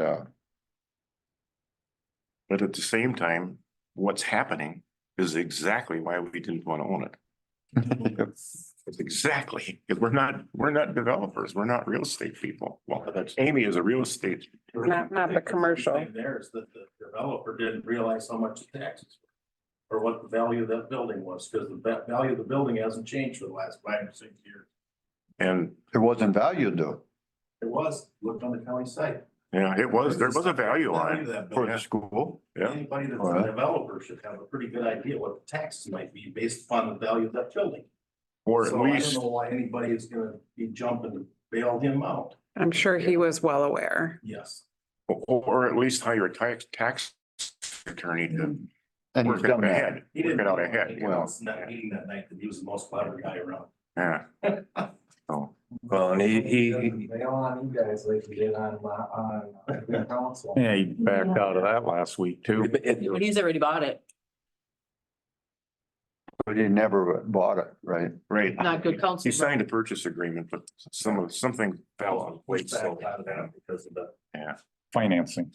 But at the same time, what's happening is exactly why we didn't want to own it. It's exactly, because we're not developers, we're not real estate people. Well, that's Amy is a real estate. Not the commercial. There is that the developer didn't realize how much the taxes were, or what the value of that building was, because the value of the building hasn't changed for the last 5 or 6 years. And it wasn't valued though, It was, looked on the county site. yeah, there was a value on Value it. that for building. the school. Yeah, Anybody that's Alright. a developer should have a pretty good idea what the taxes might be based upon the value of that building. or at So I least, don't know why anybody is gonna be jumping to bail him out. I'm sure he was well aware. Yes. or at least hire a tax attorney to And work he's it done out that. ahead, He work didn't it out know ahead, anything you know, else in that meeting that night, that he was the most clever guy around. yeah. So, Well, and he, They all on you guys like we did on the council. Yeah, he backed out of that last week too. He's already bought it. But he never bought it, right? right. Not good counsel. He signed a purchase agreement, but something fell on wait, so, Out of that because of the. yeah. Financing.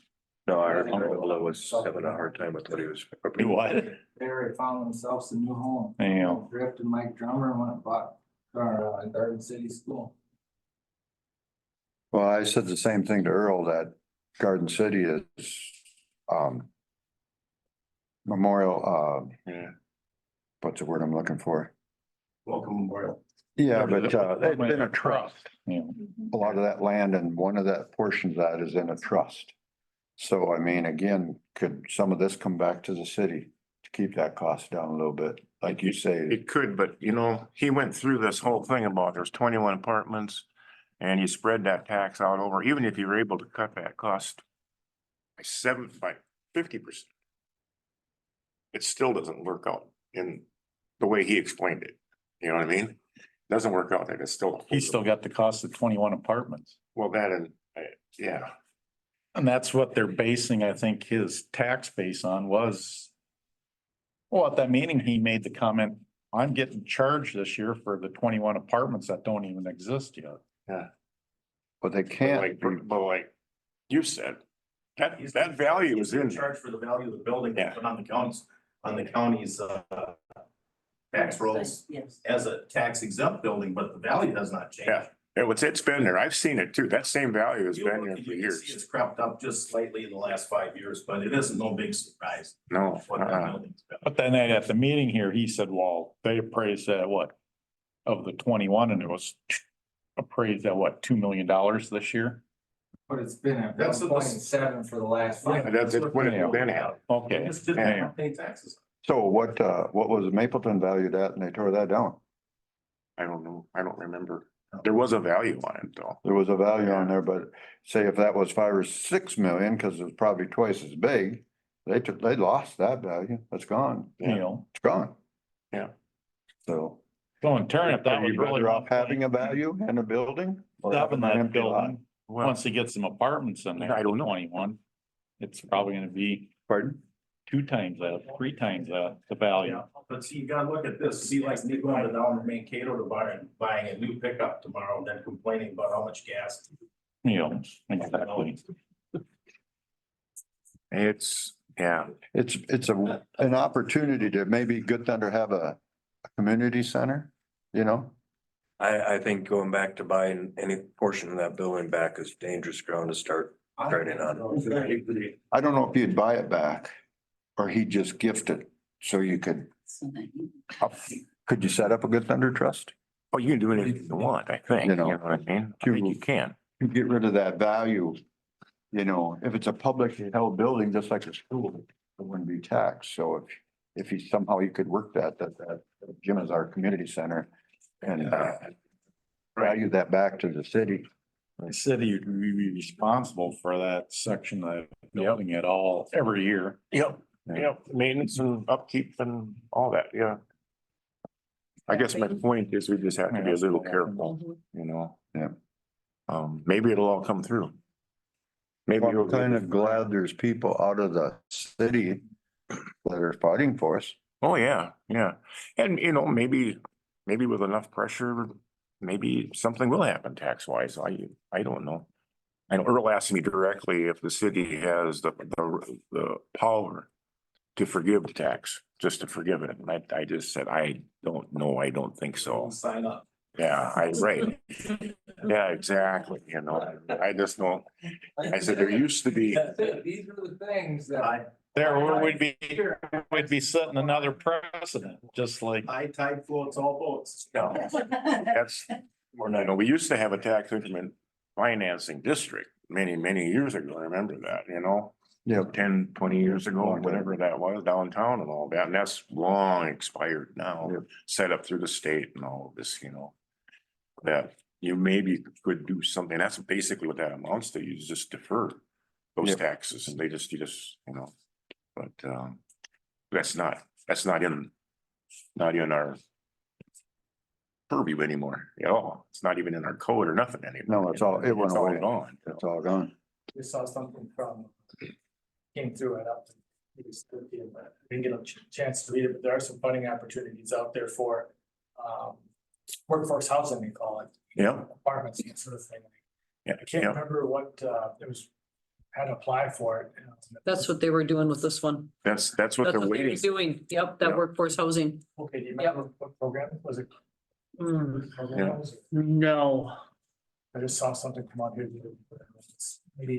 No, our uncle was having a hard time with what he was. Do what? They found themselves a new home. Yeah. Drifted Mike Drummer and went and bought, Garden City School. Well, I said the same thing to Earl, that Garden City is, memorial, Yeah. what's the word I'm looking for? Welcome Memorial. Yeah, but, it's been a trust. Yeah. A lot of that land and one of that portions of that is in a trust. So I mean, again, could some of this come back to the city to keep that cost down a little bit? Like you say, It could, but you know, he went through this whole thing about there's 21 apartments. And you spread that tax out over, even if you were able to cut that cost by 50%. It still doesn't work out in the way he explained it. You know what I mean? Doesn't work out that it's still. He still got the cost of 21 apartments. Well, that and, yeah, And that's what they're basing, I think, his tax base on was. Well, at that meeting, he made the comment, I'm getting charged this year for the 21 apartments that don't even exist yet. but they can't. but like you said, that value is in there. Charge for the value of the building, Yeah. but on the county's, tax rolls Yes. as a tax exempt building, but the value does not change. Yeah. It's been there. I've seen it too. That same value has You been look- there you for can see years. It's crept up just slightly in the last 5 years, but it isn't no big surprise No, what that building's been. But then at the meeting here, he said, well, they appraised at what? Of the 21 and it was appraised at what, $2 million this year? But it's been at That's the- 1.7 for the last Yeah, 5. that's what it's been at. Okay. They just didn't have to pay taxes. So what was Mapleton valued at and they tore that down? I don't know. I don't remember. There was a value on it though. There was a value on there, but say if that was 5 or 6 million, because it was probably twice as big, they lost that value. It's gone. You know, It's gone. Yeah. So. go and turn it. That Are was you really better off having a value in a building? or having Stopping an that empty lot? building, Well, once he gets some apartments in there. I don't know. 21, it's probably gonna be Pardon? 2 times that, 3 times that, the value. Yeah, but see, you gotta look at this, see like me going down to Mankato to buying a new pickup tomorrow, and then complaining about how much gas. You know, exactly. yeah, It's an opportunity to maybe Good Thunder have a community center, you know? I think going back to buying any portion of that building back is dangerous ground to start starting on. I don't know if you'd buy it back or he'd just gift it so you could, So that you- could you set up a Good Thunder Trust? well, you can do anything you want, I think, You you know, know what I mean? I think you can. You get rid of that value. You know, if it's a public held building, just like a school, it wouldn't be taxed. So if he somehow you could work that Jim is our community center and value that back to the city. The city would be responsible for that section of building it all every year. Yep, yep, maintenance and upkeep and all that, yeah. I guess my point is we just have to be a little careful, you know? Yeah. Maybe it'll all come through. Maybe. Well, I'm it'll- kind of glad there's people out of the city that are fighting for us. Oh, yeah, yeah. And, you know, maybe with enough pressure, maybe something will happen tax wise. I don't know. I know Earl asked me directly if the city has the power to forgive the tax, just to forgive it. And I just said, I don't know. I don't think so. Sign up. Yeah, right. Yeah, exactly. You know, I just don't, I said, there used to be. These are the things that. We'd be setting another precedent, just like. High tide floats all boats. No, that's, we're not, no, we used to have a tax increment financing district many years ago. I remember that, you know? Yeah. 10, 20 years ago, whatever that was downtown and all that. And that's long expired now, set up through the state and all of this, you know. That you maybe could do something. That's basically what that amounts to. You just defer those Yeah. taxes and you just, you know, but, that's not in our purview anymore at all. It's not even in our code or nothing anymore. No, it's all, it went It's all away. gone. It's all gone. We saw something from, came through it up. Didn't get a chance to read it, but there are some funding opportunities out there for workforce housing, we call it. Yeah. Apartments, that sort of thing. Yeah, I can't yeah. remember what it was, had to apply for it. That's what they were doing with this one. That's what That's they're what they were waiting. doing. Yep, that Yeah. workforce housing. Okay, do you remember what program was it? Hmm, Program Yeah. was it? no, I just saw something come out here. Maybe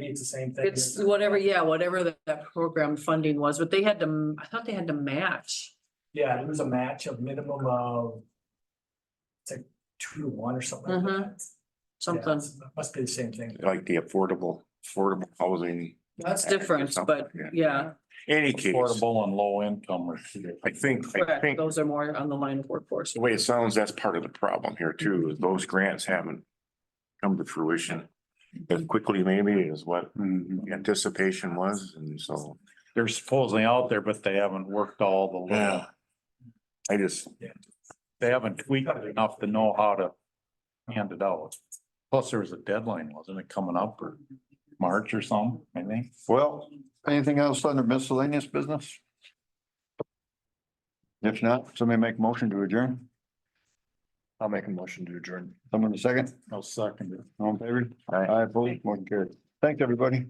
it's the same thing. it's whatever, yeah, whatever that program funding was, but they had to, I thought they had to match. Yeah, there was a match of minimum of. It's like 2 to 1 or something like Mhm. that. Something. Yeah, it must be the same thing. Like the affordable housing. That's Act or different, something, but yeah, Any case, Affordable and low income or. I think correct. Those are more on the line of workforce. the way it sounds, that's part of the problem here too, is those grants haven't come to fruition as quickly maybe as what the anticipation was, and so, They're supposedly out there, but they haven't worked all the, yeah. I just, they haven't tweaked it enough to know how to hand it out. Plus, there was a deadline, wasn't it, coming up or March or something, I think? Well, anything else under miscellaneous business? If not, somebody make a motion to adjourn. I'll make a motion to adjourn. Someone a second, I'll second it. all in favor? Aye, opposed, motion carried. Thanks, everybody.